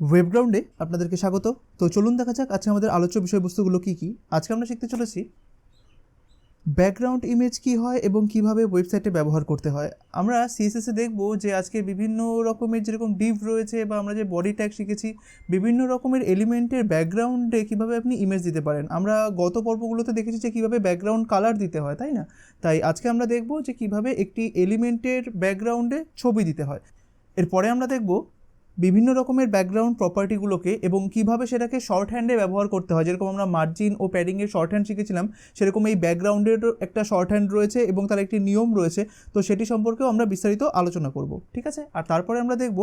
ওয়েবগ্রাউন্ডে আপনাদেরকে স্বাগত। তো চলুন দেখা যাক আজকে আমাদের আলোচ্য বিষয়বস্তুগুলো কী কী। আজকে আমরা শিখতে চলেছি ব্যাকগ্রাউন্ড ইমেজ কী হয় এবং কিভাবে ওয়েবসাইটে ব্যবহার করতে হয়। আমরা সিএসএসে দেখব যে আজকে বিভিন্ন রকমের যেরকম ডিভ রয়েছে বা আমরা যে বডি ট্যাগ শিখেছি, বিভিন্ন রকমের এলিমেন্টের ব্যাকগ্রাউন্ডে কীভাবে আপনি ইমেজ দিতে পারেন। আমরা গত পর্বগুলোতে দেখেছি যে কীভাবে ব্যাকগ্রাউন্ড কালার দিতে হয়, তাই না? তাই আজকে আমরা দেখব যে কীভাবে একটি এলিমেন্টের ব্যাকগ্রাউন্ডে ছবি দিতে হয়। এরপরে আমরা দেখব বিভিন্ন রকমের ব্যাকগ্রাউন্ড প্রপার্টিগুলোকে এবং কিভাবে সেটাকে শর্ট হ্যান্ডে ব্যবহার করতে হয়। যেরকম আমরা মার্জিন ও প্যাডিংয়ের শর্ট হ্যান্ড শিখেছিলাম, সেরকম এই ব্যাকগ্রাউন্ডেরও একটা শর্ট হ্যান্ড রয়েছে এবং তার একটি নিয়ম রয়েছে। তো সেটি সম্পর্কেও আমরা বিস্তারিত আলোচনা করব, ঠিক আছে? আর তারপরে আমরা দেখব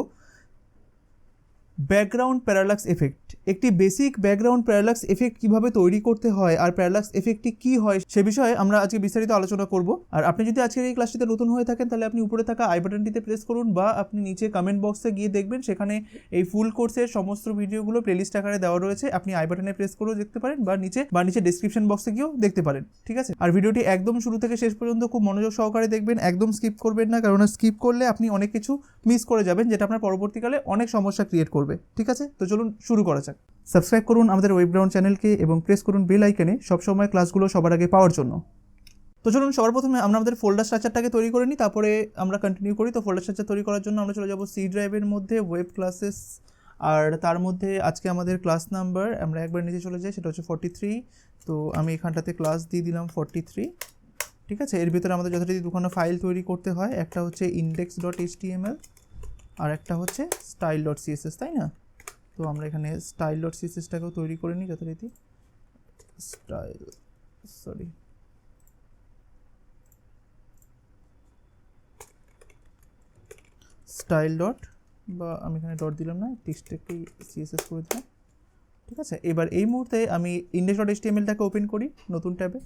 ব্যাকগ্রাউন্ড প্যারালাক্স এফেক্ট। একটি বেসিক ব্যাকগ্রাউন্ড প্যারালাক্স এফেক্ট কীভাবে তৈরি করতে হয় আর প্যারালাক্স এফেক্টটি কী হয় সে বিষয়ে আমরা আজকে বিস্তারিত আলোচনা করব। আর আপনি যদি আজকের এই ক্লাসটিতে নতুন হয়ে থাকেন তাহলে আপনি উপরে থাকা আই বাটনটিতে প্রেস করুন বা আপনি নিচে কমেন্ট বক্সে গিয়ে দেখবেন, সেখানে এই ফুল কোর্সের সমস্ত ভিডিওগুলো প্লেলিস্ট আকারে দেওয়া রয়েছে। আপনি আই বাটনে প্রেস করেও দেখতে পারেন বা নিচে ডেসক্রিপশন বক্সে গিয়েও দেখতে পারেন, ঠিক আছে? আর ভিডিওটি একদম শুরু থেকে শেষ পর্যন্ত খুব মনোযোগ সহকারে দেখবেন, একদম স্কিপ করবেন না, কারণ স্কিপ করলে আপনি অনেক কিছু মিস করে যাবেন যেটা আপনার পরবর্তীকালে অনেক সমস্যা ক্রিয়েট করবে, ঠিক আছে? তো চলুন শুরু করা যাক। সাবস্ক্রাইব করুন আমাদের ওয়েবগ্রাউন্ড চ্যানেলকে এবং প্রেস করুন বেল আইকনে সবসময় ক্লাসগুলো সবার আগে পাওয়ার জন্য। তো চলুন সবার প্রথমে আমরা আমাদের ফোল্ডার স্ট্রাকচারটাকে তৈরি করে নিই, তারপরে আমরা কন্টিনিউ করি। তো ফোল্ডার স্ট্রাকচার তৈরি করার জন্য আমরা চলে যাব সি ড্রাইভের মধ্যে ওয়েব ক্লাসেস, আর তার মধ্যে আজকে আমাদের ক্লাস নাম্বার আমরা একবার নিচে চলে যাই, সেটা হচ্ছে 43। তো আমি এখানটাতে ক্লাস দিয়ে দিলাম 43, ঠিক আছে? এর ভিতরে আমাদের যথারীতি দুখানা ফাইল তৈরি করতে হয়, একটা হচ্ছে index.html আর একটা হচ্ছে style.css, তাই না? তো আমরা এখানে style.cssটাকেও তৈরি করে নিই যথারীতি। স্টাইল ডট, বা আমি এখানে ডট দিলাম না, টেক্সটটাকেই সিএসএস করে দিলাম, ঠিক আছে? এবার এই মুহূর্তে আমি index.htmlটাকে ওপেন করি নতুন ট্যাবে।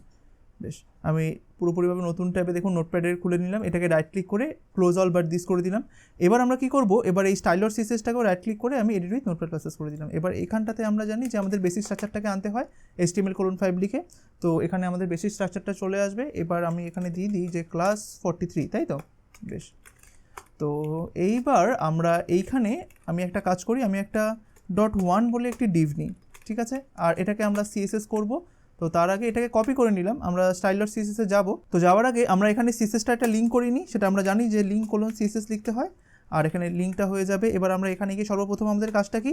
বেশ, আমি পুরোপুরিভাবে নতুন ট্যাবে দেখুন নোটপ্যাডের খুলে নিলাম, এটাকে রাইট ক্লিক করে ক্লোজ অল বাট দিস করে দিলাম। এবার আমরা কি করব, এবার এই style.cssটাকেও রাইট ক্লিক করে আমি এডিট উইথ নোটপ্যাড ক্লাসেস করে দিলাম। এবার এখানটাতে আমরা জানি যে আমাদের বেসিক স্ট্রাকচারটাকে আনতে হয় HTML:5 লিখে। তো এখানে আমাদের বেসিক স্ট্রাকচারটা চলে আসবে। এবার আমি এখানে দিয়ে দিই যে ক্লাস 43, তাই তো? বেশ, তো এইবার আমরা এইখানে আমি একটা কাজ করি, আমি একটা .1 বলে একটি ডিভ নিই, ঠিক আছে? আর এটাকে আমরা সিএসএস করব। তো তার আগে এটাকে কপি করে নিলাম, আমরা style.css এ যাব। তো যাওয়ার আগে আমরা এখানে সিএসএসটা একটা লিঙ্ক করে নিই, সেটা আমরা জানি যে লিঙ্ক:(css) লিখতে হয়, আর এখানে লিঙ্কটা হয়ে যাবে। এবার আমরা এখানে গিয়ে সর্বপ্রথম আমাদের কাজটা কি,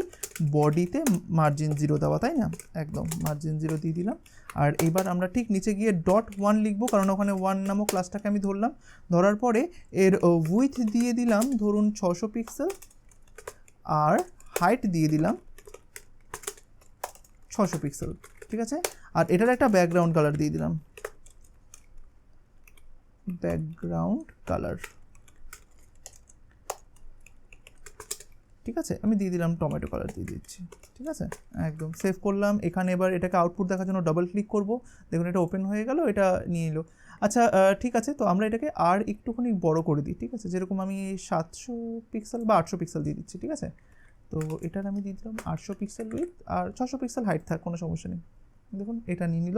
বডিতে মার্জিন 0 দেওয়া, তাই না? একদম মার্জিন 0 দিয়ে দিলাম। আর এবার আমরা ঠিক নিচে গিয়ে .1 লিখবো, কারণ ওখানে 1 নামক ক্লাসটাকে আমি ধরলাম। ধরার পরে এর উইথ দিয়ে দিলাম ধরুন 600 পিক্সেল, আর হাইট দিয়ে দিলাম 600 পিক্সেল, ঠিক আছে? আর এটার একটা ব্যাকগ্রাউন্ড কালার দিয়ে দিলাম, ব্যাকগ্রাউন্ড কালার, ঠিক আছে? আমি দিয়ে দিলাম টমেটো কালার দিয়ে দিচ্ছি, ঠিক আছে? একদম সেভ করলাম। এখানে এবার এটাকে আউটপুট দেখার জন্য ডাবল ক্লিক করব, দেখুন এটা ওপেন হয়ে গেল, এটা নিয়ে নিল। আচ্ছা, ঠিক আছে, তো আমরা এটাকে আর একটুখানি বড় করে দিই, ঠিক আছে? যেরকম আমি 700 পিক্সেল বা 800 পিক্সেল দিয়ে দিচ্ছি, ঠিক আছে? তো এটার আমি দিয়ে দিলাম 800 পিক্সেল উইথ, আর 600 পিক্সেল হাইট থাক, কোনো সমস্যা নেই। দেখুন এটা নিয়ে নিল,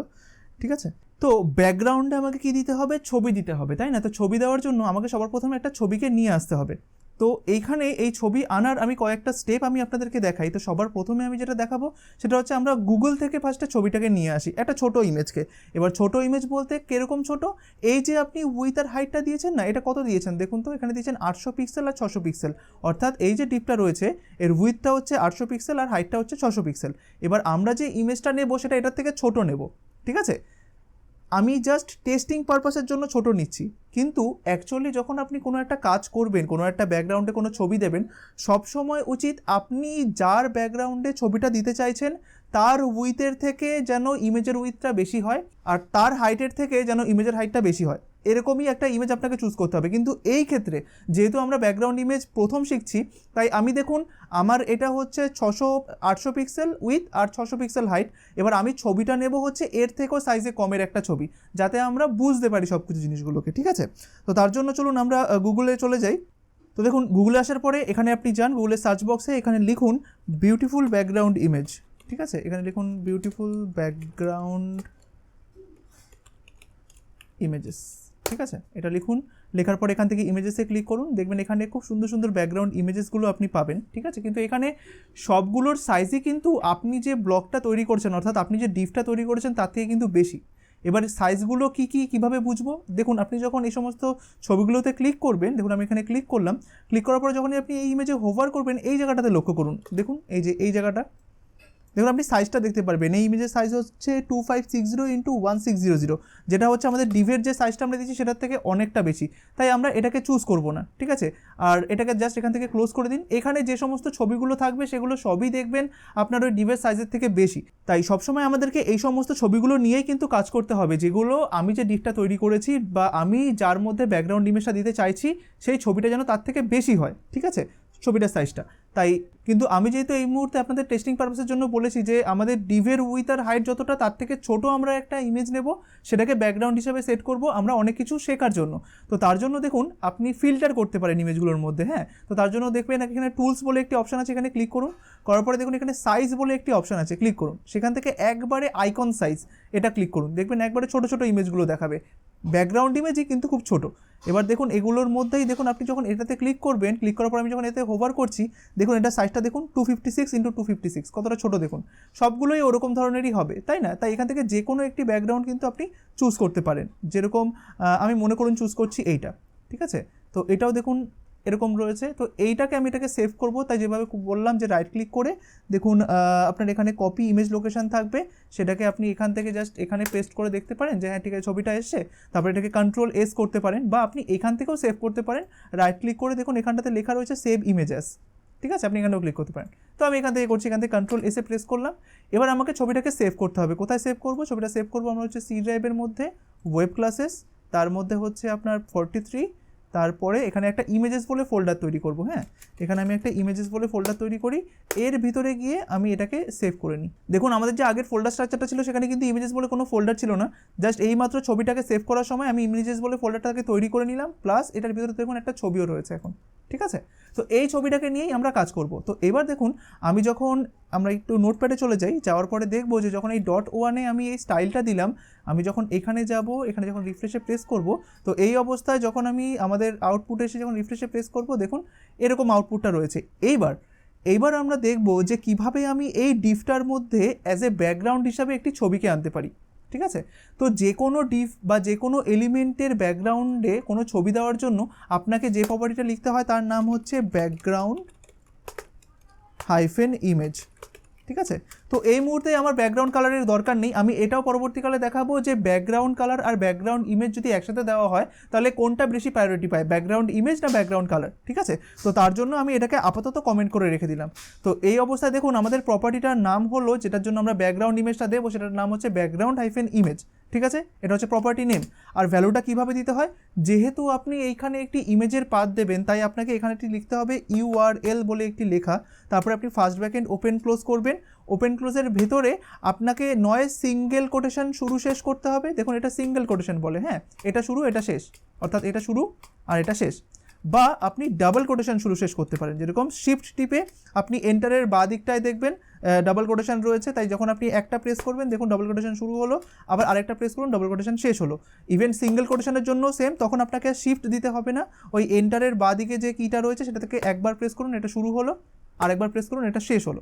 ঠিক আছে? তো ব্যাকগ্রাউন্ডে আমাকে কি দিতে হবে, ছবি দিতে হবে, তাই না? তো ছবি দেওয়ার জন্য আমাকে সবার প্রথমে একটা ছবিকে নিয়ে আসতে হবে। তো এইখানে এই ছবি আনার আমি কয়েকটা স্টেপ আমি আপনাদেরকে দেখাই। তো সবার প্রথমে আমি যেটা দেখাবো সেটা হচ্ছে আমরা গুগল থেকে ফার্স্টে ছবিটাকে নিয়ে আসি, একটা ছোট ইমেজকে। এবার ছোট ইমেজ বলতে কীরকম ছোট, এই যে আপনি উইথ আর হাইটটা দিয়েছেন না, এটা কত দিয়েছেন দেখুন তো, এখানে দিয়েছেন 800 পিক্সেল আর 600 পিক্সেল, অর্থাৎ এই যে ডিপটা রয়েছে এর উইথটা হচ্ছে 800 পিক্সেল আর হাইটটা হচ্ছে 600 পিক্সেল। এবার আমরা যে ইমেজটা নেব সেটা এটার থেকে ছোট নেব, ঠিক আছে? আমি জাস্ট টেস্টিং পারপাসের জন্য ছোট নিচ্ছি, কিন্তু অ্যাকচুয়ালি যখন আপনি কোনো একটা কাজ করবেন, কোনো একটা ব্যাকগ্রাউন্ডে কোনো ছবি দেবেন, সবসময় উচিত আপনি যার ব্যাকগ্রাউন্ডে ছবিটা দিতে চাইছেন তার উইথের থেকে যেন ইমেজের উইথটা বেশি হয়, আর তার হাইটের থেকে যেন ইমেজের হাইটটা বেশি হয়, এরকমই একটা ইমেজ আপনাকে চুজ করতে হবে। কিন্তু এই ক্ষেত্রে যেহেতু আমরা ব্যাকগ্রাউন্ড ইমেজ প্রথম শিখছি, তাই আমি দেখুন আমার এটা হচ্ছে 800 পিক্সেল উইথ আর 600 পিক্সেল হাইট। এবার আমি ছবিটা নেব হচ্ছে এর থেকেও সাইজে কমের একটা ছবি, যাতে আমরা বুঝতে পারি সব কিছু জিনিসগুলোকে, ঠিক আছে? তো তার জন্য চলুন আমরা গুগলে চলে যাই। তো দেখুন গুগলে আসার পরে এখানে আপনি যান গুগলের সার্চ বক্সে, এখানে লিখুন বিউটিফুল ব্যাকগ্রাউন্ড ইমেজ, ঠিক আছে? এখানে লিখুন বিউটিফুল ব্যাকগ্রাউন্ড ইমেজেস, ঠিক আছে? এটা লিখুন। লেখার পর এখান থেকে ইমেজেসে ক্লিক করুন, দেখবেন এখানে খুব সুন্দর সুন্দর ব্যাকগ্রাউন্ড ইমেজেসগুলো আপনি পাবেন, ঠিক আছে। কিন্তু এখানে সবগুলোর সাইজই কিন্তু আপনি যে ব্লকটা তৈরি করছেন, অর্থাৎ আপনি যে ডিফটা তৈরি করেছেন তার থেকে কিন্তু বেশি। এবার সাইজগুলো কীভাবে বুঝবো? দেখুন আপনি যখন এই সমস্ত ছবিগুলোতে ক্লিক করবেন, দেখুন আমি এখানে ক্লিক করলাম, ক্লিক করার পরে যখন আপনি এই ইমেজে হোভার করবেন, এই জায়গাটাতে লক্ষ্য করুন, দেখুন এই জায়গাটা, দেখুন আপনি সাইজটা দেখতে পারবেন। এই ইমেজের সাইজ হচ্ছে 2560x1600, যেটা হচ্ছে আমাদের ডিভের যে সাইজটা আমরা দিচ্ছি সেটার থেকে অনেকটা বেশি, তাই আমরা এটাকে চুজ করব না, ঠিক আছে। আর এটাকে জাস্ট এখান থেকে ক্লোজ করে দিন। এখানে যে সমস্ত ছবিগুলো থাকবে সেগুলো সবই দেখবেন আপনার ওই ডিভের সাইজের থেকে বেশি, তাই সবসময় আমাদেরকে এই সমস্ত ছবিগুলো নিয়েই কিন্তু কাজ করতে হবে, যেগুলো আমি যে ডিভটা তৈরি করেছি বা আমি যার মধ্যে ব্যাকগ্রাউন্ড ইমেজটা দিতে চাইছি সেই ছবিটা যেন তার থেকে বেশি হয়, ঠিক আছে, ছবিটার সাইজটা। তাই কিন্তু আমি যেহেতু এই মুহূর্তে আপনাদের টেস্টিং পারপাসের জন্য বলেছি যে আমাদের ডিভের উইথ আর হাইট যতটা তার থেকে ছোট আমরা একটা ইমেজ নেব, সেটাকে ব্যাকগ্রাউন্ড হিসাবে সেট করব আমরা অনেক কিছু শেখার জন্য। তো তার জন্য দেখুন আপনি ফিল্টার করতে পারেন ইমেজগুলোর মধ্যে, হ্যাঁ। তো তার জন্য দেখবেন এখানে টুলস বলে একটি অপশান আছে, এখানে ক্লিক করুন, করার পরে দেখুন এখানে সাইজ বলে একটি অপশান আছে, ক্লিক করুন, সেখান থেকে একবারে আইকন সাইজ এটা ক্লিক করুন, দেখবেন একবারে ছোটো ছোটো ইমেজগুলো দেখাবে, ব্যাকগ্রাউন্ড ইমেজই কিন্তু খুব ছোটো। এবার দেখুন এগুলোর মধ্যেই দেখুন আপনি যখন এটাতে ক্লিক করবেন, ক্লিক করার পর আমি যখন এতে হোভার করছি, দেখুন এটা সাইজটা দেখুন 256x256, কতটা ছোটো দেখুন, সবগুলোই ওরকম ধরনেরই হবে, তাই না। তাই এখান থেকে যে কোনো একটি ব্যাকগ্রাউন্ড কিন্তু আপনি চুজ করতে পারেন, যেরকম আমি মনে করুন চুজ করছি এইটা, ঠিক আছে। তো এটাও দেখুন এরকম রয়েছে। তো এইটাকে আমি এটাকে সেভ করব, তাই যেভাবে বললাম যে রাইট ক্লিক করে দেখুন আপনার এখানে কপি ইমেজ লোকেশন থাকবে, সেটাকে আপনি এখান থেকে জাস্ট এখানে পেস্ট করে দেখতে পারেন যে হ্যাঁ ঠিক আছে ছবিটা এসছে, তারপরে এটাকে Ctrl+S করতে পারেন বা আপনি এখান থেকেও সেভ করতে পারেন। রাইট ক্লিক করে দেখুন এখানটাতে লেখা রয়েছে সেভ ইমেজেস, ঠিক আছে, আপনি এখানেও ক্লিক করতে পারেন। তো আমি এখান থেকে করছি, এখান থেকে Ctrl+S প্রেস করলাম। এবার আমাকে ছবিটাকে সেভ করতে হবে। কোথায় সেভ করব? ছবিটা সেভ করবো আমরা হচ্ছে সি ড্রাইভের মধ্যে, ওয়েব ক্লাসেস, তার মধ্যে হচ্ছে আপনার 43, তারপরে এখানে একটা ইমেজেস বলে ফোল্ডার তৈরি করব, হ্যাঁ। এখানে আমি একটা ইমেজেস বলে ফোল্ডার তৈরি করি, এর ভিতরে গিয়ে আমি এটাকে সেভ করে নিই। দেখুন আমাদের যে আগের ফোল্ডার স্ট্রাকচারটা ছিল সেখানে কিন্তু ইমেজেস বলে কোনো ফোল্ডার ছিল না, জাস্ট এইমাত্র ছবিটাকে সেভ করার সময় আমি ইমেজেস বলে ফোল্ডারটাকে তৈরি করে নিলাম, প্লাস এটার ভিতরে দেখুন একটা ছবিও রয়েছে এখন, ঠিক আছে। তো এই ছবিটাকে নিয়েই আমরা কাজ করব। তো এবার দেখুন আমরা একটু নোটপ্যাডে চলে যাই, যাওয়ার পরে দেখবো যে যখন এই .1-এ আমি এই স্টাইলটা দিলাম, আমি যখন এখানে যাব, এখানে যখন রিফ্রেশে প্রেস করব, তো এই অবস্থায় যখন আমি আমাদের আউটপুটে এসে যখন রিফ্রেশে প্রেস করব, দেখুন এরকম আউটপুটটা রয়েছে। এইবার আমরা দেখব যে কিভাবে আমি এই ডিফটার মধ্যে অ্যাজ এ ব্যাকগ্রাউন্ড হিসাবে একটি ছবিকে আনতে পারি, ঠিক আছে। তো যে কোনো ডিফ বা যে কোনো এলিমেন্টের ব্যাকগ্রাউন্ডে কোনো ছবি দেওয়ার জন্য আপনাকে যে প্রপার্টিটা লিখতে হয় তার নাম হচ্ছে ব্যাকগ্রাউন্ড -ইমেজ, ঠিক আছে। তো এই মুহূর্তে আমার ব্যাকগ্রাউন্ড কালারের দরকার নেই, আমি এটাও পরবর্তীকালে দেখাবো যে ব্যাকগ্রাউন্ড কালার আর ব্যাকগ্রাউন্ড ইমেজ যদি একসাথে দেওয়া হয় তাহলে কোনটা বেশি প্রায়োরিটি পায়, ব্যাকগ্রাউন্ড ইমেজ না ব্যাকগ্রাউন্ড কালার, ঠিক আছে। তো তার জন্য আমি এটাকে আপাতত কমেন্ট করে রেখে দিলাম। তো এই অবস্থায় দেখুন আমাদের প্রপার্টিটার নাম হলো, যেটার জন্য আমরা ব্যাকগ্রাউন্ড ইমেজটা দেবো সেটার নাম হচ্ছে ব্যাকগ্রাউন্ড-ইমেজ, ঠিক আছে। এটা হচ্ছে প্রপার্টি নেম। আর ভ্যালুটা কীভাবে দিতে হয়, যেহেতু আপনি এইখানে একটি ইমেজের পাথ দেবেন তাই আপনাকে এখানে একটি লিখতে হবে URL বলে একটি লেখা, তারপরে আপনি ফার্স্ট ব্র্যাকেট ওপেন ক্লোজ করবেন, ওপেন ক্লোজের ভেতরে আপনাকে নয় সিঙ্গেল কোটেশন শুরু শেষ করতে হবে, দেখুন এটা সিঙ্গেল কোটেশন বলে, হ্যাঁ, এটা শুরু এটা শেষ, অর্থাৎ এটা শুরু আর এটা শেষ, বা আপনি ডাবল কোটেশন শুরু শেষ করতে পারেন, যেরকম শিফট টিপে আপনি এন্টারের বাঁ দিকটায় দেখবেন ডাবল কোটেশন রয়েছে, তাই যখন আপনি একটা প্রেস করবেন দেখুন ডাবল কোটেশন শুরু হলো, আবার আরেকটা প্রেস করুন ডাবল কোটেশন শেষ হলো। ইভেন সিঙ্গেল কোটেশনের জন্য সেম, তখন আপনাকে শিফট দিতে হবে না, ওই এন্টারের বাঁ দিকে যে কিটা রয়েছে সেটা থেকে একবার প্রেস করুন, এটা শুরু হলো, আরেকবার প্রেস করুন, এটা শেষ হলো,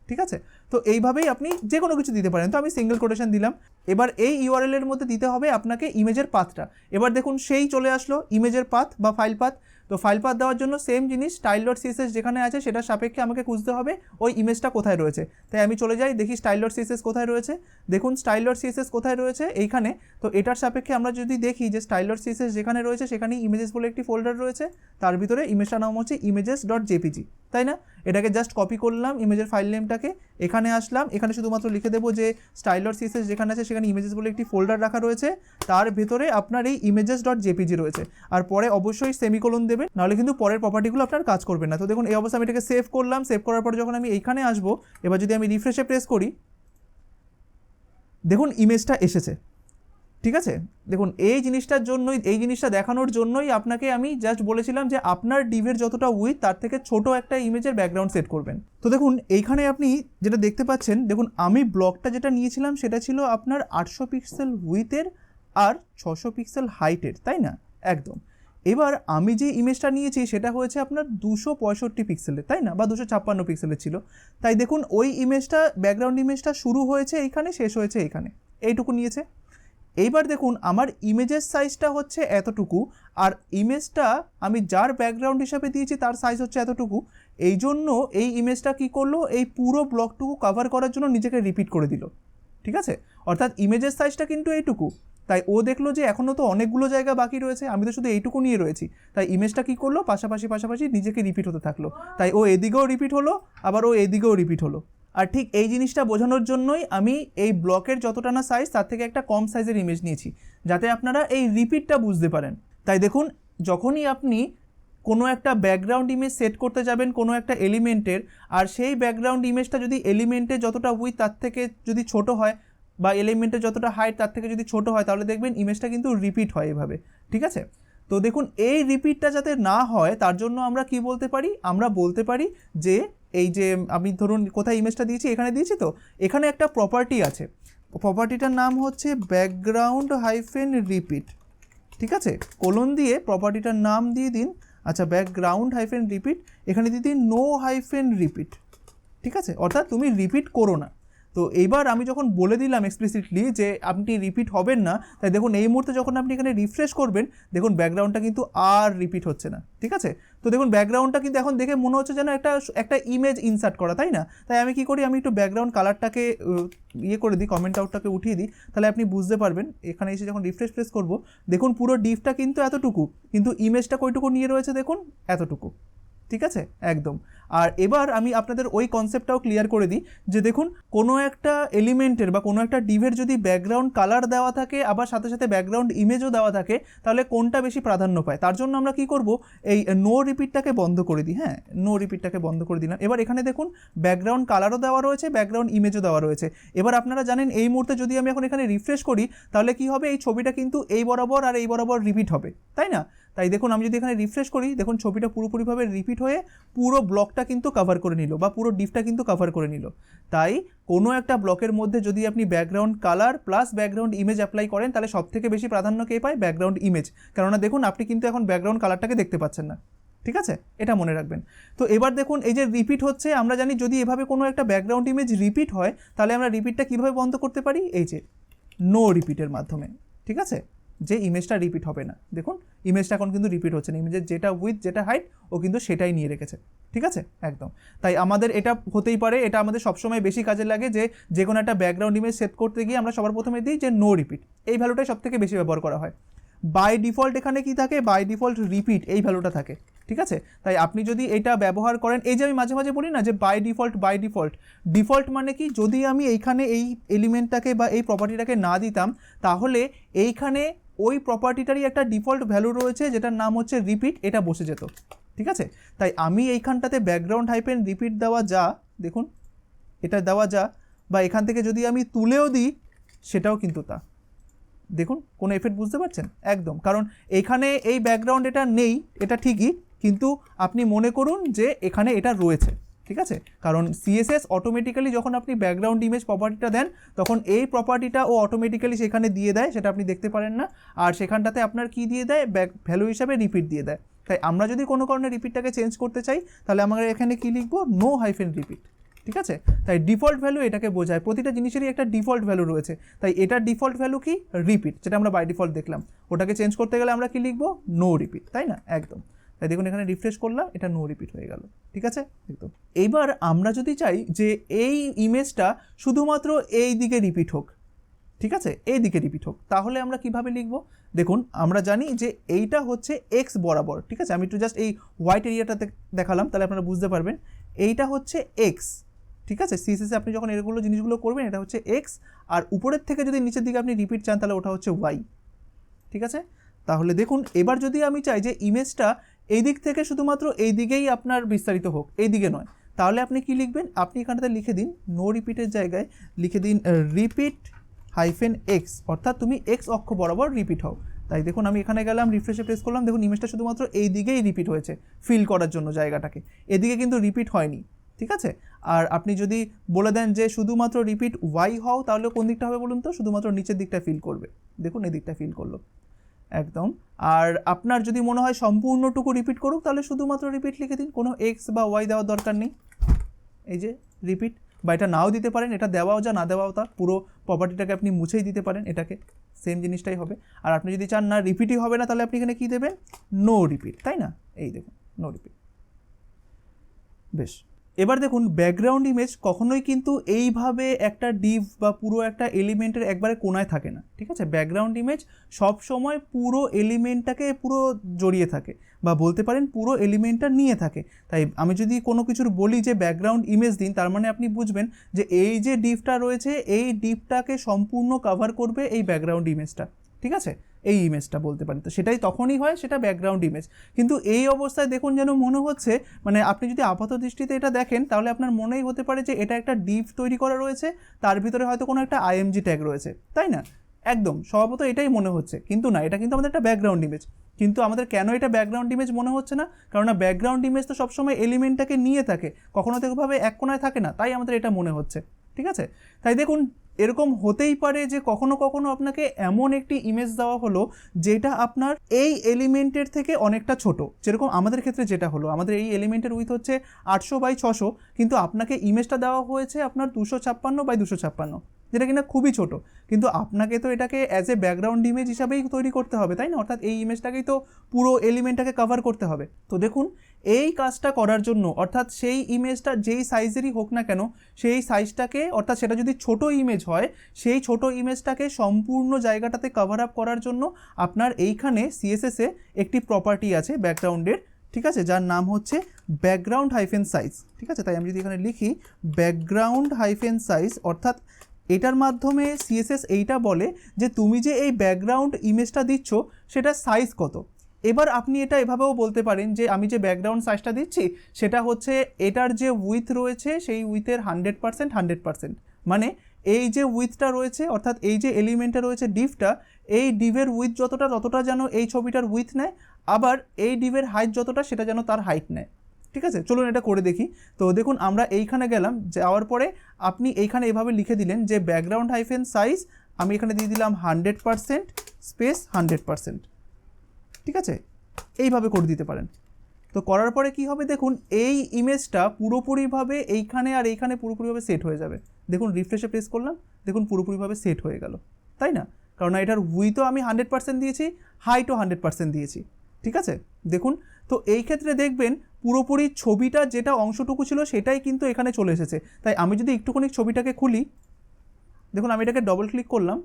ঠিক আছে। তো এইভাবেই আপনি যে কোনো কিছু দিতে পারেন। তো আমি সিঙ্গেল কোটেশন দিলাম। এবার এই URL এর মধ্যে দিতে হবে আপনাকে ইমেজের পাথটা। এবার দেখুন সেই চলে আসলো ইমেজের পাথ বা ফাইল পাথ। তো ফাইল পাথ দেওয়ার জন্য সেম জিনিস style.css যেখানে আছে সেটার সাপেক্ষে আমাকে খুঁজতে হবে ওই ইমেজটা কোথায় রয়েছে। তাই আমি চলে যাই, দেখি style.css কোথায় রয়েছে, দেখুন style.css কোথায় রয়েছে এইখানে। তো এটার সাপেক্ষে আমরা যদি দেখি যে style.css যেখানে রয়েছে সেখানেই ইমেজেস বলে একটি ফোল্ডার রয়েছে, তার ভিতরে ইমেজটার নাম হচ্ছে images.jpg, তাই না। এটাকে জাস্ট কপি করলাম ইমেজের ফাইল নেমটাকে, এখানে আসলাম, এখানে শুধুমাত্র লিখে দেবো যে style.css যেখানে আছে সেখানে ইমেজেস বলে একটি ফোল্ডার রাখা রয়েছে, তার ভেতরে আপনার এই images.jpg রয়েছে, আর পরে অবশ্যই সেমিকোলন দেবেন, নাহলে কিন্তু পরের প্রপার্টিগুলো আপনার কাজ করবে না। তো দেখুন এই অবস্থা আমি এটাকে সেভ করলাম, সেভ করার পর যখন আমি এইখানে আসবো, এবার যদি আমি রিফ্রেশে প্রেস করি, দেখুন ইমেজটা এসেছে, ঠিক আছে। দেখুন এই জিনিসটা দেখানোর জন্যই আপনাকে আমি জাস্ট বলেছিলাম যে আপনার ডিভের যতটা উইথ তার থেকে ছোট একটা ইমেজের ব্যাকগ্রাউন্ড সেট করবেন। তো দেখুন এইখানে আপনি যেটা দেখতে পাচ্ছেন, দেখুন আমি ব্লকটা যেটা নিয়েছিলাম সেটা ছিল আপনার 800 পিক্সেল উইথের আর 600 পিক্সেল হাইটের, তাই না, একদম। এবার আমি যে ইমেজটা নিয়েছি সেটা হয়েছে আপনার 265 পিক্সেলের, তাই না, বা 256 পিক্সেলের ছিল। তাই দেখুন ওই ইমেজটা, ব্যাকগ্রাউন্ড ইমেজটা শুরু হয়েছে এইখানে, শেষ হয়েছে এইখানে, এইটুকু নিয়েছে। এইবার দেখুন আমার ইমেজের সাইজটা হচ্ছে এতটুকু, আর ইমেজটা আমি যার ব্যাকগ্রাউন্ড হিসাবে দিয়েছি তার সাইজ হচ্ছে এতটুকু। এই জন্য এই ইমেজটা কী করলো, এই পুরো ব্লকটুকু কভার করার জন্য নিজেকে রিপিট করে দিল, ঠিক আছে। অর্থাৎ ইমেজের সাইজটা কিন্তু এইটুকু, তাই ও দেখলো যে এখনও তো অনেকগুলো জায়গা বাকি রয়েছে, আমি তো শুধু এইটুকু নিয়ে রয়েছি, তাই ইমেজটা কী করলো, পাশাপাশি পাশাপাশি নিজেকে রিপিট হতে থাকলো। তাই ও এদিকেও রিপিট হলো, আবার ও এদিকেও রিপিট হলো। আর ঠিক এই জিনিসটা বোঝানোর জন্যই আমি এই ব্লকের যতটা না সাইজ তার থেকে একটা কম সাইজের ইমেজ নিয়েছি, যাতে আপনারা এই রিপিটটা বুঝতে পারেন। তাই দেখুন যখনই আপনি কোনো একটা ব্যাকগ্রাউন্ড ইমেজ সেট করতে যাবেন কোনো একটা এলিমেন্টের, আর সেই ব্যাকগ্রাউন্ড ইমেজটা যদি এলিমেন্টের যতটা উইথ তার থেকে যদি ছোট হয়, বা এলিমেন্টের যতটা হাইট তার থেকে যদি ছোট হয়, তাহলে দেখবেন ইমেজটা কিন্তু রিপিট হয় এভাবে, ঠিক আছে। তো দেখুন এই রিপিটটা যাতে না হয় তার জন্য আমরা কি বলতে পারি, আমরা বলতে পারি যে এই যে আমি ধরুন কোথায় ইমেজটা দিয়েছি, এখানে দিয়েছি, তো এখানে একটা প্রপার্টি আছে, প্রপার্টিটার নাম হচ্ছে ব্যাকগ্রাউন্ড হাইফেন রিপিট, ঠিক আছে। কোলন দিয়ে প্রপার্টিটার নাম দিয়ে দিন, আচ্ছা ব্যাকগ্রাউন্ড হাইফেন রিপিট, এখানে দিয়ে দিন নো হাইফেন রিপিট, ঠিক আছে, অর্থাৎ তুমি রিপিট করো না। তো এইবার আমি যখন বলে দিলাম এক্সপ্লিসিটলি যে আপনি রিপিট হবেন না, তাই দেখুন এই মুহূর্তে যখন আপনি এখানে রিফ্রেশ করবেন দেখুন ব্যাকগ্রাউন্ডটা কিন্তু আর রিপিট হচ্ছে না, ঠিক আছে। তো দেখুন ব্যাকগ্রাউন্ডটা কিন্তু এখন দেখে মনে হচ্ছে যেন একটা ইমেজ ইনসার্ট করা, তাই না। তাই আমি কী করি, আমি একটু ব্যাকগ্রাউন্ড কালারটাকে ইয়ে করে দিই, কমেন্ট আউটটাকে উঠিয়ে দিই, তাহলে আপনি বুঝতে পারবেন। এখানে এসে যখন রিফ্রেশ প্রেস করবো দেখুন পুরো ডিপটা কিন্তু এতটুকু, কিন্তু ইমেজটা কয়টুকু নিয়ে রয়েছে দেখুন এতটুকু, ঠিক আছে একদম। আর এবার আমি আপনাদের ওই কনসেপ্টটাও ক্লিয়ার করে দিই যে দেখুন কোনো একটা এলিমেন্টের বা কোনো একটা ডিভের যদি ব্যাকগ্রাউন্ড কালার দেওয়া থাকে আবার সাথে সাথে ব্যাকগ্রাউন্ড ইমেজও দেওয়া থাকে, তাহলে কোনটা বেশি প্রাধান্য পায়। তার জন্য আমরা কি করব, এই নো রিপিটটাকে বন্ধ করে দিই, হ্যাঁ নো রিপিটটাকে বন্ধ করে দিলাম। এবার এখানে দেখুন ব্যাকগ্রাউন্ড কালারও দেওয়া রয়েছে, ব্যাকগ্রাউন্ড ইমেজও দেওয়া রয়েছে। এবার আপনারা জানেন এই মুহূর্তে যদি আমি এখন এখানে রিফ্রেশ করি তাহলে কি হবে, এই ছবিটা কিন্তু এই বরাবর আর এই বরাবর রিপিট হবে, তাই না। তাই দেখুন আমি যদি এখানে রিফ্রেশ করি দেখুন ছবিটা পুরোপুরিভাবে রিপিট হয়ে পুরো ব্লকটা কিন্তু কভার করে নিল বা পুরো ডিপটা কিন্তু কভার করে নিল। তাই কোনো একটা ব্লকের মধ্যে যদি আপনি background colour plus background image apply করেন তাহলে সবথেকে বেশি প্রাধান্য কে পায়, ব্যাকগ্রাউন্ড ইমেজ। কেননা দেখুন আপনি কিন্তু এখন ব্যাকগ্রাউন্ড কালারটাকে দেখতে পাচ্ছেন না, ঠিক আছে, এটা মনে রাখবেন। তো এবার দেখুন এই যে রিপিট হচ্ছে, আমরা জানি যদি এভাবে কোনো একটা ব্যাকগ্রাউন্ড ইমেজ রিপিট হয় তাহলে আমরা রিপিটটা কীভাবে বন্ধ করতে পারি, এই যে নো রিপিটের মাধ্যমে, ঠিক আছে। যে ইমেজটা রিপিট হবে না, দেখুন ইমেজটা এখন কিন্তু রিপিট হচ্ছে না, ইমেজের যেটা উইথ যেটা হাইট ও কিন্তু সেটাই নিয়ে রেখেছে, ঠিক আছে একদম। তাই আমাদের এটা হতেই পারে, এটা আমাদের সবসময় বেশি কাজে লাগে যে কোনো একটা ব্যাকগ্রাউন্ড ইমেজ সেট করতে গিয়ে আমরা সবার প্রথমে দিই যে নো রিপিট, এই ভ্যালুটাই সবথেকে বেশি ব্যবহার করা হয়। বাই ডিফল্ট এখানে কি থাকে, বাই ডিফল্ট রিপিট এই ভ্যালুটা থাকে, ঠিক আছে। তাই আপনি যদি এটা ব্যবহার করেন, এই যে আমি মাঝে মাঝে বলি না যে বাই ডিফল্ট, ডিফল্ট মানে কি, যদি আমি এইখানে এই এলিমেন্টটাকে বা এই প্রপার্টিটাকে না দিতাম তাহলে এইখানে ওই প্রপার্টিটারই একটা ডিফল্ট ভ্যালু রয়েছে যেটার নাম হচ্ছে রিপিট, এটা বসে যেত, ঠিক আছে। তাই আমি এইখানটাতে ব্যাকগ্রাউন্ড হাইফেন রিপিট দেওয়া যা, দেখুন এটা দেওয়া যা, বা এখান থেকে যদি আমি তুলেও দিই সেটাও কিন্তু তা, দেখুন কোনো এফেক্ট বুঝতে পারছেন একদম। কারণ এখানে এই ব্যাকগ্রাউন্ড এটা নেই, এটা ঠিকই, কিন্তু আপনি মনে করুন যে এখানে এটা রয়েছে, ঠিক আছে। কারণ সিএসএস অটোমেটিক্যালি যখন আপনি ব্যাকগ্রাউন্ড ইমেজ প্রপার্টিটা দেন তখন এই প্রপার্টিটা ও অটোমেটিক্যালি সেখানে দিয়ে দেয়, সেটা আপনি দেখতে পারেন না। আর সেখানটাতে আপনার কি দিয়ে দেয়, ভ্যালু হিসাবে রিপিট দিয়ে দেয়। তাই আমরা যদি কোনো কারণে রিপিটটাকে চেঞ্জ করতে চাই তাহলে আমরা এখানে কি লিখবো, নো হাইফেন রিপিট, ঠিক আছে। তাই ডিফল্ট ভ্যালু এটাকে বোঝায়, প্রতিটা জিনিসেরই একটা ডিফল্ট ভ্যালু রয়েছে। তাই এটার ডিফল্ট ভ্যালু কি, রিপিট, যেটা আমরা বাই ডিফল্ট দেখলাম। ওটাকে চেঞ্জ করতে গেলে আমরা কি লিখবো, নো রিপিট, তাই না একদম। তাই দেখুন এখানে রিফ্রেশ করলাম, এটা নো রিপিট হয়ে গেল, ঠিক আছে একদম। এইবার আমরা যদি চাই যে এই ইমেজটা শুধুমাত্র এই দিকে রিপিট হোক, ঠিক আছে, এই দিকে রিপিট হোক, তাহলে আমরা কিভাবে লিখবো, দেখুন আমরা জানি যে এইটা হচ্ছে এক্স বরাবর, ঠিক আছে। আমি একটু জাস্ট এই হোয়াইট এরিয়াটাতে দেখালাম তাহলে আপনারা বুঝতে পারবেন। এইটা হচ্ছে এক্স, ঠিক আছে। সিএসএসে আপনি যখন এগুলো জিনিসগুলো করবেন এটা হচ্ছে এক্স, আর উপরের থেকে যদি নিচের দিকে আপনি রিপিট চান তাহলে ওটা হচ্ছে ওয়াই, ঠিক আছে। তাহলে দেখুন এবার যদি আমি চাই যে ইমেজটা এই দিক থেকে শুধুমাত্র এই দিকেই আপনার বিস্তারিত হোক, এই দিকে নয়, তাহলে আপনি কি লিখবেন, আপনি এখানটাতে লিখে দিন নো রিপিটের জায়গায় লিখে দিন রিপিট হাইফেন এক্স, অর্থাৎ তুমি এক্স অক্ষ বরাবর রিপিট হও। তাই দেখুন আমি এখানে গেলাম, রিফ্রেশে প্রেস করলাম, দেখুন ইমেজটা শুধুমাত্র এই দিকেই রিপিট হয়েছে ফিল করার জন্য জায়গাটাকে, এদিকে কিন্তু রিপিট হয়নি, ঠিক আছে। আর আপনি যদি বলে দেন যে শুধুমাত্র রিপিট ওয়াই হও তাহলে কোন দিকটা হবে বলুন তো, শুধুমাত্র নিচের দিকটা ফিল করবে, দেখুন এই দিকটা ফিল করলো একদম। আর আপনার যদি মনে হয় সম্পূর্ণটুকু রিপিট করুক তাহলে শুধুমাত্র রিপিট লিখে দিন, কোনো এক্স বা ওয়াই দেওয়ার দরকার নেই। এই যে রিপিট, বা এটা নাও দিতে পারেন, এটা দেওয়াও যা না দেওয়াও তা, পুরো প্রপার্টিটাকে আপনি মুছেই দিতে পারেন, এটাকে সেম জিনিসটাই হবে। আর আপনি যদি চান না রিপিটই হবে না তাহলে আপনি এখানে কী দেবেন, নো রিপিট, তাই না? এই দেখুন নো রিপিট। বেশ, এবার দেখুন ব্যাকগ্রাউন্ড ইমেজ কখনোই কিন্তু এইভাবে একটা ডিভ বা পুরো একটা এলিমেন্টের একবারে কোনায় থাকে না, ঠিক আছে? ব্যাকগ্রাউন্ড ইমেজ সব সময় পুরো এলিমেন্টটাকে পুরো জড়িয়ে থাকে, বা বলতে পারেন পুরো এলিমেন্টটা নিয়ে থাকে। তাই আমি যদি কোনো কিছুর বলি যে ব্যাকগ্রাউন্ড ইমেজ দিন, তার মানে আপনি বুঝবেন যে এই যে ডিভটা রয়েছে এই ডিভটাকে সম্পূর্ণ কভার করবে এই ব্যাকগ্রাউন্ড ইমেজটা, ঠিক আছে? এই ইমেজটা বলতে পারি, তো সেটাই তখনই হয়, সেটা ব্যাকগ্রাউন্ড ইমেজ। কিন্তু এই অবস্থায় দেখুন যেন মনে হচ্ছে, মানে আপনি যদি আপাত দৃষ্টিতে এটা দেখেন তাহলে আপনার মনেই হতে পারে যে এটা একটা ডিভ তৈরি করা রয়েছে, তার ভিতরে হয়তো কোনো একটা আইএমজি ট্যাগ রয়েছে, তাই না? একদম স্বভাবত এটাই মনে হচ্ছে, কিন্তু না, এটা কিন্তু আমাদের একটা ব্যাকগ্রাউন্ড ইমেজ। কিন্তু আমাদের কেন এটা ব্যাকগ্রাউন্ড ইমেজ মনে হচ্ছে না? কারণ ব্যাকগ্রাউন্ড ইমেজ তো সবসময় এলিমেন্টটাকে নিয়ে থাকে, কখনো তো এভাবে এক কোনায় থাকে না, তাই আমাদের এটা মনে হচ্ছে, ঠিক আছে? তাই দেখুন এরকম হতেই পারে যে কখনো কখনো আপনাকে এমন একটি ইমেজ দেওয়া হলো যেটা আপনার এই এলিমেন্টের থেকে অনেকটা ছোট, যেরকম আমাদের ক্ষেত্রে যেটা হলো, আমাদের এই এলিমেন্টের উইথ হচ্ছে 800x600, কিন্তু আপনাকে ইমেজটা দেওয়া হয়েছে আপনার 256x256, যেটা কিনা খুবই ছোট। কিন্তু আপনাকে তো এটাকে অ্যাজ এ ব্যাকগ্রাউন্ড ইমেজ হিসাবেই তৈরি করতে হবে, তাই না? অর্থাৎ এই ইমেজটাকেই তো পুরো এলিমেন্টটাকে কভার করতে হবে। তো দেখুন এই কাজটা করার জন্য, অর্থাৎ সেই ইমেজটা যেই সাইজেরই হোক না কেন, সেই সাইজটাকে, অর্থাৎ সেটা যদি ছোট ইমেজ হয়, সেই ছোট ইমেজটাকে সম্পূর্ণ জায়গাটাতে কভার আপ করার জন্য আপনার এইখানে সিএসএসে একটি প্রপার্টি আছে ব্যাকগ্রাউন্ডের, ঠিক আছে, যার নাম হচ্ছে ব্যাকগ্রাউন্ড হাইফেন সাইজ, ঠিক আছে? তাই আমি যদি এখানে লিখি ব্যাকগ্রাউন্ড হাইফেন সাইজ, অর্থাৎ এটার মাধ্যমে সিএসএস এইটা বলে যে তুমি যে এই ব্যাকগ্রাউন্ড ইমেজটা দিচ্ছ সেটা সাইজ কত। এবার আপনি এটা এভাবেও বলতে পারেন যে আমি যে ব্যাকগ্রাউন্ড সাইজটা দিচ্ছি সেটা হচ্ছে এটার যে উইথ রয়েছে সেই উইথের 100%, মানে এই যে উইথটা রয়েছে, অর্থাৎ এই যে এলিমেন্টটা রয়েছে ডিভটা, এই ডিভের উইথ যতটা ততটা যেন এই ছবিটার উইথ নেয়, আবার এই ডিভের হাইট যতটা সেটা যেন তার হাইট নেয়, ঠিক আছে? চলুন এটা করে দেখি। তো দেখুন আমরা এইখানে গেলাম, যাওয়ার পরে আপনি এইখানে এভাবে লিখে দিলেন যে ব্যাকগ্রাউন্ড হাইফেন সাইজ, আমি এখানে দিয়ে দিলাম 100% স্পেস 100%, ঠিক আছে? এইভাবে করে দিতে পারেন। তো করার পরে কি হবে দেখুন, এই ইমেজটা পুরোপুরিভাবে এইখানে আর এইখানে পুরোপুরিভাবে সেট হয়ে যাবে। দেখুন রিফ্রেশে প্রেস করলাম, দেখুন পুরোপুরিভাবে সেট হয়ে গেল, তাই না? কারণ এটার উইথও আমি 100% দিয়েছি, হাইটও 100% দিয়েছি, ঠিক আছে? দেখুন, তো এই ক্ষেত্রে দেখবেন পুরোপুরি ছবিটা যেটা অংশটুকু ছিল সেটাই কিন্তু এখানে চলে এসেছে। তাই আমি যদি একটুখানি ছবিটাকে খুলি, দেখুন আমি এটাকে ডবল ক্লিক করলাম,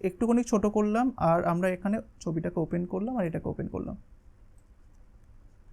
একটুখানি ছোট করলাম, আর আমরা এখানে ছবিটাকে ওপেন করলাম আর এটাকে ওপেন করলাম।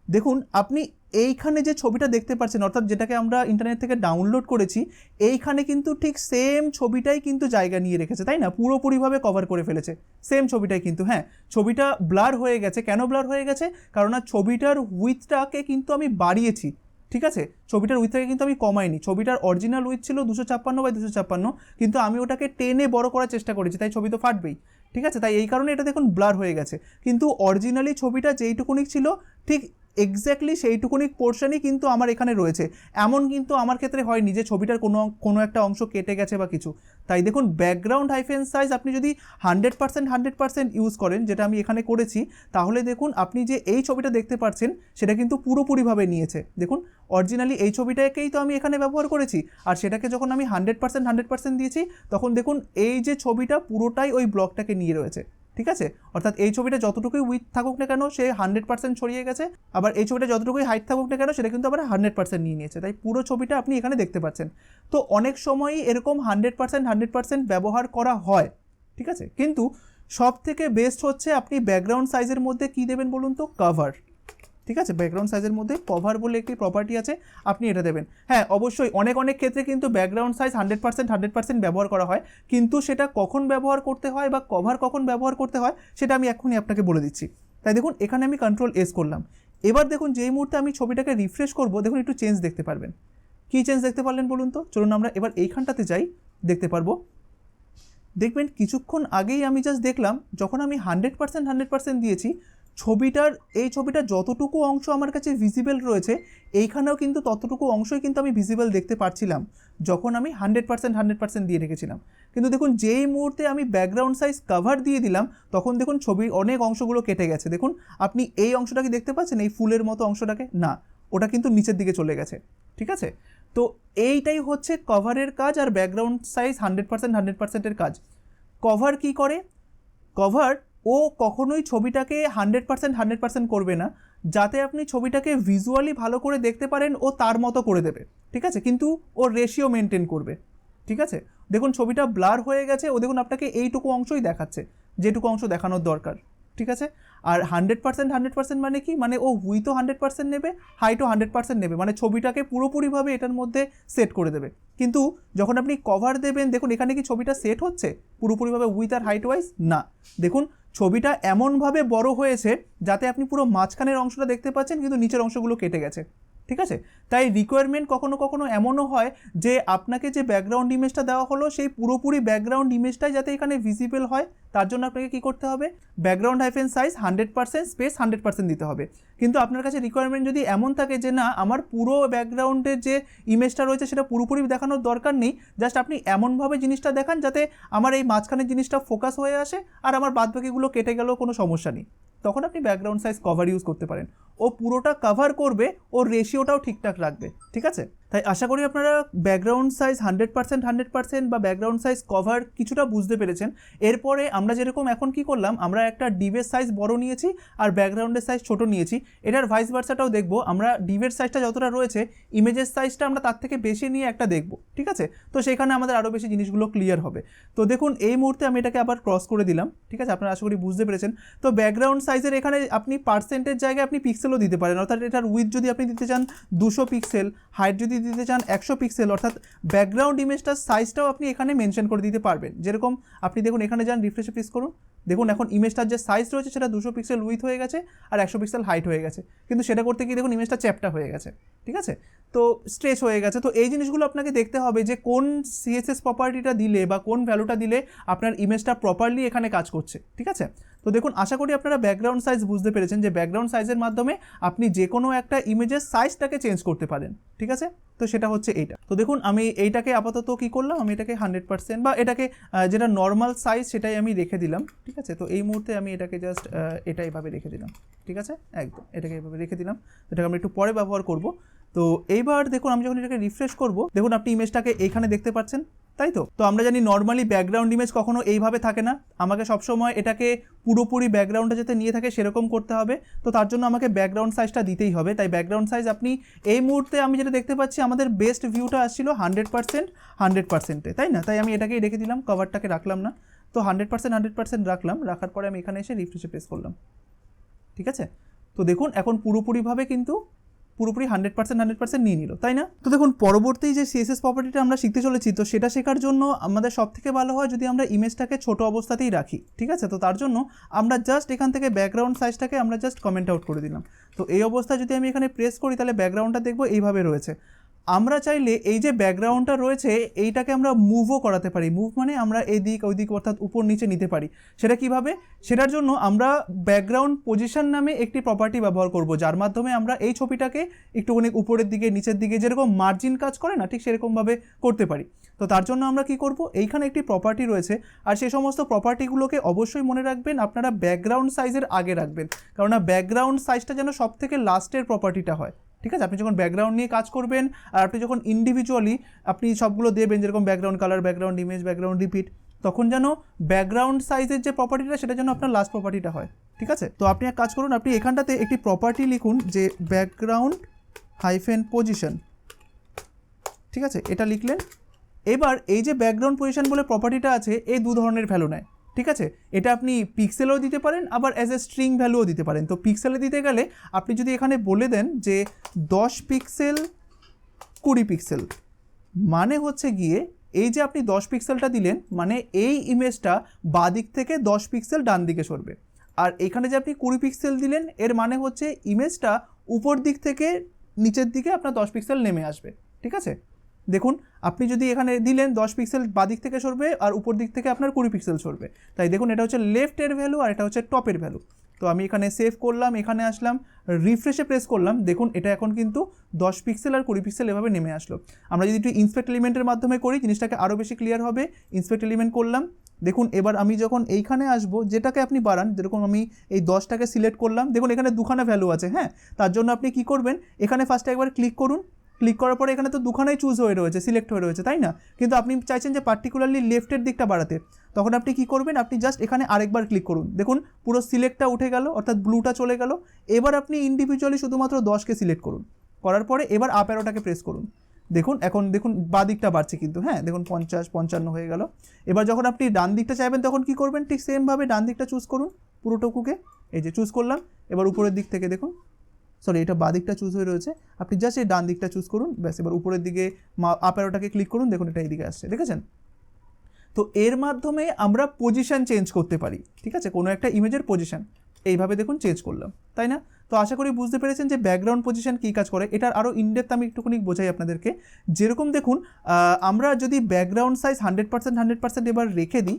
দেখুন আপনি এইখানে যে ছবিটা দেখতে পাচ্ছেন, অর্থাৎ যেটাকে আমরা ইন্টারনেট থেকে ডাউনলোড করেছি, এইখানে কিন্তু ঠিক সেম ছবিটাই কিন্তু জায়গা নিয়ে রেখেছে, তাই না? পুরোপুরিভাবে কভার করে ফেলেছে সেম ছবিটাই কিন্তু। হ্যাঁ, ছবিটা ব্লার হয়ে গেছে, কেন ব্লার হয়ে গেছে? কারণ ছবিটার উইথটাকে কিন্তু আমি বাড়িয়েছি, ঠিক আছে? ছবিটার উইথটাকে কিন্তু আমি কমাইনি। ছবিটার অরিজিনাল উইথ ছিল 256x256, কিন্তু আমি ওটাকে টেনে বড় করার চেষ্টা করেছি, তাই ছবি তো ফাটবেই, ঠিক আছে? তাই এই কারণে এটা দেখুন ব্লার হয়ে গেছে। কিন্তু অরিজিনালি ছবিটা যেইটুকুনি ছিল ঠিক এক্স্যাক্টলি সেইটুকুনি পোর্শনই কিন্তু আমার এখানে রয়েছে। এমন কিন্তু আমার ক্ষেত্রে হয়নি যে ছবিটার কোনো একটা অংশ কেটে গেছে বা কিছু। তাই দেখুন ব্যাকগ্রাউন্ড হাইফেন সাইজ আপনি যদি 100% ইউজ করেন, যেটা আমি এখানে করেছি, তাহলে দেখুন আপনি যে এই ছবিটা দেখতে পাচ্ছেন সেটা কিন্তু পুরোপুরিভাবে নিয়েছে। দেখুন অরিজিনালি এই ছবিটাকেই তো আমি এখানে ব্যবহার করেছি, আর সেটাকে যখন আমি 100% দিয়েছি তখন দেখুন এই যে ছবিটা পুরোটাই ওই ব্লকটাকে নিয়ে রয়েছে, ঠিক আছে? অর্থাৎ এই ছবিটা যতটুকুই উইথ থাকুক না কেন সে 100% ছড়িয়ে গেছে, আবার এই ছবিটা যতটুকুই হাইট থাকুক না কেন সেটা কিন্তু আবার 100% নিয়ে নিয়েছে। তাই পুরো ছবিটা আপনি এখানে দেখতে পাচ্ছেন। তো অনেক সময়ই এরকম 100% ব্যবহার করা হয়, ঠিক আছে? কিন্তু সব থেকে বেস্ট হচ্ছে আপনি ব্যাকগ্রাউন্ড সাইজের মধ্যে কী দেবেন বলুন তো? কভার, ঠিক আছে? ব্যাকগ্রাউন্ড সাইজের মধ্যে কভার বলে একটি প্রপার্টি আছে, আপনি এটা দেবেন। হ্যাঁ অবশ্যই অনেক ক্ষেত্রে কিন্তু ব্যাকগ্রাউন্ড সাইজ 100% ব্যবহার করা হয়, কিন্তু সেটা কখন ব্যবহার করতে হয় বা কভার কখন ব্যবহার করতে হয় সেটা আমি এখনই আপনাকে বলে দিচ্ছি। তাই দেখুন এখানে আমি Ctrl+S করলাম। এবার দেখুন যেই মুহূর্তে আমি ছবিটাকে রিফ্রেশ করব, দেখুন একটু চেঞ্জ দেখতে পারবেন। কী চেঞ্জ দেখতে পারলেন বলুন তো? চলুন আমরা এবার এইখানটাতে যাই, দেখতে পারবো। দেখবেন কিছুক্ষণ আগেই আমি জাস্ট দেখলাম যখন আমি 100% দিয়েছি এই ছবিটার যতটুকু অংশ আমার কাছে ভিজিবল রয়েছে এইখানেও কিন্তু ততটুকু অংশই কিন্তু আমি ভিজিবল দেখতে পারছিলাম যখন আমি 100% দিয়ে রেখেছিলাম। কিন্তু দেখুন যেই মুহূর্তে আমি ব্যাকগ্রাউন্ড সাইজ কভার দিয়ে দিলাম তখন দেখুন ছবির অনেক অংশগুলো কেটে গেছে। দেখুন আপনি এই অংশটাকে দেখতে পাচ্ছেন, এই ফুলের মতো অংশটাকে? না, ওটা কিন্তু নিচের দিকে চলে গেছে। ঠিক আছে, তো এইটাই হচ্ছে কভারের কাজ আর ব্যাকগ্রাউন্ড সাইজ 100%-100%-এর কাজ। কভার কি করে? কভার ও কখনোই ছবিটাকে 100% করবে না, যাতে আপনি ছবিটাকে ভিজুয়ালি ভালো করে দেখতে পারেন ও তার মতো করে দেবে। ঠিক আছে, কিন্তু ও রেশিও মেনটেন করবে। ঠিক আছে, দেখুন ছবিটা ব্লার হয়ে গেছে, ও দেখুন আপনাকে এইটুকু অংশই দেখাচ্ছে যেটুকু অংশ দেখানোর দরকার। ঠিক আছে, আর 100% মানে কি? মানে ও উইথও 100% নেবে, হাইটও 100% নেবে, মানে ছবিটাকে পুরোপুরিভাবে এটার মধ্যে সেট করে দেবে। কিন্তু যখন আপনি কভার দেবেন, দেখুন এখানে কি ছবিটা সেট হচ্ছে পুরোপুরিভাবে উইথ আর হাইট ওয়াইজ? না, দেখুন ছবিটা এমনভাবে বড় হয়েছে যাতে আপনি পুরো মাঝখানের অংশটা দেখতে পাচ্ছেন কিন্তু নিচের অংশগুলো কেটে গেছে। ঠিক আছে, তাই রিকোয়ারমেন্ট কখনো কখনো এমনও হয় যে আপনাকে যে ব্যাকগ্রাউন্ড ইমেজটা দেওয়া হলো সেই পুরোপুরি ব্যাকগ্রাউন্ড ইমেজটাই যাতে এখানে ভিজিবল হয় তার জন্য আপনাকে কী করতে হবে? ব্যাকগ্রাউন্ড হাইফেন সাইজ 100%, স্পেস 100% দিতে হবে। কিন্তু আপনার কাছে রিকোয়ারমেন্ট যদি এমন থাকে যে না, আমার পুরো ব্যাকগ্রাউন্ডের যে ইমেজটা রয়েছে সেটা পুরোপুরি দেখানোর দরকার নেই, জাস্ট আপনি এমনভাবে জিনিসটা দেখান যাতে আমার এই মাঝখানের জিনিসটা ফোকাস হয়ে আসে আর আমার বাদবাকিগুলো কেটে গেলেও কোনো সমস্যা নেই, তখন আপনি ব্যাকগ্রাউন্ড সাইজ কভার ইউজ করতে পারেন। ও পুরোটা কভার করবে, ও রেশিওটাও ঠিকঠাক রাখবে। ঠিক আছে, তাই আশা করি আপনারা ব্যাকগ্রাউন্ড সাইজ 100% বা ব্যাকগ্রাউন্ড সাইজ কভার কিছুটা বুঝতে পেরেছেন। এরপরে আমরা যেরকম এখন কি করলাম, আমরা একটা ডিভের সাইজ বড় নিয়েছি আর ব্যাকগ্রাউন্ডের সাইজ ছোট নিয়েছি। এটার ভাইস ভার্সাটাও দেখবো, আমরা ডিভের সাইজটা যতটা রয়েছে ইমেজের সাইজটা আমরা তার থেকে বেশি নিয়ে একটা দেখবো। ঠিক আছে, তো সেখানে আমাদের আরও বেশি জিনিসগুলো ক্লিয়ার হবে। তো দেখুন এই মুহূর্তে আমি এটাকে আবার ক্রস করে দিলাম। ঠিক আছে, আপনারা আশা করি বুঝতে পেরেছেন। তো ব্যাকগ্রাউন্ড সাইজের এখানে আপনি পার্সেন্টের জায়গায় আপনি পিক্সেলও দিতে পারেন, অর্থাৎ এটার উইথ যদি আপনি দিতে চান 200 পিক্সেল, হাইট যদি দিতে চান 100 পিক্সেল, অর্থাৎ ব্যাকগ্রাউন্ড ইমেজটার সাইজটাও আপনি এখানে মেনশন করে দিতে পারবেন। যেরকম আপনি দেখুন এখানে যান, রিফ্রেশে প্রেস করুন, দেখুন এখন ইমেজটার যে সাইজ রয়েছে সেটা 200 পিক্সেল উইথ হয়ে গেছে আর 100 পিক্সেল হাইট হয়ে গেছে, কিন্তু সেটা করতে গিয়ে দেখুন ইমেজটা চ্যাপ্টা হয়ে গেছে। ঠিক আছে, তো স্ট্রেচ হয়ে গেছে। তো এই জিনিসগুলো আপনাকে দেখতে হবে যে কোন সিএসএস প্রপার্টিটা দিলে বা কোন ভ্যালুটা দিলে আপনার ইমেজটা প্রপারলি এখানে কাজ করছে। ঠিক আছে, তো দেখুন আশা করি আপনারা ব্যাকগ্রাউন্ড সাইজ বুঝতে পেরেছেন যে ব্যাকগ্রাউন্ড সাইজের মাধ্যমে আপনি যে কোনো একটা ইমেজের সাইজটাকে চেঞ্জ করতে পারেন। ঠিক আছে, তো সেটা হচ্ছে এইটা। তো দেখুন আমি এইটাকে আপাতত কি করলাম, আমি এটাকে 100% বা এটাকে যেটা নর্মাল সাইজ সেটাই আমি রেখে দিলাম। ঠিক আছে, তো এই মুহূর্তে আমি এটাকে জাস্ট এটা এইভাবে রেখে দিলাম। ঠিক আছে, একদম এটাকে এইভাবে রেখে দিলাম, এটাকে আমরা একটু পরে ব্যবহার করব। তো এইবার দেখুন আমি যখন এটাকে রিফ্রেশ করব, দেখুন আপনি ইমেজটাকে এইখানে দেখতে পাচ্ছেন, তাই তো? তো আমরা জানি নর্মালি ব্যাকগ্রাউন্ড ইমেজ কখনো এইভাবে থাকে না, আমাকে সবসময় এটাকে পুরোপুরি ব্যাকগ্রাউন্ডটা যাতে নিয়ে থাকে সেরকম করতে হবে। তো তার জন্য আমাকে ব্যাকগ্রাউন্ড সাইজটা দিতেই হবে। তাই ব্যাকগ্রাউন্ড সাইজ আপনি এই মুহূর্তে আমি যেটা দেখতে পাচ্ছি আমাদের বেস্ট ভিউটা আসছিল 100%, তাই না? তাই আমি এটাকেই রেখে দিলাম, কভারটাকে রাখলাম না। তো 100% রাখলাম, রাখার পরে আমি এখানে এসে রিফ্রেশে প্রেস করলাম। ঠিক আছে, তো দেখুন এখন পুরোপুরিভাবে কিন্তু পুরোপুরি 100% নিয়ে নিল, তাই না? তো দেখুন পরবর্তী যে সিএসএস প্রপার্টিটা আমরা শিখতে চলেছি, তো সেটা শেখার জন্য আমাদের সবথেকে ভালো হয় যদি আমরা ইমেজটাকে ছোট অবস্থাতেই রাখি। ঠিক আছে, তো তার জন্য আমরা জাস্ট এখান থেকে ব্যাকগ্রাউন্ড সাইজটাকে আমরা জাস্ট কমেন্ট আউট করে দিলাম। তো এই অবস্থায় যদি আমি এখানে প্রেস করি তাহলে ব্যাকগ্রাউন্ডটা দেখবো এইভাবে রয়েছে। আমরা চাইলে এই যে ব্যাকগ্রাউন্ডটা রয়েছে এইটাকে আমরা মুভও করাতে পারি। মুভ মানে আমরা এদিক ওইদিক অর্থাৎ উপর নিচে নিতে পারি। সেটা কিভাবে? সেটার জন্য আমরা ব্যাকগ্রাউন্ড পজিশন নামে একটি প্রপার্টি ব্যবহার করব, যার মাধ্যমে আমরা এই ছবিটাকে একটুখানি উপরের দিকে নিচের দিকে যেরকম মার্জিন কাজ করে না, ঠিক সেরকমভাবে করতে পারি। তো তার জন্য আমরা কি করব, এইখানে একটি প্রপার্টি রয়েছে আর সেই সমস্ত প্রপার্টিগুলোকে অবশ্যই মনে রাখবেন আপনারা ব্যাকগ্রাউন্ড সাইজের আগে রাখবেন, কেননা ব্যাকগ্রাউন্ড সাইজটা যেন সব থেকে লাস্টের প্রপার্টিটা হয়। ঠিক আছে, আপনি যখন ব্যাকগ্রাউন্ড নিয়ে কাজ করবেন আর আপনি যখন ইন্ডিভিজুয়ালি আপনি সবগুলো দেবেন, যেরকম background colour, background image, background repeat, তখন যেন ব্যাকগ্রাউন্ড সাইজের যে প্রপার্টিটা সেটা যেন আপনার লাস্ট প্রপার্টিটা হয়। ঠিক আছে, তো আপনি এক কাজ করুন, আপনি এখানটাতে একটি প্রপার্টি লিখুন যে ব্যাকগ্রাউন্ড হাইফেন পজিশন। ঠিক আছে, এটা লিখলেন। এবার এই যে ব্যাকগ্রাউন্ড পজিশন বলে প্রপার্টিটা আছে, এই দু ধরনের ভ্যালু নেয়। ঠিক আছে, এটা আপনি পিক্সেলও দিতে পারেন আবার অ্যাজ এ স্ট্রিং ভ্যালুও দিতে পারেন। তো পিক্সেলে দিতে গেলে আপনি যদি এখানে বলে দেন যে 10 পিক্সেল 20 পিক্সেল, মানে হচ্ছে গিয়ে এই যে আপনি 10 পিক্সেলটা দিলেন মানে এই ইমেজটা বাঁ দিক থেকে 10 পিক্সেল ডান দিকে সরবে, আর এখানে যে আপনি 20 পিক্সেল দিলেন এর মানে হচ্ছে ইমেজটা উপর দিক থেকে নিচের দিকে আপনার 10 পিক্সেল নেমে আসবে। ঠিক আছে, দেখুন আপনি যদি এখানে দিলেন 10 পিক্সেল বাদিক থেকে সরবে আর উপর দিক থেকে আপনার 20 পিক্সেল সরবে। তাই দেখুন এটা হচ্ছে লেফটের ভ্যালু আর এটা হচ্ছে টপের ভ্যালু। তো তো আমি এখানে সেভ করলাম, এখানে আসলাম, রিফ্রেশে প্রেস করলাম, দেখুন এটা এখন কিন্তু 10 পিক্সেল আর 20 পিক্সেল এভাবে নেমে আসলো। আমরা যদি একটু ইন্সপেক্ট এলিমেন্টের মাধ্যমে করি জিনিসটাকে আরও বেশি ক্লিয়ার হবে। ইন্সপেক্ট এলিমেন্ট করলাম, দেখুন এবার আমি যখন এইখানে আসবো, যেটাকে আপনি বাড়ান, যেরকম আমি এই 10টাকে সিলেক্ট করলাম, দেখুন এখানে দুখানা ভ্যালু আছে, হ্যাঁ। তার জন্য আপনি কি করবেন, এখানে ফার্স্টে একবার ক্লিক করুন, ক্লিক করার পরে এখানে তো দুখানাই চুজ হয়ে রয়েছে, সিলেক্ট হয়ে রয়েছে, তাই না? কিন্তু আপনি চাইছেন যে পার্টিকুলারলি লেফটের দিকটা বাড়াতে, তখন আপনি কি করবেন, আপনি জাস্ট এখানে আরেকবার ক্লিক করুন, দেখুন পুরো সিলেক্টটা উঠে গেল, অর্থাৎ ব্লুটা চলে গেল। এবার আপনি ইন্ডিভিজুয়ালি শুধুমাত্র 10কে সিলেক্ট করুন, করার পরে এবার আপ অ্যারোটাকে প্রেস করুন, দেখুন এখন দেখুন বাঁ দিকটা বাড়ছে কিন্তু, হ্যাঁ দেখুন 50 55 হয়ে গেল। এবার যখন আপনি ডান দিকটা চাইবেন তখন কি করবেন, ঠিক সেমভাবে ডান দিকটা চুজ করুন পুরোটুকুকে, এই যে চুজ করলাম। এবার উপরের দিক থেকে দেখুন, সরি এটা বাঁ দিকটা চুজ হয়ে রয়েছে, আপনি জাস্ট এই ডান দিকটা চুজ করুন, ব্যাস। এবার উপরের দিকে আপ অ্যারোটাকে ক্লিক করুন, দেখুন এটা এইদিকে আসছে, দেখেছেন? তো এর মাধ্যমে আমরা পজিশন চেঞ্জ করতে পারি, ঠিক আছে, কোনো একটা ইমেজের পজিশন এইভাবে দেখুন চেঞ্জ করলাম, তাই না? তো আশা করি বুঝতে পেরেছেন যে ব্যাকগ্রাউন্ড পজিশন কী কাজ করে। এটার আরও ইনডেপথ আমি একটুখানি বোঝাই আপনাদেরকে। যেরকম দেখুন আমরা যদি ব্যাকগ্রাউন্ড সাইজ 100% এবার রেখে দিই,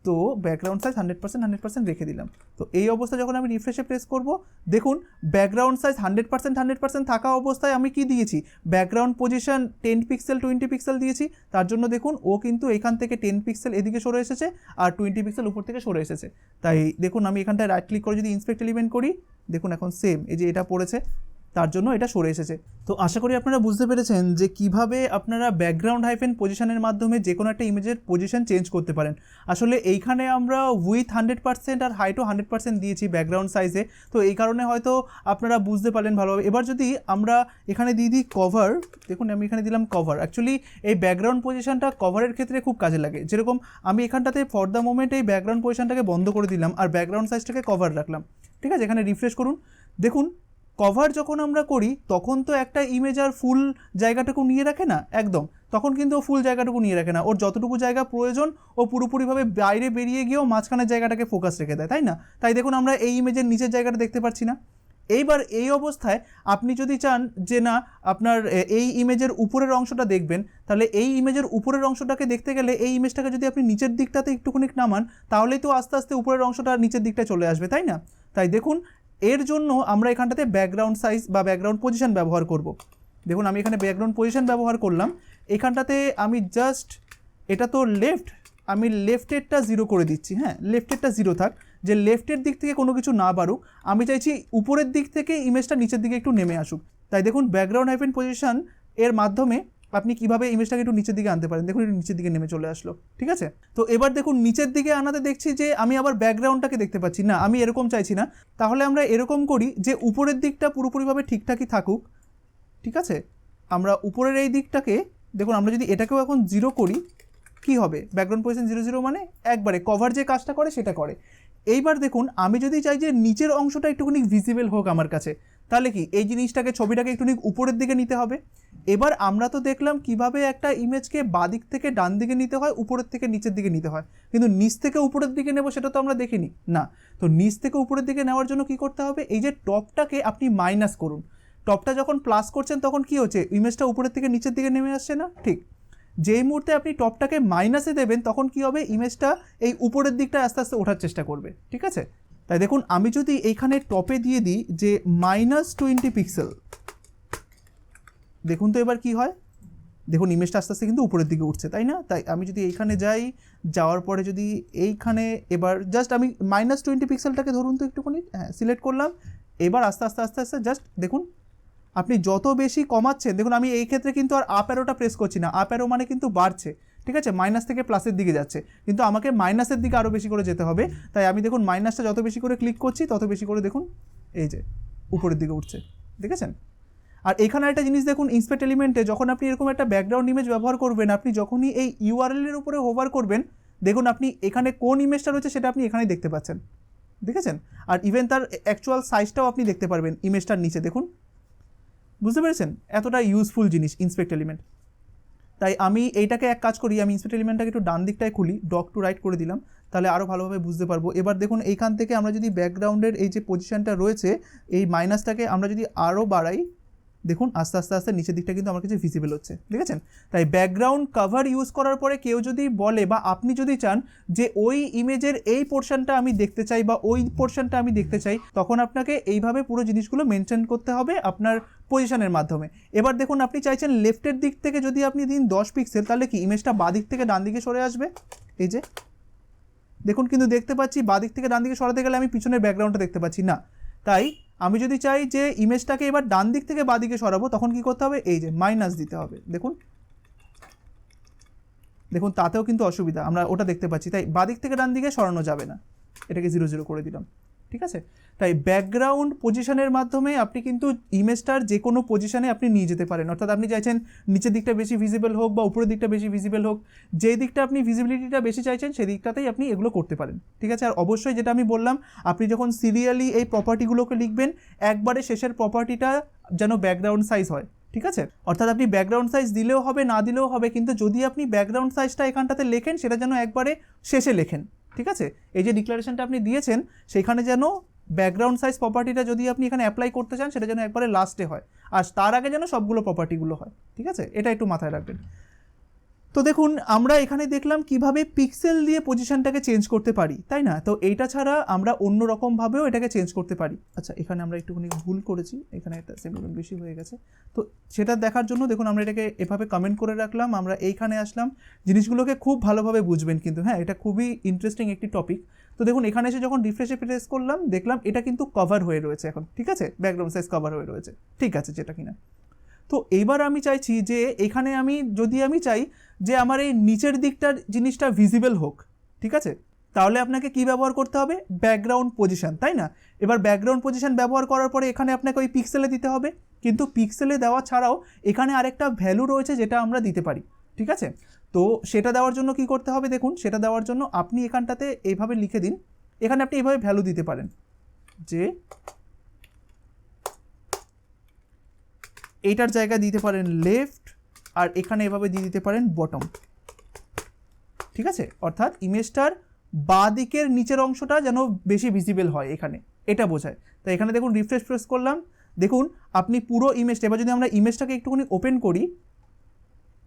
তো ব্যাকগ্রাউন্ড সাইজ 100% রেখে দিলাম, তো এই অবস্থা যখন আমি রিফ্রেশে প্রেস করব, দেখুন ব্যাকগ্রাউন্ড সাইজ 100% থাকা অবস্থায় আমি কি দিয়েছি, ব্যাকগ্রাউন্ড পজিশন 10 পিক্সেল 20 পিক্সেল দিয়েছি। তার জন্য দেখুন ও কিন্তু এখান থেকে 10 পিক্সেল এদিকে সরে এসেছে আর 20 পিক্সেল উপর থেকে সরে এসেছে। তাই দেখুন আমি এখানটায় রাইট ক্লিক করে যদি ইন্সপেক্ট এলিমেন্ট করি, দেখুন এখন সেম এই যে এটা পড়েছে, তার জন্য এটা সরে এসেছে। তো আশা করি আপনারা বুঝতে পেরেছেন যে কিভাবে আপনারা ব্যাকগ্রাউন্ড হাইফেন পজিশনের মাধ্যমে যে কোনো একটা ইমেজের পজিশন চেঞ্জ করতে পারেন। আসলে এইখানে আমরা উইথ 100% আর হাইটও 100% দিয়েছি ব্যাকগ্রাউন্ড সাইজে, তো এই কারণে হয়তো আপনারা বুঝতে পারলেন ভালোভাবে। এবার যদি আমরা এখানে দিয়ে দিই কভার, দেখুন আমি এখানে দিলাম কভার। অ্যাকচুয়ালি এই ব্যাকগ্রাউন্ড পজিশনটা কভারের ক্ষেত্রে খুব কাজে লাগে। যেরকম আমি এখানটাতে ফর দ্য মোমেন্ট এই ব্যাকগ্রাউন্ড পজিশনটাকে বন্ধ করে দিলাম আর ব্যাকগ্রাউন্ড সাইজটাকে কভার রাখলাম, ঠিক আছে। এখানে রিফ্রেশ করুন, দেখুন কভার যখন আমরা করি তখন তো একটা ইমেজ আর ফুল জায়গাটুকু নিয়ে রাখে না, একদম তখন কিন্তু ও ফুল জায়গাটুকু নিয়ে রাখে না, ওর যতটুকু জায়গা প্রয়োজন ও পুরোপুরিভাবে বাইরে বেরিয়ে গিয়েও মাঝখানের জায়গাটাকে ফোকাস রেখে দেয়, তাই না? তাই দেখুন আমরা এই ইমেজের নিচের জায়গাটা দেখতে পাচ্ছি না। এইবার এই অবস্থায় আপনি যদি চান যে না আপনার এই ইমেজের উপরের অংশটা দেখবেন, তাহলে এই ইমেজের উপরের অংশটাকে দেখতে গেলে এই ইমেজটাকে যদি আপনি নিচের দিকটাতে একটুখানি নামান, তাহলেই তো আস্তে আস্তে উপরের অংশটা নিচের দিকটা চলে আসবে, তাই না? তাই দেখুন এর জন্য আমরা এখানটাতে ব্যাকগ্রাউন্ড সাইজ বা ব্যাকগ্রাউন্ড পজিশন ব্যবহার করব। দেখুন আমি এখানে ব্যাকগ্রাউন্ড পজিশন ব্যবহার করলাম, এখানটাতে আমি জাস্ট এটা তো লেফট, আমি লেফটেরটা 0 করে দিচ্ছি, হ্যাঁ লেফটেরটা 0 থাক, যে লেফটের দিক থেকে কোনো কিছু না বাড়ুক, আমি চাইছি উপরের দিক থেকে ইমেজটা নিচের দিকে একটু নেমে আসুক। তাই দেখুন ব্যাকগ্রাউন্ড হাইফেন পজিশন এর মাধ্যমে আপনি কীভাবে ইমেজটাকে একটু নিচের দিকে আনতে পারেন, দেখুন একটু নিচের দিকে নেমে চলে আসলো, ঠিক আছে। তো এবার দেখুন নিচের দিকে আনাতে দেখছি যে আমি আবার ব্যাকগ্রাউন্ডটাকে দেখতে পাচ্ছি না, আমি এরকম চাইছি না। তাহলে আমরা এরকম করি যে উপরের দিকটা পুরোপুরিভাবে ঠিকঠাকই থাকুক, ঠিক আছে। আমরা উপরের এই দিকটাকে দেখুন, আমরা যদি এটাকেও এখন 0 করি কি হবে, ব্যাকগ্রাউন্ড পজিশন 0 0 মানে একবারে কভার যে কাজটা করে সেটা করে। এইবার দেখুন আমি যদি চাই যে নিচের অংশটা একটুখানি ভিজিবল হোক আমার কাছে, তাহলে কি এই জিনিসটাকে ছবিটাকে একটুখানি উপরের দিকে নিতে হবে। এবার আমরা তো দেখলাম কিভাবে একটা ইমেজকে বাদিক থেকে ডান দিকে নিতে হয়, উপরের থেকে নিচের দিকে নিতে হয়, কিন্তু নিচ থেকে উপরের দিকে নেব সেটা তো আমরা দেখিনি না। তো নিচ থেকে উপরের দিকে নেওয়ার জন্য কি করতে হবে, এই যে টপটাকে আপনি মাইনাস করুন, টপটা যখন প্লাস করছেন তখন কি হচ্ছে, ইমেজটা উপরের থেকে নিচের দিকে নেমে আসছে না, ঠিক যেই মুহূর্তে আপনি টপটাকে মাইনাসে দেবেন তখন কি হবে, ইমেজটা এই উপরের দিকটা আস্তে আস্তে ওঠার চেষ্টা করবে, ঠিক আছে। তাই দেখুন আমি যদি এইখানে টপে দিয়ে দিই যে -20 পিক্সেল, দেখুন তো এবার কি হয়, দেখুন ইমেজটা আস্তে আস্তে কিন্তু উপরের দিকে উঠছে, তাই না। তাই আমি যদি এইখানে যাই, যাওয়ার পরে যদি এইখানে এবার জাস্ট আমি -20 পিক্সেলটাকে ধরুন তো একটুখানি, হ্যাঁ সিলেক্ট করলাম। এবার আস্তে আস্তে আস্তে আস্তে জাস্ট দেখুন আপনি যত বেশি কমাচ্ছেন, দেখুন আমি এই ক্ষেত্রে কিন্তু আর আপ অ্যারোটা প্রেস করছি না, আপ অ্যারো মানে কিন্তু বাড়ছে, ঠিক আছে, মাইনাস থেকে প্লাসের দিকে যাচ্ছে, কিন্তু আমাকে মাইনাসের দিকে আরও বেশি করে যেতে হবে। তাই আমি দেখুন মাইনাসটা যত বেশি করে ক্লিক করছি তত বেশি করে দেখুন এই যে উপরের দিকে উঠছে, দেখেছেন। আর এখানে একটা জিনিস দেখুন, ইন্সপেক্ট এলিমেন্টে যখন আপনি এরকম একটা ব্যাকগ্রাউন্ড ইমেজ ব্যবহার করবেন, আপনি যখনই এই ইউআরএল-এর উপরে হোভার করবেন, দেখুন আপনি এখানে কোন ইমেজটা রয়েছে সেটা আপনি এখানেই দেখতে পাচ্ছেন, দেখেছেন। আর ইভেন তার অ্যাকচুয়াল সাইজটাও আপনি দেখতে পারবেন ইমেজটার নিচে, দেখুন বুঝতে পেরেছেন, এতটা ইউজফুল জিনিস ইন্সপেক্ট এলিমেন্ট। তাই আমি এইটাকে এক কাজ করি, আমি ইন্সপেক্ট এলিমেন্টটাকে একটু ডান দিকটায় খুলি, ডক টু রাইট করে দিলাম, তাহলে আরও ভালোভাবে বুঝতে পারবো। এবার দেখুন এইখান থেকে আমরা যদি ব্যাকগ্রাউন্ডের এই যে পজিশনটা রয়েছে এই মাইনাসটাকে আমরা যদি আরও বাড়াই, দেখুন আস্তে আস্তে আস্তে নিচের দিকটা কিন্তু আমার কাছে ভিজিবল হচ্ছে, দেখেছেন? তাই ব্যাকগ্রাউন্ড কভার ইউজ করার পরে কেউ যদি বলে বা আপনি যদি চান যে ওই ইমেজের এই পোর্শনটা আমি দেখতে চাই বা ওই পোর্শনটা আমি দেখতে চাই, তখন আপনাকে এইভাবে পুরো জিনিসগুলো মেনটেন করতে হবে আপনার পজিশনের মাধ্যমে। এবার দেখুন আপনি চাইছেন লেফটের দিক থেকে যদি আপনি দিন 10 পিক্সেল, তাহলে কি ইমেজটা বাঁ দিক থেকে ডান দিকে সরে আসবে। এই যে দেখুন, কিন্তু দেখতে পাচ্ছি বাঁ দিক থেকে ডান দিকে সরাতে গেলে আমি পিছনের ব্যাকগ্রাউন্ডটা দেখতে পাচ্ছি না। তাই আমি যদি চাই যে ইমেজটাকে এবার ডান দিক থেকে বাঁ দিকে সরাবো, তখন কি করতে হবে, এই যে মাইনাস দিতে হবে। দেখুন দেখুন তাতেও কিন্তু অসুবিধা, আমরা ওটা দেখতে পাচ্ছি। তাই বাঁ দিক থেকে ডান দিকে সরানো যাবে না, এটাকে 0 0 করে দিলাম, ঠিক আছে? তাই ব্যাকগ্রাউন্ড পজিশনের মাধ্যমে আপনি কিন্তু ইমেজটার যে কোনো পজিশনে আপনি নিয়ে যেতে পারেন। অর্থাৎ আপনি চাইছেন নিচের দিকটা বেশি ভিজিবল হোক বা উপরের দিকটা বেশি ভিজিবল হোক, যেই দিকটা আপনি ভিজিবিলিটিটা বেশি চাইছেন সেই দিকটাতেই আপনি এগুলো করতে পারেন, ঠিক আছে? আর অবশ্যই যেটা আমি বললাম, আপনি যখন সিরিয়ালি এই প্রপার্টিগুলোকে লিখবেন, একবারে শেষের প্রপার্টিটা যেন ব্যাকগ্রাউন্ড সাইজ হয়, ঠিক আছে? অর্থাৎ আপনি ব্যাকগ্রাউন্ড সাইজ দিলেও হবে না দিলেও হবে, কিন্তু যদি আপনি ব্যাকগ্রাউন্ড সাইজটা এখানটাতে লেখেন সেটা যেন একবারে শেষে লেখেন, ঠিক আছে? এই যে ডিক্লারেশনটা আপনি দিয়েছেন সেখানে যেন ব্যাকগ্রাউন্ড সাইজ প্রপার্টিটা যদি আপনি এখানে অ্যাপ্লাই করতে চান সেটা যেন একবারে লাস্টে হয়, আর তার আগে যেন সবগুলো প্রপার্টিগুলো হয়, ঠিক আছে? এটা একটু মাথায় রাখবেন। তো দেখুন আমরা এখানে দেখলাম কিভাবে পিক্সেল দিয়ে পজিশনটাকে চেঞ্জ করতে পারি, তাই না? তো এইটা ছাড়া আমরা অন্য রকমভাবেও এটাকে চেঞ্জ করতে পারি। আচ্ছা, এখানে আমরা একটুখানি ভুল করেছি, এখানে একটা সেমিকোলন বেশি হয়ে গেছে। তো সেটা দেখার জন্য দেখুন আমরা এটাকে এভাবে কমেন্ট করে রাখলাম, আমরা এইখানে আসলাম। জিনিসগুলোকে খুব ভালোভাবে বুঝবেন কিন্তু, হ্যাঁ, এটা খুবই ইন্টারেস্টিং একটি টপিক। তো দেখুন এখানে এসে যখন রিফ্রেশে প্রেস করলাম, দেখলাম এটা কিন্তু কভার হয়ে রয়েছে এখন, ঠিক আছে? ব্যাকগ্রাউন্ড সাইজ কভার হয়ে রয়েছে, ঠিক আছে, যেটা কিনা। তো এইবার আমি চাইছি যে এখানে যদি আমি চাই যে আমার এই নিচের দিকটার জিনিসটা ভিজিবল হোক, ঠিক আছে? তাহলে আপনাকে কি ব্যবহার করতে হবে, ব্যাকগ্রাউন্ড পজিশন, তাই না? এবার ব্যাকগ্রাউন্ড পজিশন ব্যবহার করার পরে এখানে আপনাকে ওই পিক্সেলে দিতে হবে, কিন্তু পিক্সেলে দেওয়া ছাড়াও এখানে আরেকটা ভ্যালু রয়েছে যেটা আমরা দিতে পারি, ঠিক আছে? তো সেটা দেওয়ার জন্য কি করতে হবে, দেখুন সেটা দেওয়ার জন্য আপনি এখানটাতে এইভাবে লিখে দিন, এখানে আপনি এইভাবে ভ্যালু দিতে পারেন যে এইটার জায়গায় দিতে পারেন লেফট, আর এখানে এভাবে দিয়ে দিতে পারেন বটম, ঠিক আছে? অর্থাৎ ইমেজটার বাঁ দিকের নিচের অংশটা যেন বেশি ভিজিবল হয় এখানে, এটা বোঝায়। তাই এখানে দেখুন রিফ্রেশ প্রেস করলাম, দেখুন আপনি পুরো ইমেজটা, এবার যদি আমরা ইমেজটাকে একটুখানি ওপেন করি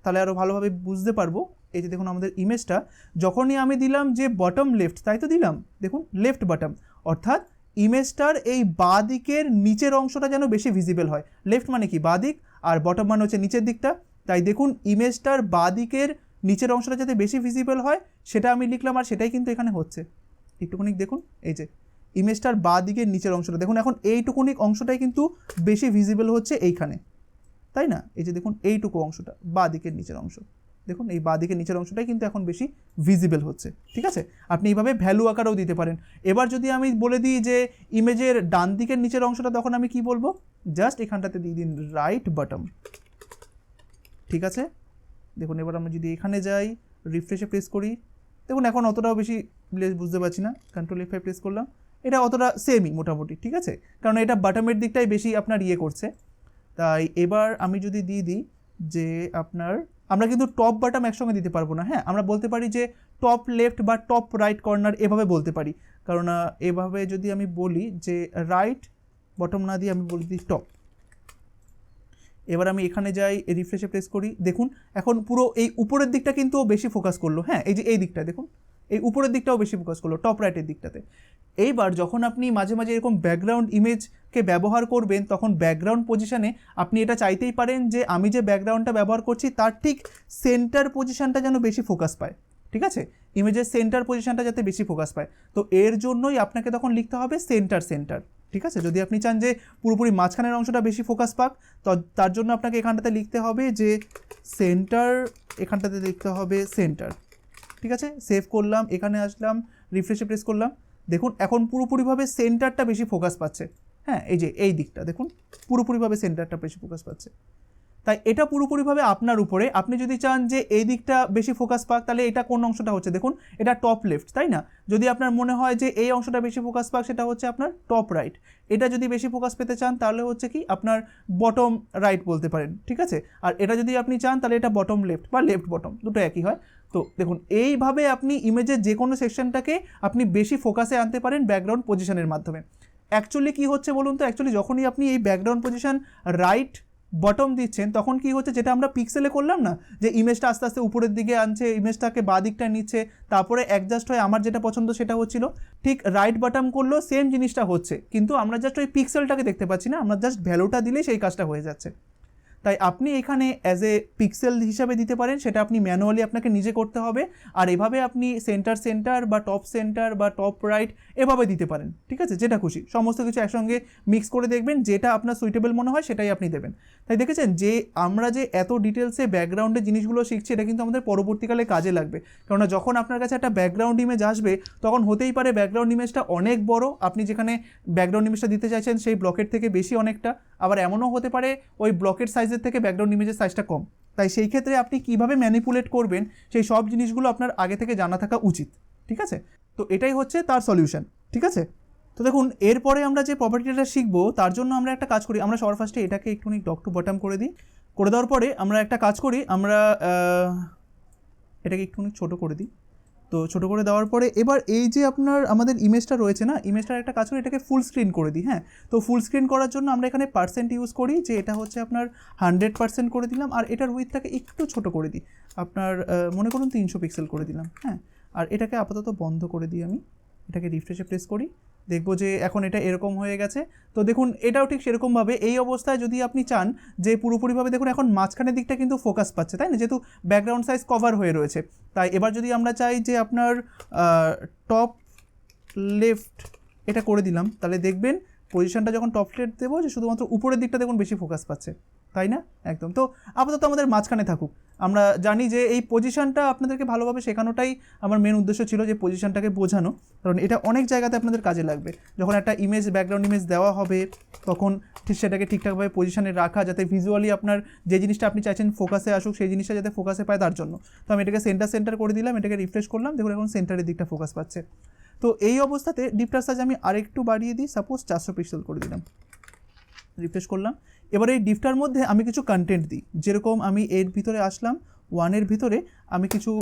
তাহলে আরও ভালোভাবে বুঝতে পারবো। এই যে দেখুন আমাদের ইমেজটা যখনই আমি দিলাম যে বটম লেফট, তাই তো দিলাম, দেখুন লেফট বটম, অর্থাৎ ইমেজটার এই বাঁ দিকের নিচের অংশটা যেন বেশি ভিজিবল হয়। লেফট মানে কি, বাঁ দিক, আর বটম মানে হচ্ছে নিচের দিকটা। তাই দেখুন ইমেজটার বাঁ দিকের নিচের অংশটা যাতে বেশি ভিজিবল হয় সেটা আমি লিখলাম, আর সেটাই কিন্তু এখানে হচ্ছে। একটুখানি দেখুন এই যে ইমেজটার বাঁ দিকের নিচের অংশটা, দেখুন এখন এইটুকুনি অংশটাই কিন্তু বেশি ভিজিবল হচ্ছে এইখানে, তাই না? এই যে দেখুন এইটুকু অংশটা বাঁ দিকের নিচের অংশ, দেখুন এই বাঁ দিকের নিচের অংশটাই কিন্তু এখন বেশি ভিজিবল হচ্ছে, ঠিক আছে? আপনি এইভাবে ভ্যালু আকারেও দিতে পারেন। এবার যদি আমি বলে দিই যে ইমেজের ডান দিকের নিচের অংশটা, তখন আমি কি বলবো, জাস্ট এখানটাতে দিয়ে দিন রাইট বটম, ঠিক আছে? দেখুন এবার আমরা যদি এখানে যাই, রিফ্রেশে প্রেস করি, দেখুন এখন অতটাও বেশি বুঝতে পারছি না, কন্ট্রোল F5 প্রেস করলাম, এটা অতটা সেমই মোটামুটি, ঠিক আছে? কারণ এটা বটমের দিকটাই বেশি আপনার করছে। তাই এবার আমি যদি দিয়ে দিই যে আমরা কিন্তু টপ বটম একসঙ্গে দিতে পারবো না, হ্যাঁ, আমরা বলতে পারি যে টপ লেফট বা টপ রাইট কর্নার, এভাবে বলতে পারি। কারণ এভাবে যদি আমি বলি যে রাইট বটম না দিয়ে আমি বলে দিই টপ। এবার আমি এখানে যাই, রিফ্রেশে প্রেস করি, দেখুন এখন পুরো এই উপরের দিকটা কিন্তু বেশি ফোকাস করলো, হ্যাঁ, এই যে এই দিকটা দেখুন, এই উপরের দিকটাও বেশি ফোকাস করলো, টপ রাইটের দিকটাতে। এইবার যখন আপনি মাঝে মাঝে এরকম ব্যাকগ্রাউন্ড ইমেজকে ব্যবহার করবেন, তখন ব্যাকগ্রাউন্ড পজিশনে আপনি এটা চাইতেই পারেন যে আমি যে ব্যাকগ্রাউন্ডটা ব্যবহার করছি তার ঠিক সেন্টার পজিশনটা যেন বেশি ফোকাস পায়, ঠিক আছে? ইমেজের সেন্টার পজিশনটা যাতে বেশি ফোকাস পায়, তো এর জন্যই আপনাকে তখন লিখতে হবে সেন্টার, ঠিক আছে? যদি আপনি চান যে পুরোপুরি মাঝখানের অংশটা বেশি ফোকাস পাক, তো তার জন্য আপনাকে এখানটাতে লিখতে হবে যে সেন্টার, এখানটাতে লিখতে হবে সেন্টার, ঠিক আছে? সেভ করলাম, এখানে আসলাম, রিফ্রেশে প্রেস করলাম, দেখুন এখন পুরোপুরিভাবে সেন্টারটা বেশি ফোকাস পাচ্ছে, হ্যাঁ, এই যে এই দিকটা দেখুন পুরোপুরিভাবে সেন্টারটা বেশি ফোকাস পাচ্ছে। তাই এটা পুরোপুরিভাবে আপনার উপরে, আপনি যদি চান যে এই দিকটা বেশি ফোকাস পাক, তাহলে এটা কোন অংশটা হচ্ছে, দেখুন এটা টপ লেফট, তাই না? যদি আপনার মনে হয় যে এই অংশটা বেশি ফোকাস পাক, সেটা হচ্ছে আপনার টপ রাইট। এটা যদি বেশি ফোকাস পেতে চান তাহলে হচ্ছে কি আপনার বটম রাইট বলতে পারেন, ঠিক আছে? আর এটা যদি আপনি চান তাহলে এটা বটম লেফট বা লেফট বটম, দুটো একই হয়। তো দেখুন এইভাবে আপনি ইমেজের যে কোনো সেকশনটাকে আপনি বেশি ফোকাসে আনতে পারেন ব্যাকগ্রাউন্ড পজিশনের মাধ্যমে। অ্যাকচুয়ালি কি হচ্ছে বলুন তো, অ্যাকচুয়ালি যখনই আপনি এই ব্যাকগ্রাউন্ড পজিশন রাইট বটম দিচ্ছেন তখন কি হচ্ছে, যেটা আমরা পিক্সেলে করলাম না, যে ইমেজটা আস্তে আস্তে উপরের দিকে আনছে, ইমেজটাকে বাঁ দিকটা নিচ্ছে, তারপরে অ্যাডজাস্ট হয়ে আমার যেটা পছন্দ সেটা হচ্ছিল, ঠিক রাইট বাটম করলেও সেম জিনিসটা হচ্ছে, কিন্তু আমরা জাস্ট ওই পিক্সেলটাকে দেখতে পাচ্ছি না, আমরা জাস্ট ভ্যালুটা দিলেই সেই কাজটা হয়ে যাচ্ছে। তাই আপনি এখানে অ্যাজ এ পিক্সেল হিসাবে দিতে পারেন, সেটা আপনি ম্যানুয়ালি আপনাকে নিজে করতে হবে, আর এভাবে আপনি সেন্টার বা টপ রাইট এভাবে দিতে পারেন, ঠিক আছে, যেটা খুশি সমস্ত কিছু একসঙ্গে মিক্স করে দেখবেন, যেটা আপনার সুইটেবল মনে হয় সেটাই আপনি দেবেন। তাই দেখেছেন যে আমরা যে এত ডিটেলসে ব্যাকগ্রাউন্ডের জিনিসগুলো শিখছি, এটা কিন্তু আমাদের পরবর্তীকালে কাজে লাগবে, কেননা যখন আপনার কাছে একটা ব্যাকগ্রাউন্ড ইমেজ আসবে তখন হতেই পারে ব্যাকগ্রাউন্ড ইমেজটা অনেক বড়, আপনি যেখানে ব্যাকগ্রাউন্ড ইমেজটা দিতে চাইছেন সেই ব্লকের থেকে বেশি অনেকটা, আবার এমনও হতে পারে ওই ব্লকের সাইজের থেকে ব্যাকগ্রাউন্ড ইমেজের সাইজটা কম। তাই সেই ক্ষেত্রে আপনি কীভাবে ম্যানিপুলেট করবেন সেই সব জিনিসগুলো আপনার আগে থেকে জানা থাকা উচিত, ঠিক আছে। তো এটাই হচ্ছে তার সলিউশন, ঠিক আছে। তো দেখুন এরপরে আমরা যে প্রপার্টিটা শিখবো তার জন্য আমরা একটা কাজ করি, আমরা সবার ফার্স্টে এটাকে একটুখানি টপ টু বটম করে দিই, করে দেওয়ার পরে আমরা একটা কাজ করি, আমরা এটাকে একটুখানি ছোটো করে দিই। তো ছোটো করে দেওয়ার পরে এবার এই যে আপনার আমাদের ইমেজটা রয়েছে না, ইমেজটার একটা কাজ করি, এটাকে ফুল স্ক্রিন করে দিই। হ্যাঁ, তো ফুল স্ক্রিন করার জন্য আমরা এখানে পার্সেন্ট ইউজ করি, যে এটা হচ্ছে আপনার 100% করে দিলাম, আর এটার উইথটাকে একটু ছোটো করে দিই, আপনার মনে করুন 300 পিক্সেল করে দিলাম। হ্যাঁ, আর এটাকে আপাতত বন্ধ করে দিই, আমি এটাকে রিফ্রেশে প্রেস করি, দেখবো যে এখন এটা এরকম হয়ে গেছে। তো দেখুন এটাও ঠিক সেরকমভাবে এই অবস্থায় যদি আপনি চান যে পুরোপুরিভাবে, দেখুন এখন মাঝখানের দিকটা কিন্তু ফোকাস পাচ্ছে, তাই না, যেহেতু ব্যাকগ্রাউন্ড সাইজ কভার হয়ে রয়েছে। তাই এবার যদি আমরা চাই যে আপনার টপ লেফট এটা করে দিলাম, তাহলে দেখবেন পজিশনটা যখন টপ লেফট দেবো যে শুধুমাত্র উপরের দিকটা দেখুন বেশি ফোকাস পাচ্ছে, তাই না, একদম। তো আপাতত আমাদের মাঝখানে থাকুক, আমরা জানি যে এই পজিশনটা আপনাদেরকে ভালোভাবে শেখানোটাই আমার মেন উদ্দেশ্য ছিল, যে পজিশনটাকে বোঝানো, কারণ এটা অনেক জায়গাতে আপনাদের কাজে লাগবে। যখন একটা ইমেজ ব্যাকগ্রাউন্ড ইমেজ দেওয়া হবে তখন ঠিক সেটাকে ঠিকঠাকভাবে পজিশনে রাখা, যাতে ভিজুয়ালি আপনার যে জিনিসটা আপনি চাইছেন ফোকাসে আসুক সেই জিনিসটা যাতে ফোকাসে পায় তার জন্য। তো আমি এটাকে সেন্টার করে দিলাম, এটাকে রিফ্রেশ করলাম, দেখুন এখন সেন্টারের দিকটা ফোকাস পাচ্ছে। তো এই অবস্থাতে ডিপটার সাইজ আমি আরেকটু বাড়িয়ে দিই, সাপোজ 400 পিক্সেল করে দিলাম, রিফ্রেশ করলাম। এবার এই ডিপটার মধ্যে আমি কিছু কন্টেন্ট দিই, যেরকম আমি এর ভিতরে আসলাম, 1-এর ভিতরে আমি কিছু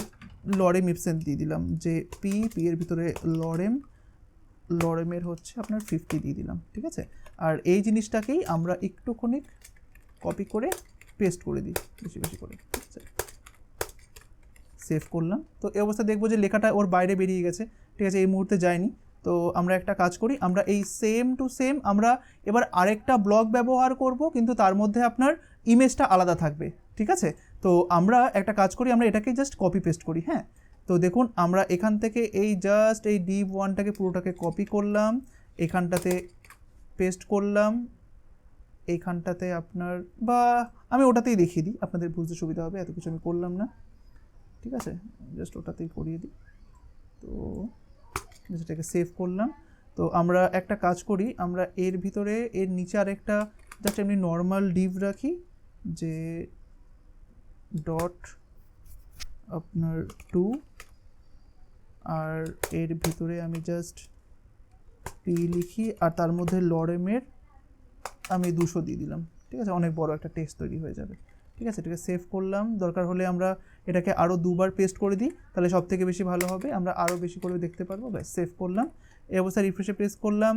লরেম ইপসেন দিয়ে দিলাম, যে পি এর ভিতরে লরেমের হচ্ছে আপনার 50 দিয়ে দিলাম, ঠিক আছে। আর এই জিনিসটাকেই আমরা একটুখানি কপি করে পেস্ট করে দিই বেশি বেশি করে, ঠিক আছে, সেভ করলাম। তো এই অবস্থা দেখবো যে লেখাটা ওর বাইরে বেরিয়ে গেছে, ঠিক আছে, এই মুহূর্তে যায়নি। তো আমরা একটা কাজ করি, আমরা এই সেম টু সেম আমরা এবার আরেকটা ব্লক ব্যবহার করব, কিন্তু তার মধ্যে আপনার ইমেজটা আলাদা থাকবে, ঠিক আছে। তো আমরা একটা কাজ করি, আমরা এটাকে জাস্ট কপি পেস্ট করি। হ্যাঁ, তো দেখুন আমরা এখান থেকে এই জাস্ট এই div1টাকে পুরোটাকে কপি করলাম, এখানটাতে পেস্ট করলাম, এইখানটাতে আপনার, বা আমি ওটাতেই দেখিয়ে দিই, আপনাদের বুঝতে সুবিধা হবে, এত কিছু আমি করলাম না, ঠিক আছে, জাস্ট ওটাতেই করিয়ে দিই। তো যেটাকে সেভ করলাম। তো আমরা একটা কাজ করি, আমরা এর ভিতরে এর নিচে আরেকটা জাস্ট এমনি নর্মাল ডিভ রাখি, যে ডট আপনার 2, আর এর ভিতরে আমি জাস্ট পি লিখি, আর তার মধ্যে লরেমের আমি 200 দিয়ে দিলাম, ঠিক আছে, অনেক বড় একটা টেক্সট তৈরি হয়ে যাবে, ঠিক আছে। এটাকে সেভ করলাম, দরকার হলে আমরা এটাকে আরও 2বার পেস্ট করে দিই, তাহলে সব থেকে বেশি ভালো হবে, আমরা আরও বেশি করে দেখতে পারবো। ব্যাস, সেভ করলাম, এই অবস্থায় রিফ্রেশে প্রেস করলাম,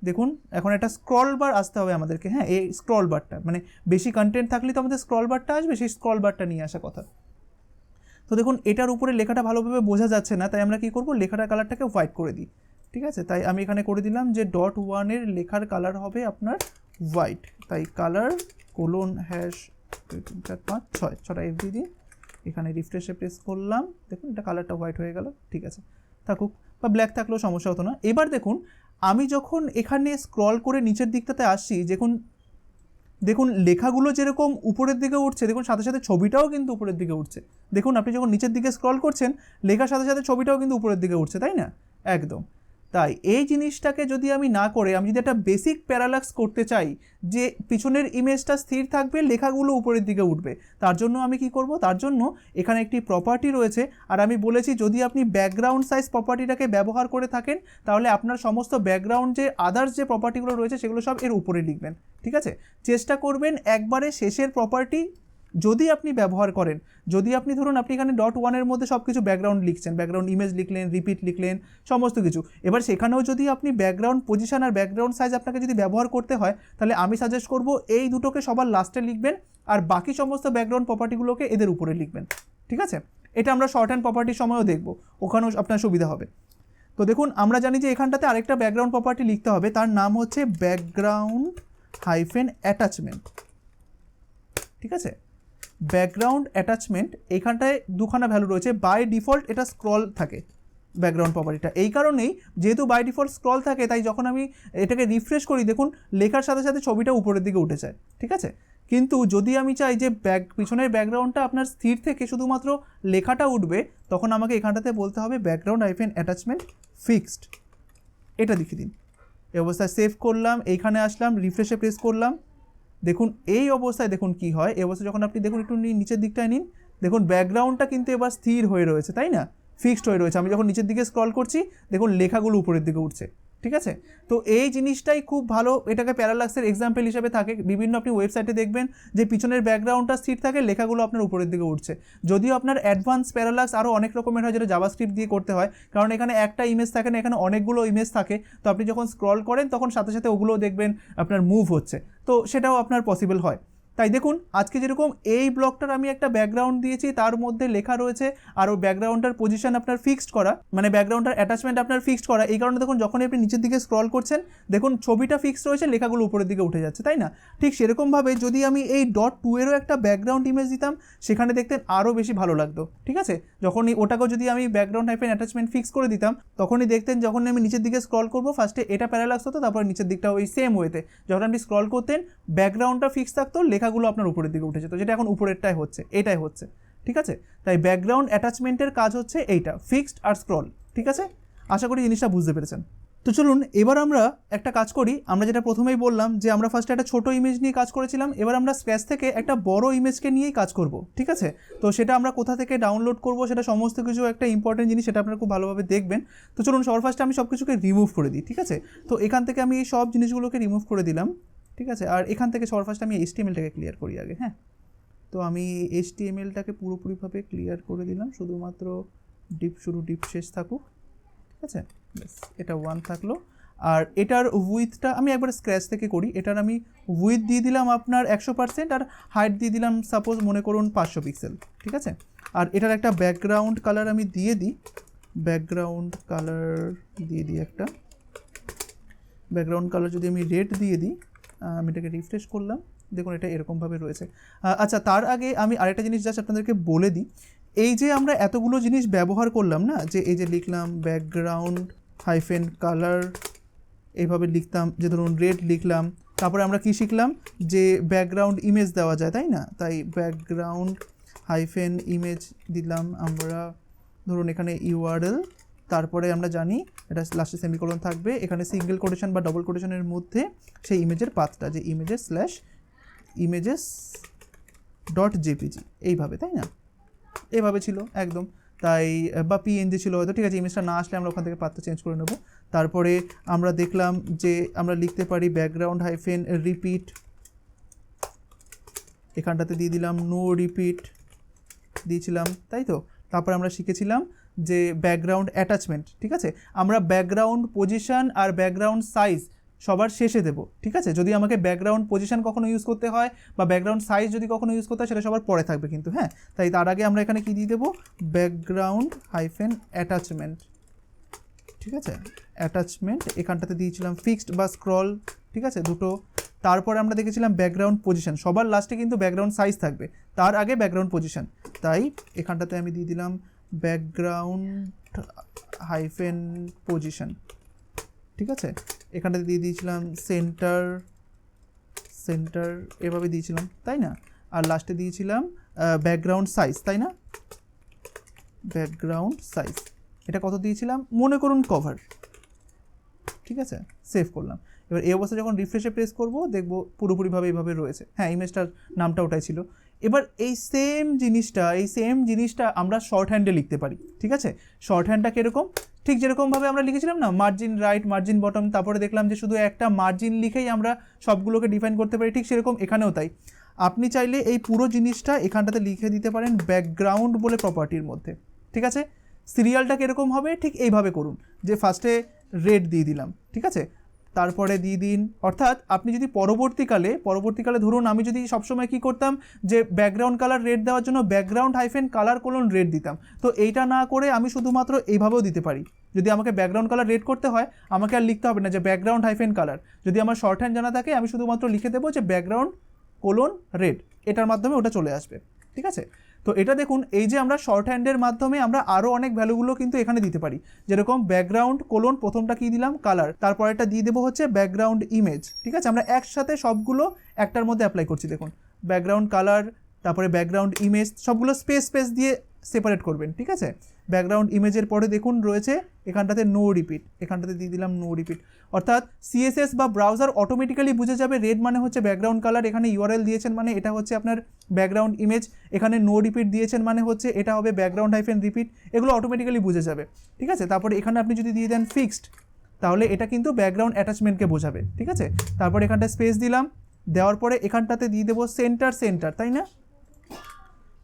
দেখুন এখন একটা স্ক্রল বার আসতে হবে আমাদেরকে। হ্যাঁ, এই স্ক্রল বারটা মানে বেশি কন্টেন্ট থাকলে তো আমাদের স্ক্রল বারটা আসবে, সেই স্ক্রল বারটা নিয়ে আসা কথা। তো দেখুন এটার উপরে লেখাটা ভালোভাবে বোঝা যাচ্ছে না, তাই আমরা কী করবো, লেখাটার কালারটাকে হোয়াইট করে দিই, ঠিক আছে। তাই আমি এখানে করে দিলাম যে .1-এর লেখার কালার হবে আপনার হোয়াইট, তাই কালার :#6টা এফ দিয়ে এখানে রিফ্রেশে প্রেস করলাম, দেখুন এটা কালারটা হোয়াইট হয়ে গেল, ঠিক আছে, থাকুক, বা ব্ল্যাক থাকলেও সমস্যা হতো না। এবার দেখুন আমি যখন এখানে স্ক্রল করে নিচের দিকটাতে আসছি, দেখুন লেখাগুলো যেরকম উপরের দিকে উঠছে, দেখুন সাথে সাথে ছবিটাও কিন্তু উপরের দিকে উঠছে। দেখুন আপনি যখন নিচের দিকে স্ক্রল করছেন, লেখার সাথে সাথে ছবিটাও কিন্তু উপরের দিকে উঠছে, তাই না, একদম। তাই এই জিনিসটাকে যদি আমি না করে, আমি যদি একটা বেসিক প্যারালাক্স করতে চাই, যে পিছনের ইমেজটা স্থির থাকবে, লেখাগুলো উপরের দিকে উঠবে, তার জন্য আমি কি করব, তার জন্য এখানে একটি প্রপার্টি রয়েছে, আর আমি বলেছি যদি আপনি ব্যাকগ্রাউন্ড সাইজ প্রপার্টিটাকে ব্যবহার করে থাকেন, তাহলে আপনার সমস্ত ব্যাকগ্রাউন্ড যে আদার্স যে প্রপার্টিগুলো রয়েছে সেগুলো সব এর উপরে লিখবেন, ঠিক আছে। চেষ্টা করবেন একবারে শেষের প্রপার্টি যদি আপনি ব্যবহার করেন, যদি আপনি ধরুন আপনি এখানে .1 এর মধ্যে সব কিছু ব্যাকগ্রাউন্ড লিখছেন, ব্যাকগ্রাউন্ড ইমেজ লিখলেন, রিপিট লিখলেন, সমস্ত কিছু, এবার সেখানেও যদি আপনি ব্যাকগ্রাউন্ড পজিশন আর ব্যাকগ্রাউন্ড সাইজ আপনাকে যদি ব্যবহার করতে হয়, তাহলে আমি সাজেস্ট করব এই দুটোকে সবার লাস্টে লিখবেন আর বাকি সমস্ত ব্যাকগ্রাউন্ড প্রপার্টিগুলোকে এদের উপরে লিখবেন। ঠিক আছে, এটা আমরা শর্ট হ্যান্ড প্রপার্টির সময়ও দেখব, ওখানেও আপনার সুবিধা হবে। তো দেখুন আমরা জানি যে এখানটাতে আরেকটা ব্যাকগ্রাউন্ড প্রপার্টি লিখতে হবে, তার নাম হচ্ছে ব্যাকগ্রাউন্ড হাইফেন অ্যাটাচমেন্ট। ঠিক আছে, ব্যাকগ্রাউন্ড অ্যাটাচমেন্ট এইখানটায় দুখানা ভ্যালু রয়েছে। বাই ডিফল্ট এটা স্ক্রল থাকে ব্যাকগ্রাউন্ড প্রপার্টিটা, এই কারণেই যেহেতু বাই ডিফল্ট স্ক্রল থাকে, তাই যখন আমি এটাকে রিফ্রেশ করি দেখুন লেখার সাথে সাথে ছবিটা উপরের দিকে উঠে যায়। ঠিক আছে, কিন্তু যদি আমি চাই যে পিছনের ব্যাকগ্রাউন্ডটা আপনার স্থির থেকে শুধুমাত্র লেখাটা উঠবে, তখন আমাকে এখানটাতে বলতে হবে ব্যাকগ্রাউন্ড হাইফেন অ্যাটাচমেন্ট ফিক্সড। এটা লিখে দিন। এই অবস্থায় সেভ করলাম, এইখানে আসলাম, রিফ্রেশে প্রেস করলাম, দেখুন এই অবস্থায় দেখুন কি হয়। এই অবস্থায় যখন আপনি দেখুন একটু নিচের দিকটায় নিন, দেখুন ব্যাকগ্রাউন্ডটা কিন্তু এবার স্থির হয়ে রয়েছে, তাই না, ফিক্সড হয়ে রয়েছে। আমি যখন নিচের দিকে স্ক্রল করছি দেখুন লেখাগুলো উপরের দিকে উঠছে। ঠিক আছে, তো এই জিনিসটাই খুব ভালো, এটাকে প্যারালাক্সের এক্সাম্পল হিসেবে থাকে। বিভিন্ন আপনি ওয়েবসাইটে দেখবেন যে পিছনের ব্যাকগ্রাউন্ডটা স্থির থাকে, লেখাগুলো আপনার উপরের দিকে উঠছে। যদিও আপনার অ্যাডভান্স প্যারালাক্স আরও অনেক রকমের হয়, যেটা জাভাস্ক্রিপ্ট দিয়ে করতে হয়, কারণ এখানে একটা ইমেজ থাকে না, এখানে অনেকগুলো ইমেজ থাকে। তো আপনি যখন স্ক্রল করেন তখন সাথে সাথে ওগুলোও দেখবেন আপনার মুভ হচ্ছে, তো সেটাও আপনার পসিবল হয়। তাই দেখুন আজকে যেরকম এই ব্লকটার আমি একটা ব্যাকগ্রাউন্ড দিয়েছি, তার মধ্যে লেখা রয়েছে, আর ওই ব্যাকগ্রাউন্ডটার পজিশন আপনার ফিক্সড করা, মানে ব্যাকগ্রাউন্ডটার অ্যাটাচমেন্ট আপনার ফিক্সড করা। এই কারণে দেখুন যখন আপনি নিচের দিকে স্ক্রল করছেন দেখুন ছবিটা ফিক্সড রয়েছে, লেখাগুলো উপরের দিকে উঠে যাচ্ছে, তাই না। ঠিক সেরকমভাবে যদি আমি এই .2 এরও একটা ব্যাকগ্রাউন্ড ইমেজ দিতাম, সেখানে দেখতেন আরও বেশি ভালো লাগতো। ঠিক আছে, যখনই ওটাকেও যদি আমি ব্যাকগ্রাউন্ড হাইফেন অ্যাটাচমেন্ট ফিক্স করে দিতাম, তখনই দেখতেন যখন আমি নিচের দিকে স্ক্রল করবো ফার্স্টে এটা প্যারালাক্স হতো, তারপর নিচের দিকটা ওই সেম ওয়েতে যখন আপনি স্ক্রল করতেন ব্যাকগ্রাউন্ডটা ফিক্স থাকতো, লেখাগুলো আপনার উপরের দিকে উঠে যেত, যেটা এখন উপরেরটাই হচ্ছে, এটাই হচ্ছে। ঠিক আছে, তাই ব্যাকগ্রাউন্ড অ্যাটাচমেন্টের কাজ হচ্ছে এইটা, ফিক্সড আর স্ক্রল। ঠিক আছে, আশা করি জিনিসটা বুঝতে পেরেছেন। তো চলুন এবার আমরা একটা কাজ করি। আমরা যেটা প্রথমেই বললাম যে আমরা ফার্স্টে একটা ছোটো ইমেজ নিয়ে কাজ করেছিলাম, এবার আমরা স্ক্র্যাচ থেকে একটা বড় ইমেজকে নিয়েই কাজ করব। ঠিক আছে, তো সেটা আমরা কোথা থেকে ডাউনলোড করব, সেটা সমস্ত কিছু একটা ইম্পর্টেন্ট জিনিস, সেটা আপনারা খুব ভালোভাবে দেখবেন। তো চলুন সবার ফার্স্টে আমি সব কিছুকে রিমুভ করে দিই। ঠিক আছে, তো এখান থেকে আমি এই সব জিনিসগুলোকে রিমুভ করে দিলাম। ঠিক আছে, আর এখান থেকে সবার ফার্স্টে আমি HTML-টাকে ক্লিয়ার করি আগে। হ্যাঁ, তো আমি HTML-টাকে পুরোপুরিভাবে ক্লিয়ার করে দিলাম, শুধুমাত্র ডিপ শুরু ডিপ শেষ থাকুক। ঠিক আছে, এটা 1 থাকলো। আর এটার উইথটা আমি একবার স্ক্র্যাচ থেকে করি। এটার আমি উইথ দিয়ে দিলাম আপনার 100% আর হাইট দিয়ে দিলাম সাপোজ মনে করুন 500 পিক্সেল। ঠিক আছে, আর এটার একটা ব্যাকগ্রাউন্ড কালার আমি দিয়ে দিই, ব্যাকগ্রাউন্ড কালার দিয়ে দিই একটা ব্যাকগ্রাউন্ড কালার যদি আমি রেড দিয়ে দিই, আমি এটাকে রিফ্রেশ করলাম, দেখুন এটা এরকমভাবে রয়েছে। আচ্ছা, তার আগে আমি আরেকটা জিনিস জাস্ট আপনাদেরকে বলে দিই। এই যে আমরা এতগুলো জিনিস ব্যবহার করলাম না, যে এই যে লিখলাম ব্যাকগ্রাউন্ড হাইফেন কালার, এইভাবে লিখতাম, যে ধরুন রেড লিখলাম, তারপরে আমরা কি শিখলাম যে ব্যাকগ্রাউন্ড ইমেজ দেওয়া যায়, তাই না। তাই ব্যাকগ্রাউন্ড হাইফেন ইমেজ দিলাম আমরা, ধরুন এখানে URL, তারপরে আমরা জানি এটা লাস্টে সেমিকোলন থাকবে, এখানে সিঙ্গেল কোটেশন বা ডবল কোটেশনের মধ্যে সেই ইমেজের পাথটা, যে images/images.jpg, এইভাবে, তাই না, এইভাবে ছিল একদম। তাই বা PNG ছিল হয়তো। ঠিক আছে, ইমেজটা না আসলে আমরা ওখান থেকে পাথটা চেঞ্জ করে নেব। তারপরে আমরা দেখলাম যে আমরা লিখতে পারি ব্যাকগ্রাউন্ড হাইফেন রিপিট, এখানটাতে দিয়ে দিলাম নো রিপিট দিয়েছিলাম, তাই তো। তারপরে আমরা শিখেছিলাম যে ব্যাকগ্রাউন্ড অ্যাটাচমেন্ট। ঠিক আছে, আমরা ব্যাকগ্রাউন্ড পজিশন আর ব্যাকগ্রাউন্ড সাইজ সবার শেষে দেবো। ঠিক আছে, যদি আমাকে ব্যাকগ্রাউন্ড পজিশন কখনো ইউজ করতে হয় বা ব্যাকগ্রাউন্ড সাইজ যদি কখনো ইউজ করতে হয়, সেটা সবার পরে থাকবে কিন্তু। হ্যাঁ, তাই তার আগে আমরা এখানে কি দিয়ে দেবো, ব্যাকগ্রাউন্ড হাইফেন অ্যাটাচমেন্ট। ঠিক আছে, অ্যাটাচমেন্ট এখানটাতে দিয়েছিলাম ফিক্সড বা স্ক্রল। ঠিক আছে, দুটো। তারপরে আমরা দেখেছিলাম ব্যাকগ্রাউন্ড পজিশন, সবার লাস্টে কিন্তু ব্যাকগ্রাউন্ড সাইজ থাকবে, তার আগে ব্যাকগ্রাউন্ড পজিশন। তাই এখানটাতে আমি দিয়ে দিলাম ব্যাকগ্রাউন্ড হাইফেন পজিশন। ঠিক আছে, এখানটাতে দিয়ে দিয়েছিলাম সেন্টার এভাবে দিয়েছিলাম, তাই না। আর লাস্টে দিয়েছিলাম ব্যাকগ্রাউন্ড সাইজ, তাই না, ব্যাকগ্রাউন্ড সাইজ। এটা কত দিয়েছিলাম মনে করুন কভার। ঠিক আছে, সেভ করলাম। এবার এই অবস্থা যখন রিফ্রেশে প্রেস করব দেখব পুরোপুরিভাবে এইভাবে রয়েছে। হ্যাঁ, ইমেজটার নামটা ওটাই ছিল। এবার এই সেম জিনিসটা আমরা শর্ট হ্যান্ডে লিখতে পারি। ঠিক আছে, শর্ট হ্যান্ডটা কীরকম, ঠিক যেরকমভাবে আমরা লিখেছিলাম না, মার্জিন রাইট, মার্জিন বটম, তারপরে দেখলাম যে শুধু একটা মার্জিন লিখেই আমরা সবগুলোকে ডিফাইন করতে পারি, ঠিক সেরকম এখানেও তাই। আপনি চাইলে এই পুরো জিনিসটা এখানটাতে লিখে দিতে পারেন ব্যাকগ্রাউন্ড বলে প্রপার্টির মধ্যে, ঠিক আছে। সিরিয়ালটা কীরকম হবে ঠিক এইভাবে করুন, যে ফার্স্টে রেড দিয়ে দিলাম, ঠিক আছে, তারপরে দিয়ে দিন, অর্থাৎ আপনি যদি পরবর্তীকালে ধরুন আমি যদি সবসময় কী করতাম যে ব্যাকগ্রাউন্ড কালার রেড দেওয়ার জন্য background hyphen colour colon red দিতাম, তো এইটা না করে আমি শুধুমাত্র এইভাবেও দিতে পারি। যদি আমাকে ব্যাকগ্রাউন্ড কালার রেড করতে হয় আমাকে আর লিখতে হবে না যে ব্যাকগ্রাউন্ড হাইফেন কালার, যদি আমার শর্ট হ্যান্ড জানা থাকে আমি শুধুমাত্র লিখে দেবো যে ব্যাকগ্রাউন্ড কোলন রেড, এটার মাধ্যমে ওটা চলে আসবে, ঠিক আছে। তো এটা দেখুন, এই যে আমরা শর্ট হ্যান্ডের মাধ্যমে আমরা আরও অনেক ভ্যালুগুলো কিন্তু এখানে দিতে পারি, যেরকম ব্যাকগ্রাউন্ড কোলন প্রথমটা কী দিলাম কালার, তারপরেটা দিয়ে দেবো হচ্ছে ব্যাকগ্রাউন্ড ইমেজ, ঠিক আছে। আমরা একসাথে সবগুলো একটার মধ্যে অ্যাপ্লাই করছি, দেখুন ব্যাকগ্রাউন্ড কালার, তারপরে ব্যাকগ্রাউন্ড ইমেজ, সবগুলো স্পেস দিয়ে সেপারেট করবেন, ঠিক আছে। ব্যাকগ্রাউন্ড ইমেজের পরে দেখুন রয়েছে এখানটাতে নো রিপিট, এখানটাতে দিয়ে দিলাম নো রিপিট, অর্থাৎ সিএসএস বা ব্রাউজার অটোমেটিক্যালি বুঝে যাবে রেড মানে হচ্ছে ব্যাকগ্রাউন্ড কালার, এখানে ইউআরএল দিয়েছেন মানে এটা হচ্ছে আপনার ব্যাকগ্রাউন্ড ইমেজ, এখানে নো রিপিট দিয়েছেন মানে হচ্ছে এটা হবে ব্যাকগ্রাউন্ড হাইফেন রিপিট, এগুলো অটোমেটিক্যালি বুঝে যাবে, ঠিক আছে। তারপরে এখানে আপনি যদি দিয়ে দেন ফিক্সড, তাহলে এটা কিন্তু ব্যাকগ্রাউন্ড অ্যাটাচমেন্টকে বোঝাবে, ঠিক আছে। তারপরে এখানটা স্পেস দিলাম, দেওয়ার পরে এখানটাতে দিয়ে দেবো সেন্টার, তাই না,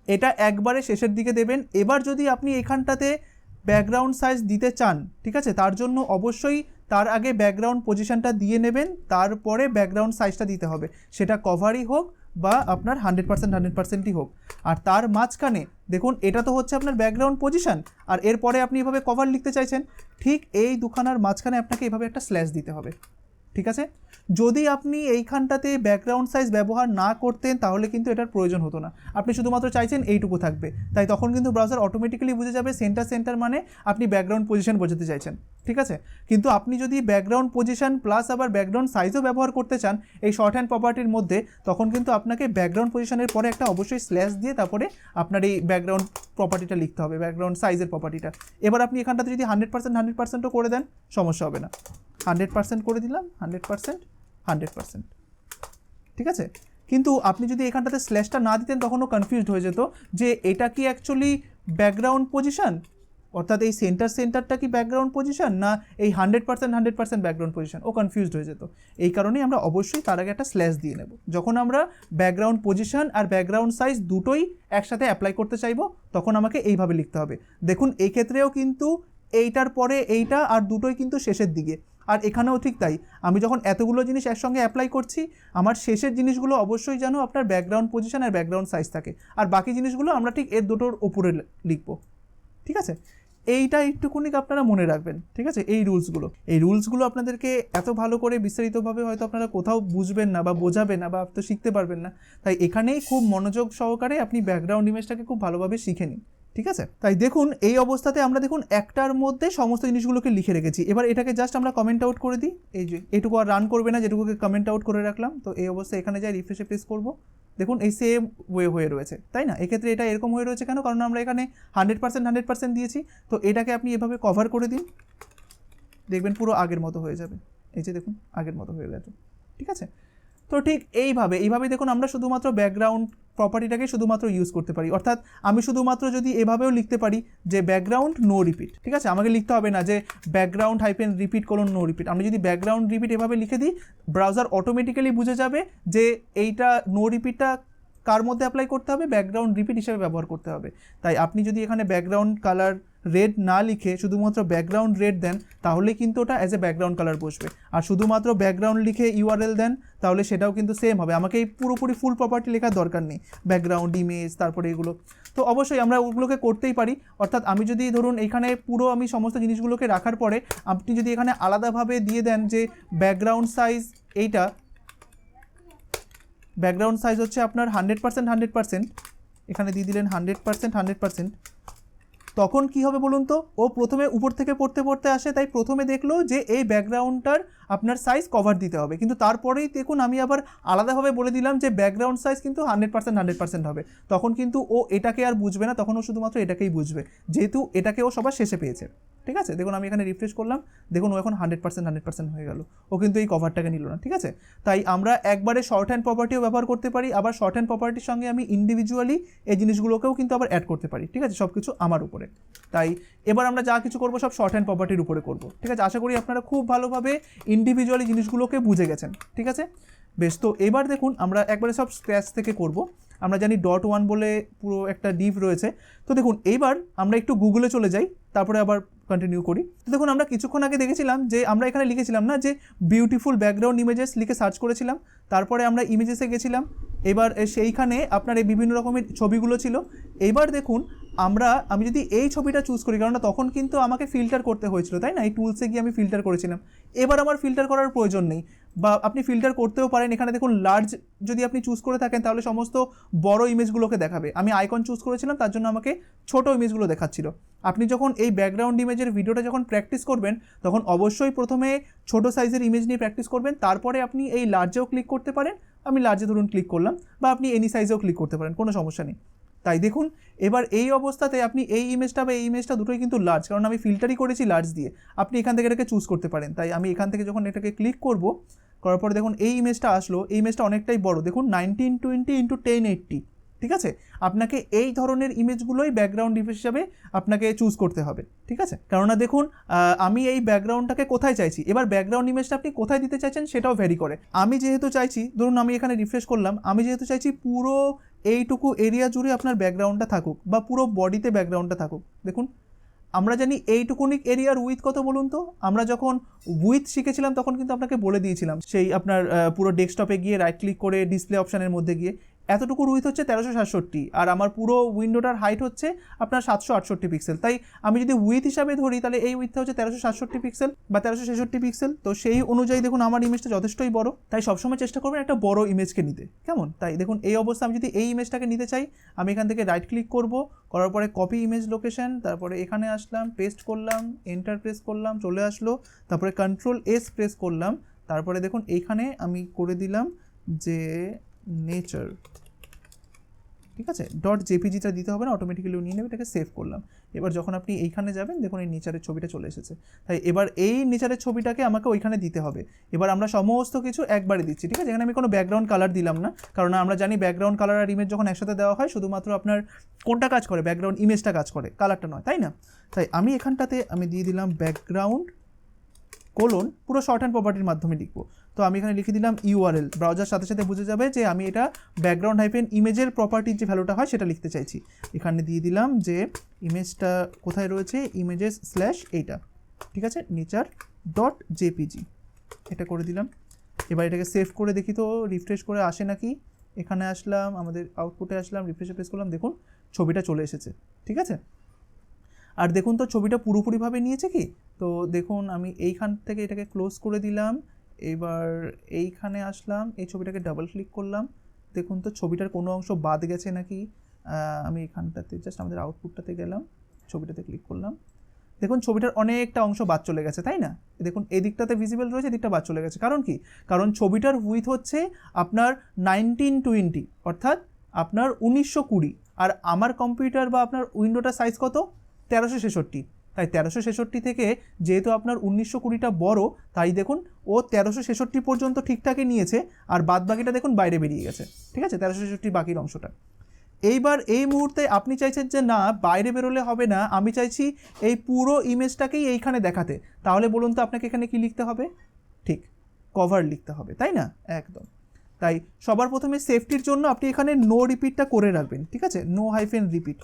এটা একবারে শেষের দিকে দেবেন। এবার যদি আপনি এখানটাতে ব্যাকগ্রাউন্ড সাইজ দিতে চান, ঠিক আছে, তার জন্য অবশ্যই তার আগে ব্যাকগ্রাউন্ড পজিশনটা দিয়ে নেবেন, তারপরে ব্যাকগ্রাউন্ড সাইজটা দিতে হবে, সেটা কভারই হোক বা আপনার 100%ই হোক। আর তার মাঝখানে দেখুন এটা তো হচ্ছে আপনার ব্যাকগ্রাউন্ড পজিশন, আর এরপরে আপনি এভাবে কভার লিখতে চাইছেন, ঠিক এই দুখানার মাঝখানে আপনাকে এভাবে একটা স্ল্যাশ দিতে হবে, ঠিক আছে। যদি আপনি এইখানটাতে ব্যাকগ্রাউন্ড সাইজ ব্যবহার না করতেন তাহলে কিন্তু এটার প্রয়োজন হতো না, আপনি শুধুমাত্র চাইছেন এইটুকু থাকবে, তাই তখন কিন্তু ব্রাউজার অটোমেটিক্যালি বুঝে যাবে সেন্টার মানে আপনি ব্যাকগ্রাউন্ড পজিশন বোঝাতে চাইছেন, ঠিক আছে। কিন্তু আপনি যদি ব্যাকগ্রাউন্ড পজিশন প্লাস আবার ব্যাকগ্রাউন্ড সাইজও ব্যবহার করতে চান এই শর্ট হ্যান্ড প্রপার্টির মধ্যে, তখন কিন্তু আপনাকে ব্যাকগ্রাউন্ড পজিশনের পরে একটা অবশ্যই স্ল্যাশ দিয়ে তারপরে আপনার এই ব্যাকগ্রাউন্ড প্রপার্টিটা লিখতে হবে, ব্যাকগ্রাউন্ড সাইজের প্রপার্টিটা। এবার আপনি এখানটাতে যদি 100%ও করে দেন সমস্যা হবে না, 100% করে দিলাম, 100%, ঠিক আছে। কিন্তু আপনি যদি এখানটাতে স্ল্যাশটা না দিতেন তখনও কনফিউজড হয়ে যেত যে এটা কি অ্যাকচুয়ালি ব্যাকগ্রাউন্ড পজিশন, অর্থাৎ এই সেন্টারটা কি ব্যাকগ্রাউন্ড পজিশন না এই 100% ব্যাকগ্রাউন্ড পজিশন, ও কনফিউজড হয়ে যেত। এই কারণেই আমরা অবশ্যই তার আগে একটা স্ল্যাশ দিয়ে নেব যখন আমরা ব্যাকগ্রাউন্ড পজিশন আর ব্যাকগ্রাউন্ড সাইজ দুটোই একসাথে অ্যাপ্লাই করতে চাইবো, তখন আমাকে এইভাবে লিখতে হবে। দেখুন এই ক্ষেত্রেও কিন্তু এইটার পরে এইটা আর দুটোই কিন্তু শেষের দিকে, আর এখানেও ঠিক তাই, আমি যখন এতগুলো জিনিস একসঙ্গে অ্যাপ্লাই করছি আমার শেষের জিনিসগুলো অবশ্যই যেন আপনার ব্যাকগ্রাউন্ড পজিশন আর ব্যাকগ্রাউন্ড সাইজ থাকে, আর বাকি জিনিসগুলো আমরা ঠিক এর দুটোর ওপরে লিখব, ঠিক আছে। এইটা একটুকুনি আপনারা মনে রাখবেন, ঠিক আছে। এই রুলসগুলো আপনাদেরকে এত ভালো করে বিস্তারিতভাবে হয়তো আপনারা কোথাও বুঝবেন না বা বোঝাবেন না বা তো শিখতে পারবেন না, তাই এখানেই খুব মনোযোগ সহকারে আপনি ব্যাকগ্রাউন্ড ইমেজটাকে খুব ভালোভাবে শিখে নিন, ঠিক আছে। তাই দেখুন এই অবস্থাতে আমরা দেখুন একটার মধ্যে সমস্ত জিনিসগুলোকে লিখে রেখেছি, এবার এটাকে জাস্ট আমরা কমেন্ট আউট করে দিই, এই যে এটুকু আর রান করবে না, যেটুকুকে কমেন্ট আউট করে রাখলাম। তো এই অবস্থায় এখানে যাই রিফ্রেশে প্রেস করবো, দেখুন এই সেম ওয়ে হয়ে রয়েছে, তাই না। এক্ষেত্রে এটা এরকম হয়ে রয়েছে কেন, কারণ আমরা এখানে 100% দিয়েছি। তো এটাকে আপনি এভাবে কভার করে দিন, দেখবেন পুরো আগের মতো হয়ে যাবে, এই যে দেখুন আগের মতো হয়ে গেছে, ঠিক আছে। তো ঠিক এইভাবে দেখুন আমরা শুধুমাত্র ব্যাকগ্রাউন্ড প্রপার্টিটাকে শুধুমাত্র ইউজ করতে পারি, অর্থাৎ আমি শুধুমাত্র যদি এভাবেও লিখতে পারি যে ব্যাকগ্রাউন্ড নো রিপিট, ঠিক আছে, আমাকে লিখতে হবে না যে background hyphen repeat colon no repeat. আমি যদি ব্যাকগ্রাউন্ড রিপিট এভাবে লিখে দিই ব্রাউজার অটোমেটিক্যালি বুঝে যাবে যে এইটা নো রিপিটটা কার মধ্যে অ্যাপ্লাই করতে হবে, ব্যাকগ্রাউন্ড রিপিট হিসেবে ব্যবহার করতে হবে। তাই আপনি যদি এখানে ব্যাকগ্রাউন্ড কালার রেড না লিখে শুধুমাত্র ব্যাকগ্রাউন্ড রেড দেন তাহলে কিন্তু ওটা অ্যাজ এ ব্যাকগ্রাউন্ড কালার বসবে, আর শুধুমাত্র ব্যাকগ্রাউন্ড লিখে ইউআরএল দেন তাহলে সেটাও কিন্তু সেম হবে। আমাকে এই পুরোপুরি ফুল প্রপার্টি লেখার দরকার নেই, ব্যাকগ্রাউন্ড ইমেজ তারপরে এগুলো তো অবশ্যই আমরা ওগুলোকে করতেই পারি। অর্থাৎ আমি যদি ধরুন এখানে পুরো আমি সমস্ত জিনিসগুলোকে রাখার পরে আপনি যদি এখানে আলাদাভাবে দিয়ে দেন যে ব্যাকগ্রাউন্ড সাইজ, এইটা ব্যাকগ্রাউন্ড সাইজ হচ্ছে আপনার 100%, এখানে দিয়ে দিলেন 100%, তখন কি হবে বলুন তো, ও প্রথমে উপর থেকে পড়তে আসে, তাই প্রথমে দেখলো যে এই ব্যাকগ্রাউন্ডটার আপনার সাইজ কভার দিতে হবে, কিন্তু তারপরেই দেখুন আমি আবার আলাদাভাবে বলে দিলাম যে ব্যাকগ্রাউন্ড সাইজ কিন্তু 100% হবে, তখন কিন্তু ও এটাকে আর বুঝবে না, তখন ও শুধুমাত্র এটাকেই বুঝবে, যেহেতু এটাকে ও সবার শেষে পেয়েছে, ঠিক আছে। দেখুন আমি এখানে রিফ্রেশ করলাম, দেখুন ও এখন 100% হয়ে গেল, ও কিন্তু এই কভারটাকে নিল না, ঠিক আছে। তাই আমরা একবারে শর্ট হ্যান্ড প্রপার্টিও ব্যবহার করতে পারি, আবার শর্ট হ্যান্ড প্রপার্টির সঙ্গে আমি ইন্ডিভিজুয়ালি এই জিনিসগুলোকেও কিন্তু আবার অ্যাড করতে পারি, ঠিক আছে, সব কিছু আমার উপরে। তাই এবার আমরা যা কিছু করবো সব শর্ট হ্যান্ড প্রপার্টির উপরে করবো, ঠিক আছে। আশা করি আপনারা খুব ভালোভাবে ইন্ডিভিজুয়ালি জিনিসগুলোকে বুঝে গেছেন, ঠিক আছে। বেশ, তো এবার দেখুন আমরা একবারে সব স্ক্র্যাচ থেকে করব। আমরা জানি .1 বলে পুরো একটা ডিভ রয়েছে। তো দেখুন এইবার আমরা একটু গুগলে চলে যাই, তারপরে আবার কন্টিনিউ করি। তো দেখুন আমরা কিছুক্ষণ আগে দেখেছিলাম যে আমরা এখানে লিখেছিলাম না যে বিউটিফুল ব্যাকগ্রাউন্ড ইমেজেস লিখে সার্চ করেছিলাম, তারপরে আমরা ইমেজেসে গেছিলাম, এবার সেইখানে আপনার এই বিভিন্ন রকমের ছবিগুলো ছিল। এবার দেখুন আমি যদি এই ছবিটা চুজ করি, কারণ তখন কিন্তু আমাকে ফিল্টার করতে হয়েছিল, তাই না? এই টুলসে গিয়ে আমি ফিল্টার করেছিলাম। এবার আমার ফিল্টার করার প্রয়োজন নেই, বা আপনি ফিল্টার করতেও পারেন। এখানে দেখুন লার্জ যদি আপনি চুজ করে থাকেন তাহলে সমস্ত বড় ইমেজগুলোকে দেখাবে। আমি আইকন চুজ করেছিলাম, তার জন্য আমাকে ছোট ইমেজগুলো দেখাচ্ছিল। আপনি যখন এই ব্যাকগ্রাউন্ড ইমেজের ভিডিওটা যখন প্র্যাকটিস করবেন, তখন অবশ্যই প্রথমে ছোট সাইজের ইমেজ নিয়ে প্র্যাকটিস করবেন, তারপরে আপনি এই লার্জেও ক্লিক করতে পারেন। আমি লার্জে ধরুন ক্লিক করলাম, বা আপনি এনি সাইজেও ক্লিক করতে পারেন, কোনো সমস্যা নেই। তাই দেখুন এবার এই অবস্থাতে আপনি এই ইমেজটা বা এই ইমেজটা দুটোই কিন্তু লার্জ, কারণ আমি ফিল্টারই করেছি লার্জ দিয়ে। আপনি এখান থেকে এটাকে চুজ করতে পারেন। তাই আমি এখান থেকে যখন এটাকে ক্লিক করব, করার পরে দেখুন এই ইমেজটা আসলো। এই ইমেজটা অনেকটাই বড়, দেখুন 1920x1080, ঠিক আছে? আপনাকে এই ধরনের ইমেজগুলোই ব্যাকগ্রাউন্ড ইমেজ হিসাবে আপনাকে চুজ করতে হবে, ঠিক আছে? কেননা দেখুন আমি এই ব্যাকগ্রাউন্ডটাকে কোথায় চাইছি, এবার ব্যাকগ্রাউন্ড ইমেজটা আপনি কোথায় দিতে চাইছেন সেটাও ভ্যারি করে। আমি যেহেতু চাইছি, ধরুন আমি এখানে রিফ্রেশ করলাম, আমি যেহেতু চাইছি পুরো এইটুকু এরিয়া জুড়ে আপনার ব্যাকগ্রাউন্ডটা থাকুক, বা পুরো বডিতে ব্যাকগ্রাউন্ডটা থাকুক। দেখুন আমরা জানি এইটুকুনি এরিয়ার উইথ কত বলুন তো? আমরা যখন উইথ শিখেছিলাম তখন কিন্তু আপনাকে বলে দিয়েছিলাম, সেই আপনার পুরো ডেস্কটপে গিয়ে রাইট ক্লিক করে ডিসপ্লে অপশানের মধ্যে গিয়ে এতটুকুর উইথ হচ্ছে 1367, আর আমার পুরো উইন্ডোটার হাইট হচ্ছে আপনার 768 পিক্সেল। তাই আমি যদি উইথ হিসাবে ধরি, তাহলে এই উইথটা হচ্ছে 1367 পিক্সেল বা 1366 পিক্সেল। তো সেই অনুযায়ী দেখুন আমার ইমেজটা যথেষ্টই বড়। তাই সবসময় চেষ্টা করবেন একটা বড় ইমেজকে নিতে, কেমন? তাই দেখুন এই অবস্থা আমি যদি এই ইমেজটাকে নিতে চাই, আমি এখান থেকে রাইট ক্লিক করব, করার পরে কপি ইমেজ লোকেশন, তারপরে এখানে আসলাম, পেস্ট করলাম, এন্টার প্রেস করলাম, চলে আসলো, তারপরে Ctrl+S প্রেস করলাম, তারপরে দেখুন এইখানে আমি করে দিলাম যে নেচার, ঠিক আছে? .jpgটা দিতে হবে না, অটোমেটিক্যালি নিয়ে নেবে, এটাকে সেভ করলাম। এবার যখন আপনি এইখানে যাবেন, দেখুন এই নেচারের ছবিটা চলে এসেছে। তাই এবার এই নেচারের ছবিটাকে আমাকে ওইখানে দিতে হবে। এবার আমরা সমস্ত কিছু একবারে দিচ্ছি, ঠিক আছে? এখানে আমি কোনো ব্যাকগ্রাউন্ড কালার দিলাম না, কারণ আমরা জানি ব্যাকগ্রাউন্ড কালার আর ইমেজ যখন একসাথে দেওয়া হয়, শুধুমাত্র আপনার কোনটা কাজ করে, ব্যাকগ্রাউন্ড ইমেজটা কাজ করে, কালারটা নয়, তাই না? তাই আমি এখানটাতে আমি দিয়ে দিলাম ব্যাকগ্রাউন্ড পুরো শর্ট হ্যান্ড প্রপার্টির মাধ্যমে লিখবো। তো আমি এখানে লিখে দিলাম URL, ব্রাউজার সাথে সাথে বুঝে যাবে যে আমি এটা ব্যাকগ্রাউন্ড ইমেজের প্রপার্টির যে ভ্যালুটা হয় সেটা লিখতে চাইছি। এখানে দিয়ে দিলাম যে ইমেজটা কোথায় রয়েছে, ইমেজেস / এইটা, ঠিক আছে, nature.jpg, এটা করে দিলাম। এবার এটাকে সেভ করে দেখি তো রিফ্রেশ করে আসে নাকি। এখানে আসলাম, আমাদের আউটপুটে আসলাম, রিফ্রেশে প্রেস করলাম, দেখুন ছবিটা চলে এসেছে, ঠিক আছে? আর দেখুন তো ছবিটা পুরোপুরিভাবে নিয়েছে কি? তো দেখুন আমি এইখান থেকে এটাকে ক্লোজ করে দিলাম। এবার এইখানে আসলাম, এই ছবিটাকে ডাবল ক্লিক করলাম, দেখুন তো ছবিটার কোনো অংশ বাদ গেছে নাকি। আমি এখানটাতে জাস্ট আমাদের আউটপুটটাতে গেলাম, ছবিটাতে ক্লিক করলাম, দেখুন ছবিটার অনেকটা অংশ বাদ চলে গেছে, তাই না? দেখুন এদিকটাতে ভিজিবল রয়েছে, এদিকটা বাদ চলে গেছে। কারণ কি? কারণ ছবিটার উইথ হচ্ছে আপনার 1920, অর্থাৎ আপনার 1920, আর আমার কম্পিউটার বা আপনার উইন্ডোটার সাইজ কত? 1366। তাই 1366 থেকে যেহেতু আপনার 1920টা বড়, তাই দেখুন ও 1366 পর্যন্ত ঠিকঠাকই নিয়েছে, আর বাদ বাকিটা দেখুন বাইরে বেরিয়ে গেছে, ঠিক আছে? 1366 বাকির অংশটা। এইবার এই মুহূর্তে আপনি চাইছেন যে না, বাইরে বেরোলে হবে না, আমি চাইছি এই পুরো ইমেজটাকেই এইখানে দেখাতে। তাহলে বলুন তো আপনাকে এখানে কি লিখতে হবে? ঠিক, কভার লিখতে হবে, তাই না? একদম। তাই সবার প্রথমে সেফটির জন্য আপনি এখানে নো রিপিটটা করে রাখবেন, ঠিক আছে? নো-রিপিট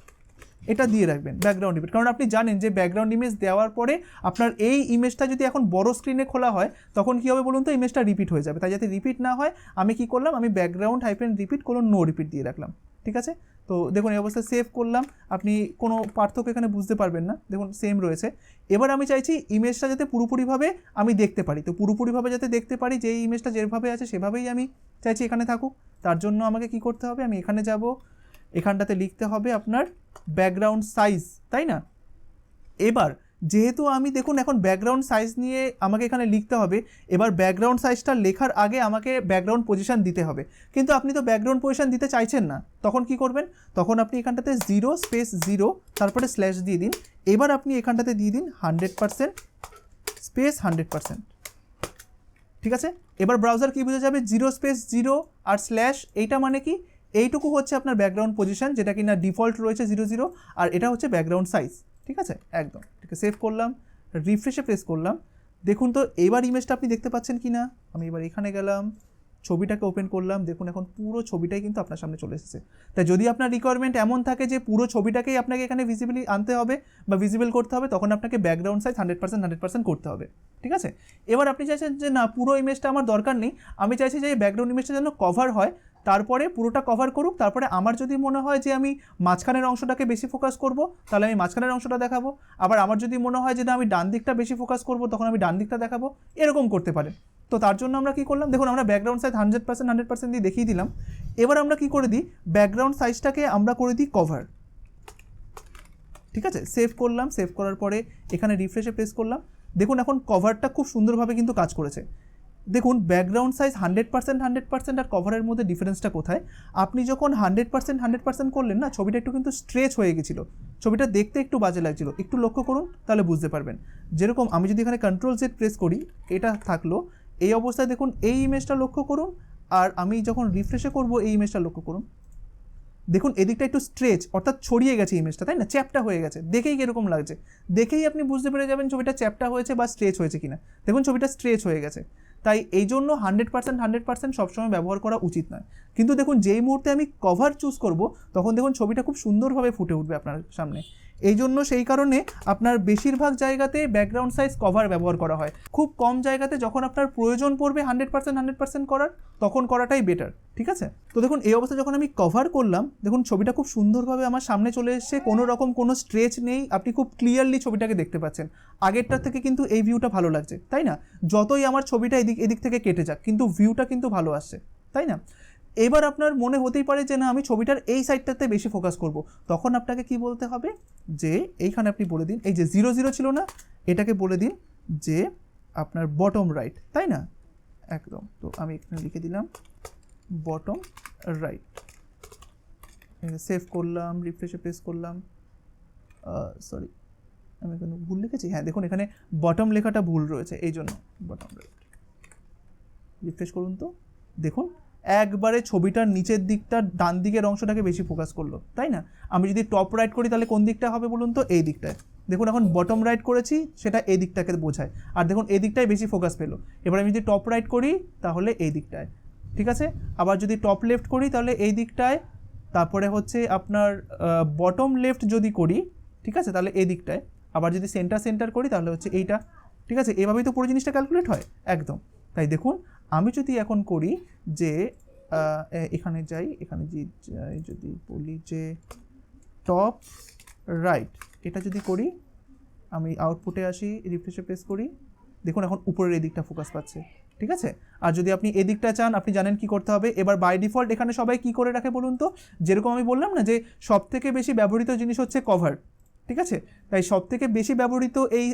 এটা দিয়ে রাখবেন, ব্যাকগ্রাউন্ড ইমেজ। কারণ আপনি জানেন যে ব্যাকগ্রাউন্ড ইমেজ দেওয়ার পরে আপনার এই ইমেজটা যদি এখন বড় স্ক্রিনে খোলা হয়, তখন কী হবে বলুন তো? ইমেজটা রিপিট হয়ে যাবে। তাই যাতে রিপিট না হয়, আমি কি করলাম, আমি ব্যাকগ্রাউন্ড-রিপিট নো রিপিট দিয়ে রাখলাম, ঠিক আছে? তো দেখুন এই অবস্থায় সেভ করলাম, আপনি কোনো পার্থক্য এখানে বুঝতে পারবেন না, দেখুন সেম রয়েছে। এবার আমি চাইছি ইমেজটা যাতে পুরোপুরিভাবে আমি দেখতে পারি। তো পুরোপুরিভাবে যাতে দেখতে পারি, যে ইমেজটা যেভাবে আছে সেভাবেই আমি চাইছি এখানে থাকুক। তার জন্য আমাকে কি করতে হবে? আমি এখানে যাব, এখানটাতে লিখতে হবে আপনার ব্যাকগ্রাউন্ড সাইজ, তাই না? এবার যেহেতু আমি দেখুন এখন ব্যাকগ্রাউন্ড সাইজ নিয়ে আমাকে এখানে লিখতে হবে, এবার ব্যাকগ্রাউন্ড সাইজটা লেখার আগে আমাকে ব্যাকগ্রাউন্ড পজিশন দিতে হবে। কিন্তু আপনি তো ব্যাকগ্রাউন্ড পজিশন দিতে চাইছেন না, তখন কি করবেন? তখন আপনি এখানটাতে 0 তারপরে স্ল্যাশ দিয়ে দিন। এবার আপনি এখানটাতে দিয়ে দিন 100% 100%, ঠিক আছে? এবার ব্রাউজার কি বুঝে যাবে? 0 আর স্ল্যাশ, এইটা মানে কি? এইটুকু হচ্ছে আপনার ব্যাকগ্রাউন্ড পজিশন, যেটা কি না ডিফল্ট রয়েছে 00, আর এটা হচ্ছে ব্যাকগ্রাউন্ড সাইজ, ঠিক আছে? একদম। ঠিক আছে, সেভ করলাম, রিফ্রেশে প্রেস করলাম, দেখুন তো এবার ইমেজটা আপনি দেখতে পাচ্ছেন কি না? আমি এবার এখানে গেলাম, ছবিটাকে ওপেন করলাম, দেখুন এখন পুরো ছবিটাই কিন্তু আপনার সামনে চলে এসেছে। তাই যদি আপনার রিকোয়ারমেন্ট এমন থাকে যে পুরো ছবিটাকেই আপনাকে এখানে ভিজিবলি আনতে হবে বা ভিজিবল করতে হবে, তখন আপনাকে ব্যাকগ্রাউন্ড সাইজ 100% করতে হবে, ঠিক আছে। এবার আপনি চাইছেন যে না, পুরো ইমেজটা আমার দরকার নেই, আমি চাইছি যে এই ব্যাকগ্রাউন্ড ইমেজটা যেন কভার হয়, তারপরে পুরোটা কভার করুক, তারপরে আমার যদি মনে হয় যে আমি মাঝখানের অংশটাকে বেশি ফোকাস করব, তাহলে আমি মাঝখানের অংশটা দেখাবো। আবার আমার যদি মনে হয় যে না, আমি ডান দিকটা বেশি ফোকাস করব, তখন আমি ডান দিকটা দেখাবো, এরকম করতে পারেন। তো তার জন্য আমরা কী করলাম, দেখুন আমরা ব্যাকগ্রাউন্ড সাইজ 100% দিয়ে দেখিয়ে দিলাম। এবার আমরা কি করে দিই, ব্যাকগ্রাউন্ড সাইজটাকে আমরা করে দিই কভার, ঠিক আছে। সেভ করলাম, সেভ করার পরে এখানে রিফ্রেশে প্রেস করলাম, দেখুন এখন কভারটা খুব সুন্দরভাবে কিন্তু কাজ করেছে। দেখুন ব্যাকগ্রাউন্ড সাইজ 100% আর কভারের মধ্যে ডিফারেন্সটা কোথায়, আপনি যখন 100% করলেন না, ছবিটা একটু কিন্তু স্ট্রেচ হয়ে গেছিলো, ছবিটা দেখতে একটু বাজে লাগছিলো, একটু লক্ষ্য করুন তাহলে বুঝতে পারবেন। যেরকম আমি যদি এখানে Ctrl+Z প্রেস করি, এটা থাকলো এই অবস্থায়, দেখুন এই ইমেজটা লক্ষ্য করুন, আর আমি যখন রিফ্রেশে করব এই ইমেজটা লক্ষ্য করুন, দেখুন এদিকটা একটু স্ট্রেচ, অর্থাৎ ছড়িয়ে গেছে ইমেজটা, তাই না, চ্যাপটা হয়ে গেছে। দেখেই কীরকম লাগছে, দেখেই আপনি বুঝতে পেরে যাবেন ছবিটা চ্যাপটা হয়েছে বা স্ট্রেচ হয়েছে কিনা। দেখুন ছবিটা স্ট্রেচ হয়ে গেছে। তাই এই জন্য 100% সবসময় ব্যবহার করা উচিত নয়। কিন্তু দেখুন যেই মুহূর্তে আমি কভার চুজ করব, তখন দেখুন ছবিটা খুব সুন্দরভাবে ফুটে উঠবে আপনার সামনে। এই জন্য সেই কারণে আপনার বেশিরভাগ জায়গাতে ব্যাকগ্রাউন্ড সাইজ কভার ব্যবহার করা হয়। খুব কম জায়গাতে যখন আপনার প্রয়োজন পড়বে 100% করার, তখন করাটাই বেটার, ঠিক আছে। তো দেখুন এই অবস্থা যখন আমি কভার করলাম, দেখুন ছবিটা খুব সুন্দরভাবে আমার সামনে চলে এসেছে, কোনো রকম কোনো স্ট্রেচ নেই, আপনি খুব ক্লিয়ারলি ছবিটাকে দেখতে পাচ্ছেন। আগেরটার থেকে কিন্তু এই ভিউটা ভালো লাগছে, তাই না। যতই আমার ছবিটা এদিক থেকে কেটে যাক, কিন্তু ভিউটা কিন্তু ভালো আসছে, তাই না। এবার আপনার মনে হতেই পারে যে না, আমি ছবিটার এই সাইডটাতে বেশি ফোকাস করব, তখন আপনাকে কি বলতে হবে, যে এইখানে আপনি বলে দিন, এই যে 0 ছিল না, এটাকে বলে দিন যে আপনার বটম রাইট, তাই না, একদম। তো আমি এখানে লিখে দিলাম বটম রাইট, সেভ করলাম, রিফ্রেশে প্রেস করলাম, সরি আমি এখানে ভুল লিখেছি, হ্যাঁ দেখুন এখানে বটম লেখাটা ভুল রয়েছে, এই জন্য বটম রাইট। রিফ্রেশ করুন, তো দেখুন একবারে ছবিটার নিচের দিকটা ডান দিকের অংশটাকে বেশি ফোকাস করলো, তাই না। আমি যদি টপ রাইট করি তাহলে কোন দিকটা হবে বলুন তো, এই দিকটায়। দেখুন এখন বটম রাইট করেছি, সেটা এই দিকটাকে বোঝায়, আর দেখুন এই দিকটায় বেশি ফোকাস পেলো। এবার আমি যদি টপ রাইট করি তাহলে এই দিকটায়, ঠিক আছে। আবার যদি টপ লেফট করি তাহলে এই দিকটায়, তারপরে হচ্ছে আপনার বটম লেফট যদি করি, ঠিক আছে, তাহলে এই দিকটায়। আবার যদি সেন্টার করি তাহলে হচ্ছে এইটা, ঠিক আছে। এভাবেই তো পুরো জিনিসটা ক্যালকুলেট হয়, একদম। তাই দেখুন আমি যদি এখন করি যে এখানে যাই, এখানে যদি বলি যে টপ রাইট, এটা যদি করি, আমি আউটপুটে আসি, রিফ্রেশে প্রেস করি, দেখুন এখন উপরের এই দিকটা ফোকাস পাচ্ছে, ঠিক আছে। আর যদি আপনি এদিকটা চান, আপনি জানেন কি করতে হবে। এবার বাই ডিফল্ট এখানে সবাই কি করে রাখে বলুন তো, যেরকম আমি বললাম না যে সবথেকে বেশি ব্যবহৃত জিনিস হচ্ছে কভার, ঠিক আছে। তাই সবথেকে বেশি ব্যবহৃত এই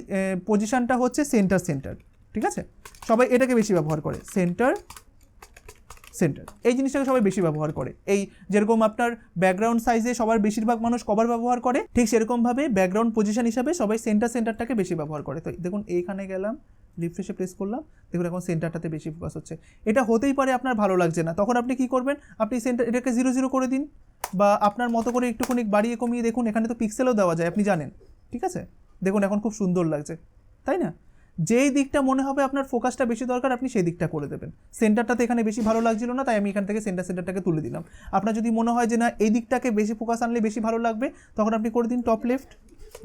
পজিশনটা হচ্ছে সেন্টার, ঠিক আছে। সবাই এটাকে বেশি ব্যবহার করে, সেন্টার, এই জিনিসটাকে সবাই বেশি ব্যবহার করে। এই যেরকম আপনার ব্যাকগ্রাউন্ড সাইজে সবার বেশিরভাগ মানুষ কভার ব্যবহার করে, ঠিক সেরকমভাবে ব্যাকগ্রাউন্ড পজিশন হিসাবে সবাই সেন্টারটাকে বেশি ব্যবহার করে। তো দেখুন এইখানে গেলাম, রিফ্রেশে প্রেস করলাম, দেখুন এখন সেন্টারটাতে বেশি ফোকাস হচ্ছে। এটা হতেই পারে আপনার ভালো লাগছে না, তখন আপনি কি করবেন, আপনি এটাকে 0 করে দিন, বা আপনার মতো করে একটুখানি বাড়িয়ে কমিয়ে দেখুন, এখানে তো পিক্সেলও দেওয়া যায়, আপনি জানেন, ঠিক আছে। দেখুন এখন খুব সুন্দর লাগছে, তাই না। যেই দিকটা মনে হবে আপনার ফোকাসটা বেশি দরকার, আপনি সেই দিকটা করে দেবেন। সেন্টারটাতে এখানে বেশি ভালো লাগছিল না, তাই আমি এখান থেকে সেন্টারটাকে তুলে দিলাম। আপনার যদি মনে হয় যে না, এই দিকটাকে বেশি ফোকাস আনলে বেশি ভালো লাগবে, তখন আপনি করে দিন টপ লেফট।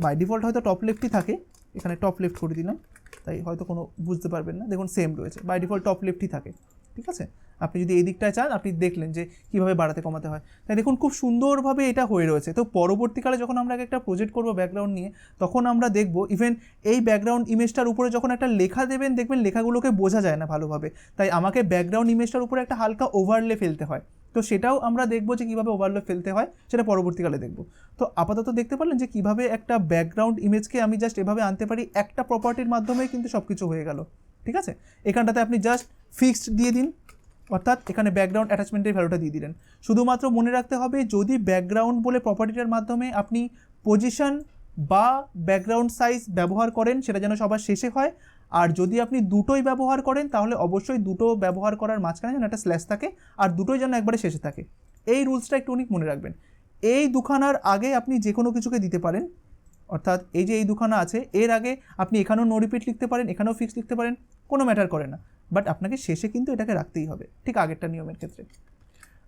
বাই ডিফল্ট হয়তো টপ লেফটই থাকে, এখানে টপ লেফট করে দিলাম, তাই হয়তো কোনো বুঝতে পারবেন না, দেখুন সেম রয়েছে, বাই ডিফল্ট টপ লেফটই থাকে, ঠিক আছে। আপনি যদি এই দিকটায় চান, আপনি দেখলেন যে কীভাবে বাড়াতে কমাতে হয়। তাই দেখুন খুব সুন্দরভাবে এটা হয়ে রয়েছে। তো পরবর্তীকালে যখন আমরা একটা প্রজেক্ট করবো ব্যাকগ্রাউন্ড নিয়ে, তখন আমরা দেখব ইভেন এই ব্যাকগ্রাউন্ড ইমেজটার উপরে যখন একটা লেখা দেবেন, দেখবেন লেখাগুলোকে বোঝা যায় না ভালোভাবে, তাই আমাকে ব্যাকগ্রাউন্ড ইমেজটার উপরে একটা হালকা ওভারলে ফেলতে হয়। তো সেটাও আমরা দেখবো যে কীভাবে ওভারলে ফেলতে হয়, সেটা পরবর্তীকালে দেখবো। তো আপাতত দেখতে পারলেন যে কীভাবে একটা ব্যাকগ্রাউন্ড ইমেজকে আমি জাস্ট এভাবে আনতে পারি, একটা প্রপার্টির মাধ্যমেই কিন্তু সব কিছু হয়ে গেল, ঠিক আছে। এখানটাতে আপনি জাস্ট ফিক্সড দিয়ে দিন, অর্থাৎ এখানে ব্যাকগ্রাউন্ড অ্যাটাচমেন্টের ভ্যালুটা দিয়ে দিলেন। শুধুমাত্র মনে রাখতে হবে, যদি ব্যাকগ্রাউন্ড বলে প্রপার্টিটার মাধ্যমে আপনি পজিশন বা ব্যাকগ্রাউন্ড সাইজ ব্যবহার করেন, সেটা যেন সবার শেষে হয়। আর যদি আপনি দুটোই ব্যবহার করেন, তাহলে অবশ্যই দুটো ব্যবহার করার মাঝখানে যেন একটা স্ল্যাশ থাকে, আর দুটোই যেন একবারে শেষে থাকে। এই রুলসটা একটু মনে রাখবেন। এই দুখানার আগে আপনি যে কোনো কিছুকে দিতে পারেন, অর্থাৎ এই যে এই দুখানা আছে, এর আগে আপনি এখানেও নো রিপিট লিখতে পারেন, এখানেও ফিক্স লিখতে পারেন, কোনো ম্যাটার করে না। বাট আপনাকে শেষে কিন্তু এটাকে রাখতেই হবে, ঠিক আগেরটা নিয়মের ক্ষেত্রে।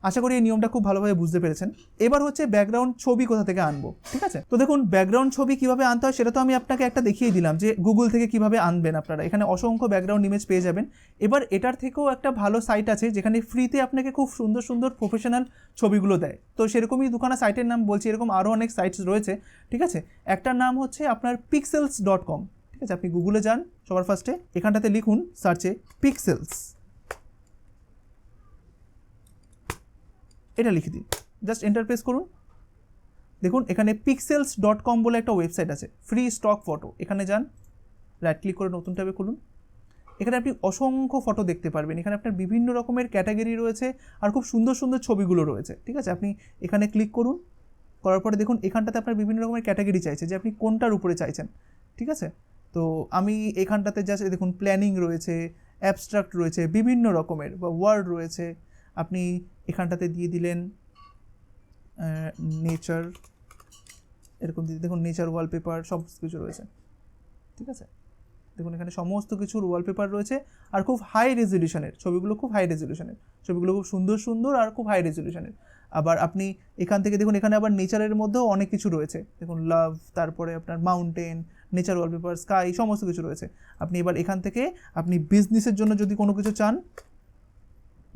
আশা করি এই নিয়মটা খুব ভালোভাবে বুঝতে পেরেছেন। এবার হচ্ছে ব্যাকগ্রাউন্ড ছবি কোথা থেকে আনবো, ঠিক আছে? তো দেখুন ব্যাকগ্রাউন্ড ছবি কিভাবে আনতে হয় সেটা তো আমি আপনাকে একটা দেখিয়ে দিলাম যে গুগল থেকে কিভাবে আনবেন আপনারা। এখানে অসংখ্য ব্যাকগ্রাউন্ড ইমেজ পেয়ে যাবেন। এবার এটার থেকেও একটা ভালো সাইট আছে যেখানে ফ্রিতে আপনাকে খুব সুন্দর সুন্দর প্রফেশনাল ছবিগুলো দেয়। তো সেরকমই দুখানা সাইটের নাম বলছি, এরকম আরও অনেক সাইটস রয়েছে, ঠিক আছে? একটার নাম হচ্ছে আপনার pixels.com, ঠিক আছে? আপনি গুগলে যান, সবার ফার্স্টে এখানটাতে লিখুন সার্চে পিক্সেলস, এটা লিখে দিন, জাস্ট এন্টার প্রেস করুন। দেখুন এখানে pixels.com বলে একটা ওয়েবসাইট আছে, ফ্রি স্টক ফটো। এখানে যান, রাইট ক্লিক করে নতুন ট্যাবে খুলুন। এখানে আপনি অসংখ্য ফটো দেখতে পারবেন। এখানে আপনার বিভিন্ন রকমের ক্যাটাগরি রয়েছে আর খুব সুন্দর সুন্দর ছবিগুলো রয়েছে, ঠিক আছে? আপনি এখানে ক্লিক করুন, করার পরে দেখুন এখানটাতে আপনার বিভিন্ন রকমের ক্যাটাগরি চাইছে যে আপনি কোনটার উপরে চাইছেন, ঠিক আছে? তো আমি এখানটাতে জাস্ট দেখুন প্ল্যানিং রয়েছে, অ্যাবস্ট্রাক্ট রয়েছে, বিভিন্ন রকমের বা ওয়ার্ড রয়েছে। আপনি এখানটাতে দিয়ে দিলেন নেচার, এরকম দিয়ে দেখুন নেচার ওয়ালপেপার সব কিছু রয়েছে, ঠিক আছে? দেখুন এখানে সমস্ত কিছুর ওয়ালপেপার রয়েছে আর খুব হাই রেজলিউশনের ছবিগুলো, খুব হাই রেজলিউশনের ছবিগুলো, খুব সুন্দর সুন্দর আর খুব হাই রেজলিউশনের। আবার আপনি এখান থেকে দেখুন এখানে আবার নেচারের মধ্যেও অনেক কিছু রয়েছে, দেখুন লাভ, তারপরে আপনার মাউন্টেন, নেচার ওয়ালপেপার, স্কাই, সমস্ত কিছু রয়েছে। আপনি এবার এখান থেকে আপনি বিজনেসের জন্য যদি কোনো কিছু চান,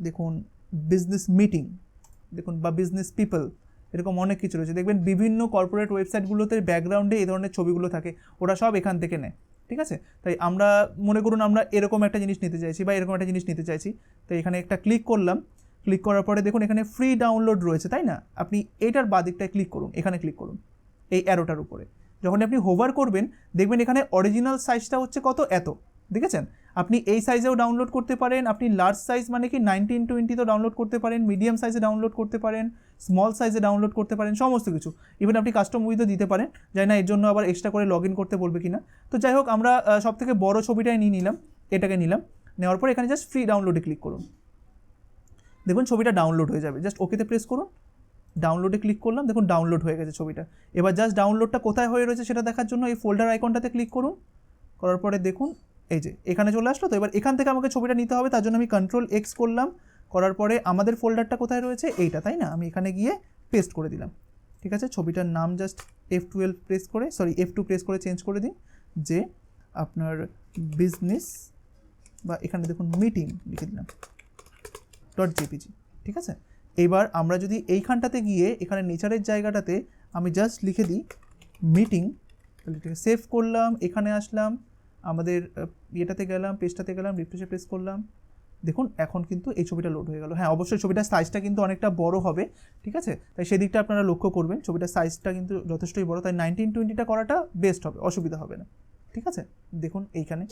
দেখুন বিজনেস মিটিং, দেখুন বা বিজনেস পিপল, এরকম অনেক কিছু রয়েছে। দেখবেন বিভিন্ন কর্পোরেট ওয়েবসাইটগুলোতে ব্যাকগ্রাউন্ডে এই ধরনের ছবিগুলো থাকে, ওরা সব এখান থেকে নেয়, ঠিক আছে? তাই আমরা মনে করুন আমরা এরকম একটা জিনিস নিতে চাইছি বা এরকম একটা জিনিস নিতে চাইছি, তো এখানে একটা ক্লিক করলাম। ক্লিক করার পরে দেখুন এখানে ফ্রি ডাউনলোড রয়েছে, তাই না? আপনি এইটার বাদিকটায় ক্লিক করুন, এখানে ক্লিক করুন এই অ্যারোটার উপরে। যখন আপনি হোভার করবেন দেখবেন এখানে অরিজিনাল সাইজটা হচ্ছে কত, এত, দেখেছেন? আপনি এই সাইজেও ডাউনলোড করতে পারেন, আপনি লার্জ সাইজ মানে কি 1920 ডাউনলোড করতে পারেন, মিডিয়াম সাইজে ডাউনলোড করতে পারেন, স্মল সাইজে ডাউনলোড করতে পারেন, সমস্ত কিছু। ইভেন আপনি কাস্টম উইথও দিতে পারেন, জানি না এর জন্য আবার এক্সট্রা করে লগ ইন করতে বলবে কিনা। তো যাই হোক, আমরা সবথেকে বড় ছবিটাই নিয়ে নিলাম, এটাকে নিলাম। নেওয়ার পর এখানে জাস্ট ফ্রি ডাউনলোডে ক্লিক করুন, দেখুন ছবিটা ডাউনলোড হয়ে যাবে। জাস্ট ওকেতে প্রেস করুন, ডাউনলোডে ক্লিক করলাম, দেখুন ডাউনলোড হয়ে গেছে ছবিটা। এবার জাস্ট ডাউনলোডটা কোথায় হয়ে রয়েছে সেটা দেখার জন্য এই ফোল্ডার আইকনটাতে ক্লিক করুন। করার পরে দেখুন এই যে এখানে চলে আসলো। তো এবার এখান থেকে আমাকে ছবিটা নিতে হবে, তার জন্য আমি Ctrl+X করলাম। করার পরে আমাদের ফোল্ডারটা কোথায় রয়েছে, এইটা, তাই না? আমি এখানে গিয়ে পেস্ট করে দিলাম, ঠিক আছে? ছবিটার নাম জাস্ট F2 প্রেস করে চেঞ্জ করে দিন যে আপনার বিজনেস, বা এখানে দেখুন মিটিং লিখে দিলাম .jpg, ঠিক আছে? এবার আমরা যদি এইখানটাতে গিয়ে এখানে নেচারের জায়গাটাতে আমি জাস্ট লিখে দিই মিটিং, তাহলে এটাকে সেভ করলাম, এখানে আসলাম, আমাদের ইয়েটাতে গেলাম, পেজটাতে গেলাম, রিফ্রেশে প্রেস করলাম। দেখুন এখন কিন্তু এই ছবিটা লোড হয়ে গেল। হ্যাঁ, অবশ্যই ছবিটার সাইজটা কিন্তু অনেকটা বড় হবে, ঠিক আছে? তাই সেদিকটা আপনারা লক্ষ্য করবেন, ছবিটার সাইজটা কিন্তু যথেষ্টই বড়, তাই 1920 করাটা বেস্ট হবে, অসুবিধা হবে না, ঠিক আছে? দেখুন এইখানে।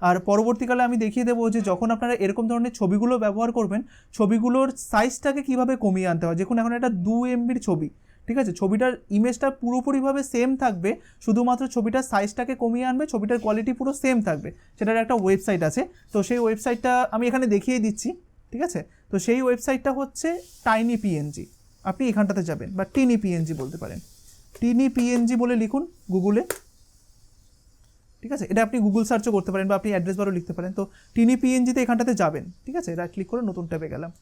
আর পরবর্তীকালে আমি দেখিয়ে দেবো যে যখন আপনারা এরকম ধরনের ছবিগুলো ব্যবহার করবেন, ছবিগুলোর সাইজটাকে কীভাবে কমিয়ে আনতে হয়। দেখুন এখন একটা 2 MB ছবি, ঠিক আছে? ছবিটার ইমেজটা পুরোপুরিভাবে সেম থাকবে, শুধুমাত্র ছবিটার সাইজটাকে কমিয়ে আনবে, ছবিটার কোয়ালিটি পুরো সেম থাকবে। সেটার একটা ওয়েবসাইট আছে, তো সেই ওয়েবসাইটটা আমি এখানে দেখিয়ে দিচ্ছি, ঠিক আছে? তো সেই ওয়েবসাইটটা হচ্ছে TinyPNG। আপনি এখানটাতে যাবেন, বা TinyPNG বলতে পারেন, TinyPNG বলে লিখুন গুগলে, ঠিক আছে? এটা আপনি গুগল সার্চও করতে পারেন বা আপনি অ্যাড্রেস বারও লিখতে পারেন। তো TinyPNG-তে এখানটাতে যাবেন, ঠিক আছে? রাইট ক্লিক করে নতুন ট্যাবে গেলাম।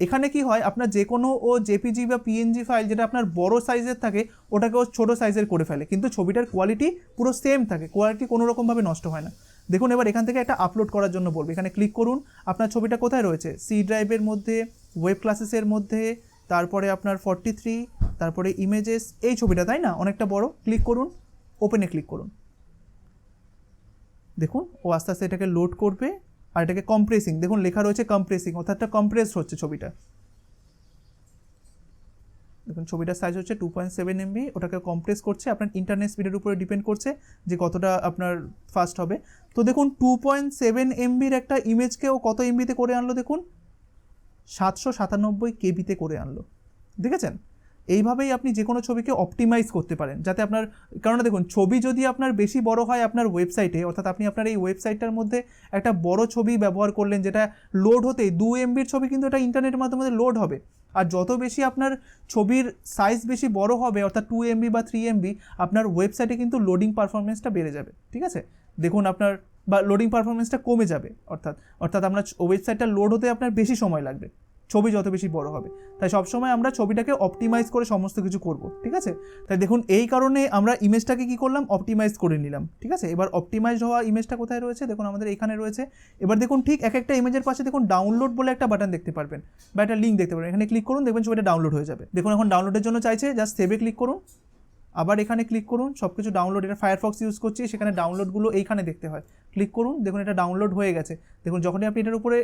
এখানে কি হয়, আপনার যে কোনো জেপিজি বা পিএনজি ফাইল যেটা আপনার বড় সাইজের থাকে ওটাকে ও ছোটো সাইজের করে ফেলে, কিন্তু ছবিটার কোয়ালিটি পুরো সেম থাকে, কোয়ালিটি কোনো রকমভাবে নষ্ট হয় না। দেখুন এবার এখান থেকে একটা আপলোড করার জন্য বলবে, এখানে ক্লিক করুন। আপনার ছবিটা কোথায় রয়েছে, সি ড্রাইভের মধ্যে, ওয়েব ক্লাসেসের মধ্যে, তারপরে আপনার 43, তারপরে ইমেজেস, এই ছবিটা, তাই না? অনেকটা বড়। ক্লিক করুন, ওপেনে ক্লিক করুন। দেখুন ও আস্তে আস্তে এটাকে লোড করবে আর এটাকে কম্প্রেসিং, দেখুন লেখা রয়েছে কম্প্রেসিং, অর্থাৎ কম্প্রেসড হচ্ছে ছবিটা। দেখুন ছবিটার সাইজ হচ্ছে 2.7 MB, ওটাকে কম্প্রেস করছে। আপনার ইন্টারনেট স্পিডের উপরে ডিপেন্ড করছে যে কতটা আপনার ফাস্ট হবে। তো দেখুন 2.7 MBর একটা ইমেজকে ও কত এমবিতে করে আনলো, দেখুন 797 KB-তে করে আনলো, দেখেছেন? এইভাবেই আপনি যে কোনো ছবিকে অপটিমাইজ করতে পারেন যাতে আপনার, কারণ দেখুন ছবি যদি আপনার বেশি বড় হয় আপনার ওয়েবসাইটে, অর্থাৎ আপনি আপনার এই ওয়েবসাইটটার মধ্যে একটা বড় ছবি ব্যবহার করলেন যেটা লোড হতেই 2 MBর ছবি কিন্তু এটা ইন্টারনেটের মাধ্যমে লোড হবে, আর যত বেশি আপনার ছবির সাইজ বেশি বড় হবে, অর্থাৎ 2 MB বা 3 MB, আপনার ওয়েবসাইটে কিন্তু লোডিং পারফরমেন্সটা বেড়ে যাবে। ঠিক আছে, দেখুন আপনার বা লোডিং পারফরমেন্সটা কমে যাবে, অর্থাৎ আপনার ওয়েবসাইটটা লোড হতে আপনার বেশি সময় লাগবে ছবি যত বেশি বড় হবে। তাই সবসময় আমরা ছবিটাকে অপটিমাইজ করে সমস্ত কিছু করব। ঠিক আছে, তাই দেখুন এই কারণে আমরা ইমেজটাকে কি করলাম, অপটিমাইজ করে নিলাম। ঠিক আছে, এবার অপটিমাইজড হওয়া ইমেজটা কোথায় রয়েছে, দেখুন আমাদের এখানে রয়েছে। এবার দেখুন ঠিক এক একটা ইমেজের পাশে দেখুন ডাউনলোড বলে একটা বাটন দেখতে পারবেন বা একটা লিঙ্ক দেখতে পারবেন। এখানে ক্লিক করুন, দেখবেন ছবিটা ডাউনলোড হয়ে যাবে। দেখুন এখন ডাউনলোডের জন্য চাইছে, জাস্ট সেভে ক্লিক করুন, আবার এখানে ক্লিক করুন, সব কিছু ডাউনলোড, এটা ফায়ারফক্স ইউজ করছি, সেখানে ডাউনলোডগুলো এইখানে দেখতে হয়, ক্লিক করুন, দেখুন এটা ডাউনলোড হয়ে গেছে। দেখুন যখনই আপনি এটার উপরে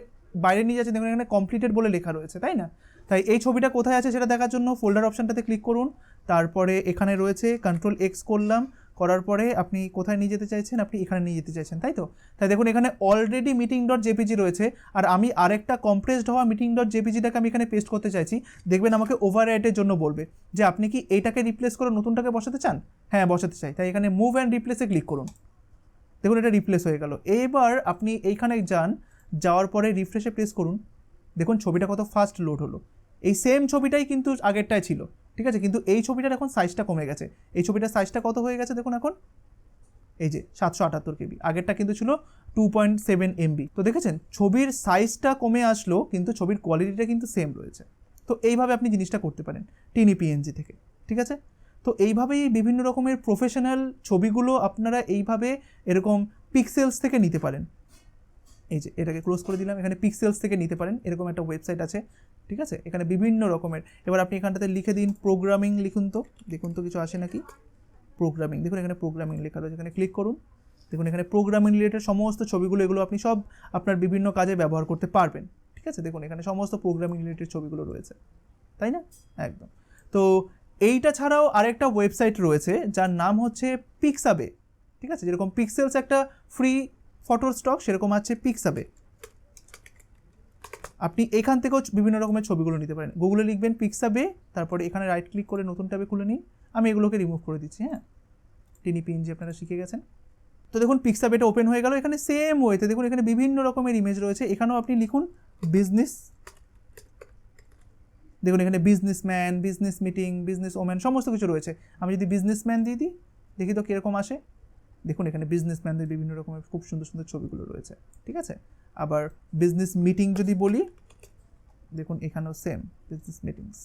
বাইরে নিয়ে যাচ্ছেন, দেখুন এখানে কমপ্লিটেড বলে লেখা রয়েছে, তাই না? তাই এই ছবিটা কোথায় আছে সেটা দেখার জন্য ফোল্ডার অপশানটাতে ক্লিক করুন, তারপরে এখানে রয়েছে Ctrl+X করলাম, করার পরে আপনি কোথায় নিয়ে যেতে চাইছেন, আপনি এখানে নিয়ে যেতে চাইছেন, তাই তো? তাই দেখুন এখানে অলরেডি meeting.jpg রয়েছে, আর আমি আরেকটা কম্প্রেসড হওয়া meeting.jpgটাকে আমি এখানে পেস্ট করতে চাইছি। দেখবেন আমাকে ওভাররাইটের জন্য বলবে যে আপনি কি এইটাকে রিপ্লেস করে নতুনটাকে বসাতে চান। হ্যাঁ, বসাতে চাই, তাই এখানে মুভ অ্যান্ড রিপ্লেসে ক্লিক করুন। দেখুন এটা রিপ্লেস হয়ে গেল। এবার আপনি এইখানে যাওয়ার পরে রিফ্রেশে প্রেস করুন, দেখুন ছবিটা কত ফাস্ট লোড হলো। এই সেম ছবিটাই কিন্তু আগেরটায় ছিল, ঠিক আছে, কিন্তু এই ছবিটার এখন সাইজটা কমে গেছে। এই ছবিটার সাইজটা কত হয়ে গেছে দেখুন এখন, এই যে 778 KB, আগেরটা কিন্তু ছিল 2.7 MB। তো দেখেছেন ছবির সাইজটা কমে আসলো কিন্তু ছবির কোয়ালিটিটা কিন্তু সেম রয়েছে। তো এইভাবে আপনি জিনিসটা করতে পারেন টিনি পিএনজি থেকে। ঠিক আছে, তো এইভাবেই বিভিন্ন রকমের প্রফেশনাল ছবিগুলো আপনারা এইভাবে এরকম পিক্সেলস থেকে নিতে পারেন। এই যে এটাকে ক্লোজ করে দিলাম, এখানে পিক্সেলস থেকে নিতে পারেন, এরকম একটা ওয়েবসাইট আছে। ঠিক আছে, এখানে বিভিন্ন রকমের, এবার আপনি এখানটাতে লিখে দিন প্রোগ্রামিং, লিখুন তো, দেখুন তো কিছু আসে নাকি। প্রোগ্রামিং, দেখুন এখানে প্রোগ্রামিং লেখা রয়েছে, এখানে ক্লিক করুন, দেখুন এখানে প্রোগ্রামিং রিলেটেড সমস্ত ছবিগুলো, এগুলো আপনি সব আপনার বিভিন্ন কাজে ব্যবহার করতে পারবেন। ঠিক আছে, দেখুন এখানে সমস্ত প্রোগ্রামিং রিলেটেড ছবিগুলো রয়েছে, তাই না? একদম। তো এইটা ছাড়াও আরেকটা ওয়েবসাইট রয়েছে যার নাম হচ্ছে পিক্সাবে। ঠিক আছে, যেরকম পিক্সেলস একটা ফ্রি ফটোর স্টক, সেরকম আছে পিক্সাবে। আপনি এখান থেকেও বিভিন্ন রকমের ছবিগুলো নিতে পারেন। গুগলে লিখবেন পিক্সাবে, তারপরে এখানে রাইট ক্লিক করে নতুন ট্যাবে খুলে নিন। আমি এগুলোকে রিমুভ করে দিচ্ছি। হ্যাঁ, টিনি পিএনজি আপনারা শিখে গেছেন। তো দেখুন পিক্সাবেটা ওপেন হয়ে গেল। এখানে সেম ওয়েতে দেখুন এখানে বিভিন্ন রকমের ইমেজ রয়েছে। এখানেও আপনি লিখুন বিজনেস, দেখুন এখানে businessman, business meeting, business woman, সমস্ত কিছু রয়েছে। আমি যদি বিজনেসম্যান দিয়ে দিই, দেখি তো কীরকম আসে। দেখুন এখানে বিজনেসম্যানদের বিভিন্ন রকমের খুব সুন্দর সুন্দর ছবিগুলো রয়েছে। ঠিক আছে, আবার বিজনেস মিটিং যদি বলি, দেখুন এখানেও সেম বিজনেস মিটিংস,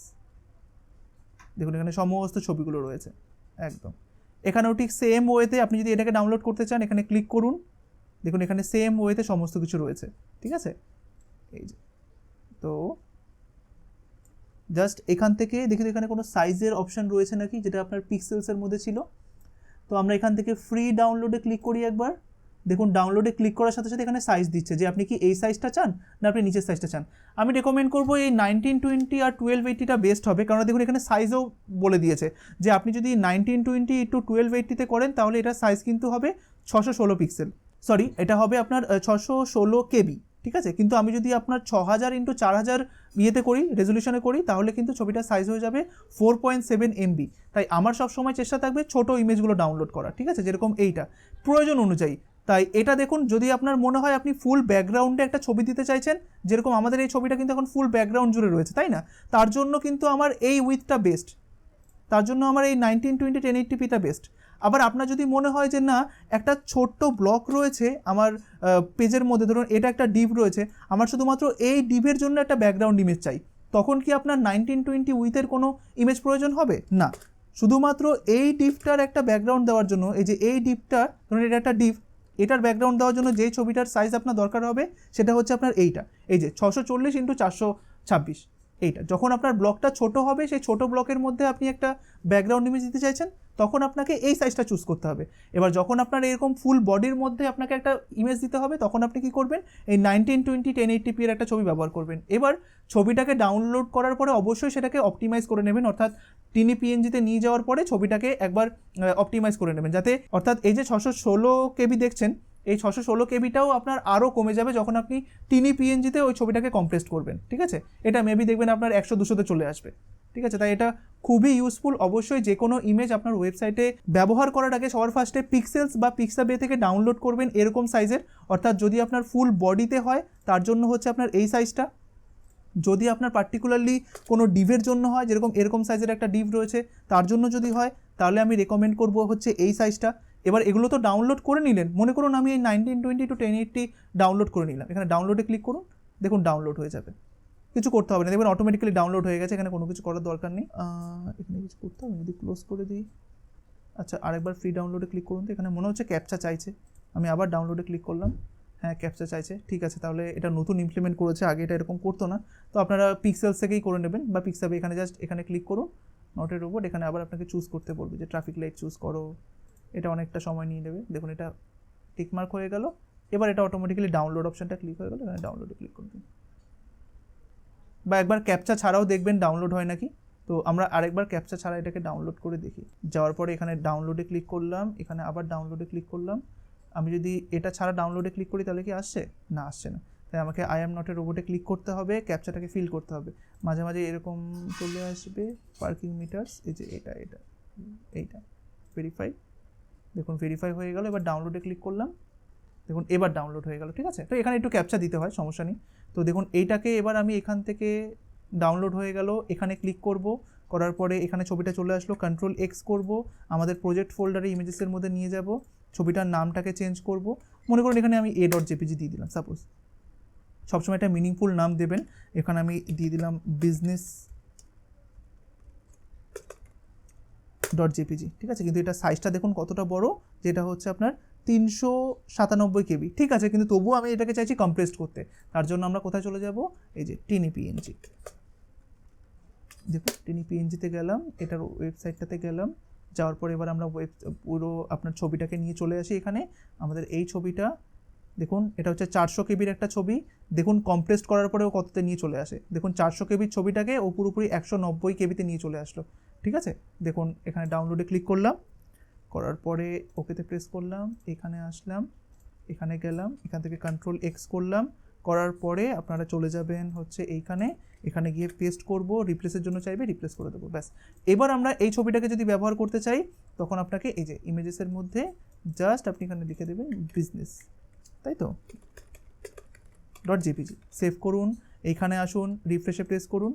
দেখুন এখানে সমস্ত ছবিগুলো রয়েছে একদম। এখানেও ঠিক সেম ওয়েতে আপনি যদি এটাকে ডাউনলোড করতে চান, এখানে ক্লিক করুন, দেখুন এখানে সেম ওয়েতে সমস্ত কিছু রয়েছে। ঠিক আছে, এই যে, তো জাস্ট এখান থেকে দেখি এখানে কোনো সাইজের অপশান রয়েছে নাকি, যেটা আপনার পিক্সেলসের মধ্যে ছিল। তো আমরা এখান থেকে ফ্রি ডাউনলোডে ক্লিক করি একবার। দেখুন ডাউনলোডে ক্লিক করার সাথে সাথে এখানে সাইজ দিচ্ছে যে আপনি কি এই সাইজটা চান না আপনি নিচের সাইজটা চান। আমি রেকমেন্ড করবো এই 1920 আর 1280টা বেস্ট হবে, কারণ দেখুন এখানে সাইজও বলে দিয়েছে যে আপনি যদি 1920 × 1280 করেন তাহলে এটার সাইজ কিন্তু হবে 616 পিক্সেল, সরি এটা হবে আপনার 616 KB। ঠিক আছে, কিন্তু আমি যদি আপনার 6000 × 4000 ইয়েতে করি, রেজলিউশনে করি, তাহলে কিন্তু ছবিটার সাইজ হয়ে যাবে 4.7 MB। তাই আমার সব সময় চেষ্টা থাকবে ছোট ইমেজগুলো ডাউনলোড করা। ঠিক আছে, যেরকম এইটা প্রয়োজন অনুযায়ী। তাই এটা দেখুন, যদি আপনার মনে হয় আপনি ফুল ব্যাকগ্রাউন্ডে একটা ছবি দিতে চাইছেন, যেরকম আমাদের এই ছবিটা কিন্তু এখন ফুল ব্যাকগ্রাউন্ড জুড়ে রয়েছে, তাই না? তার জন্য কিন্তু আমার এই উইথটা বেস্ট, তার জন্য আমার এই 1920 1080pটা বেস্ট। আবার আপনার যদি মনে হয় যে না একটা ছোট্ট ব্লক রয়েছে আমার পেজের মধ্যে, ধরুন এটা একটা ডিভ রয়েছে, আমার শুধুমাত্র এই ডিভের জন্য একটা ব্যাকগ্রাউন্ড ইমেজ চাই, তখন কি আপনার 1920 উইথের কোনো ইমেজ প্রয়োজন হবে না। শুধুমাত্র এই ডিভটার একটা ব্যাকগ্রাউন্ড দেওয়ার জন্য, এই যে এই ডিভটা, ধরুন এটা একটা ডিভ, এটার ব্যাকগ্রাউন্ড দেওয়ার জন্য যেই ছবিটার সাইজ আপনার দরকার হবে সেটা হচ্ছে আপনার এইটা, এই যে 640 × 426। এইটা যখন আপনার ব্লকটা ছোট হবে, সেই ছোট ব্লকের মধ্যে আপনি একটা ব্যাকগ্রাউন্ড ইমেজ দিতে চাইছেন, তখন আপনাকে এই সাইজটা চুজ করতে হবে। এবার যখন আপনার এরকম ফুল বডির মধ্যে আপনাকে একটা ইমেজ দিতে হবে, তখন আপনি কি করবেন, এই 1920 1080p এর একটা ছবি ব্যবহার করবেন। এবার ছবিটাকে ডাউনলোড করার পরে অবশ্যই সেটাকে অপটিমাইজ করে নেবেন, অর্থাৎ টিনি পিএনজিতে নিয়ে যাওয়ার পরে ছবিটাকে একবার অপটিমাইজ করে নেবেন, যাতে অর্থাৎ এই যে 616 KB দেখছেন, এই 616 KBটাও আপনার আরও কমে যাবে যখন আপনি টিনি পিএনজিতে ওই ছবিটাকে কম্প্রেস করবেন। ঠিক আছে, এটা মেবি দেখবেন আপনার 100-200তে চলে আসবে। ঠিক আছে, তাই এটা খুবই ইউজফুল। অবশ্যই যে কোনো ইমেজ আপনার ওয়েবসাইটে ব্যবহার করার আগে সবার ফার্স্টে পিক্সেলস বা পিক্সাবে থেকে ডাউনলোড করবেন এরকম সাইজের, অর্থাৎ যদি আপনার ফুল বডিতে হয় তার জন্য হচ্ছে আপনার এই সাইজটা, যদি আপনার পার্টিকুলারলি কোনো ডিভের জন্য হয়, যেরকম এরকম সাইজের একটা ডিভ রয়েছে তার জন্য যদি হয়, তাহলে আমি রেকমেন্ড করব হচ্ছে এই সাইজটা। এবার এগুলো তো ডাউনলোড করে নিলেন, মনে করুন আমি এই 1920 to 1080 ডাউনলোড করে নিলাম, এখানে ডাউনলোডে ক্লিক করুন, দেখুন ডাউনলোড হয়ে যাবে, কিছু করতে হবে না, দেখবেন অটোমেটিক্যালি ডাউনলোড হয়ে গেছে, এখানে কোনো কিছু করার দরকার নেই। এখানে কিছু করতে হবে, যদি ক্লোজ করে দিই। আচ্ছা, আরেকবার ফ্রি ডাউনলোডে ক্লিক করুন, তো এখানে মনে হচ্ছে ক্যাপচা চাইছে, আমি আবার ডাউনলোডে ক্লিক করলাম, হ্যাঁ ক্যাপচা চাইছে, ঠিক আছে, তাহলে এটা নতুন ইমপ্লিমেন্ট করেছে, আগে এটা এরকম করতো না। তো আপনারা পিক্সেলস থেকেই করে নেবেন, বা পিক্সাবে এখানে জাস্ট এখানে ক্লিক করুন, নটের রোবট, এখানে আবার আপনাকে চুজ করতে বলবে যে ট্রাফিক লাইট চুজ করো, এটা অনেকটা সময় নিয়ে নেবে। দেখুন এটা টিকমার্ক হয়ে গেল, এবার এটা অটোমেটিক্যালি ডাউনলোড অপশানটা ক্লিক হয়ে গেল, এখানে ডাউনলোডে ক্লিক করে দিন। বা একবার ক্যাপচা ছাড়াও দেখবেন ডাউনলোড হয় নাকি। তো আমরা আরেকবার ক্যাপচা ছাড়া এটাকে ডাউনলোড করে দেখি। যাওয়ার পরে এখানে ডাউনলোডে ক্লিক করলাম, এখানে আবার ডাউনলোডে ক্লিক করলাম। আমি যদি এটা ছাড়া ডাউনলোডে ক্লিক করি তাহলে কি আসছে? না, আসছে না। তাই আমাকে আই এম নট এ রোবটে ক্লিক করতে হবে, ক্যাপচাটাকে ফিল করতে হবে। মাঝে মাঝে এরকম চলে আসবে পার্কিং মিটার্স, এই যে এইটা ভেরিফাই, দেখুন ভেরিফাই হয়ে গেল। এবার ডাউনলোডে ক্লিক করলাম, দেখুন এবার ডাউনলোড হয়ে গেল, ঠিক আছে। তো এখানে একটু ক্যাপচা দিতে হয়, সমস্যা নেই। তো দেখুন এইটাকে এবার আমি এখান থেকে ডাউনলোড হয়ে গেল, এখানে ক্লিক করব, করার পরে এখানে ছবিটা চলে আসলো, কন্ট্রোল এক্স করব, আমাদের প্রজেক্ট ফোল্ডারে ইমেজেসের মধ্যে নিয়ে যাব, ছবিটার নামটাকে চেঞ্জ করব, মনে করুন এখানে আমি a.jpg দিয়ে দিলাম সাপোজ, সবসময় একটা মিনিংফুল নাম দেবেন। এখানে আমি দিয়ে দিলাম business.jpg, ঠিক আছে। কিন্তু এটা সাইজটা দেখুন কতটা বড়, যেটা হচ্ছে আপনার 397 KB, ঠিক আছে, কিন্তু তবুও আমি এটাকে চাইছি কম্প্রেসড করতে। তার জন্য আমরা কোথায় চলে যাব, এই যে TinyPNG, দেখুন TinyPNG-তে গেলাম, এটার ওয়েবসাইটটাতে গেলাম, যাওয়ার পর এবার আমরা পুরো আপনার ছবিটাকে নিয়ে চলে আসি। এখানে আমাদের এই ছবিটা দেখুন, এটা হচ্ছে 400 KB একটা ছবি, দেখুন কম্প্রেসড করার পরেও কততে নিয়ে চলে আসে, দেখুন 400 KB ছবিটাকে ও পুরোপুরি 190 KB-তে নিয়ে চলে আসলো, ঠিক আছে। দেখুন এখানে ডাউনলোডে ক্লিক করলাম, করার পরে ওকেতে প্রেস করলাম, এখানে আসলাম, এখানে গেলাম, এখান থেকে কন্ট্রোল এক্স করলাম, করার পরে আপনারা চলে যাবেন হচ্ছে এখানে গিয়ে পেস্ট করব, রিপ্লেসের জন্য চাইবে রিপ্লেস করে দেবো, ব্যাস। এবার আমরা এই ছবিটাকে যদি ব্যবহার করতে চাই, তখন আপনাকে এই যে ইমেজেসের মধ্যে জাস্ট আপনি এখানে লিখে দেবেন বিজনেস, তাই তো .jpg, সেভ করুন, এইখানে আসুন, রিফ্রেশে প্রেস করুন,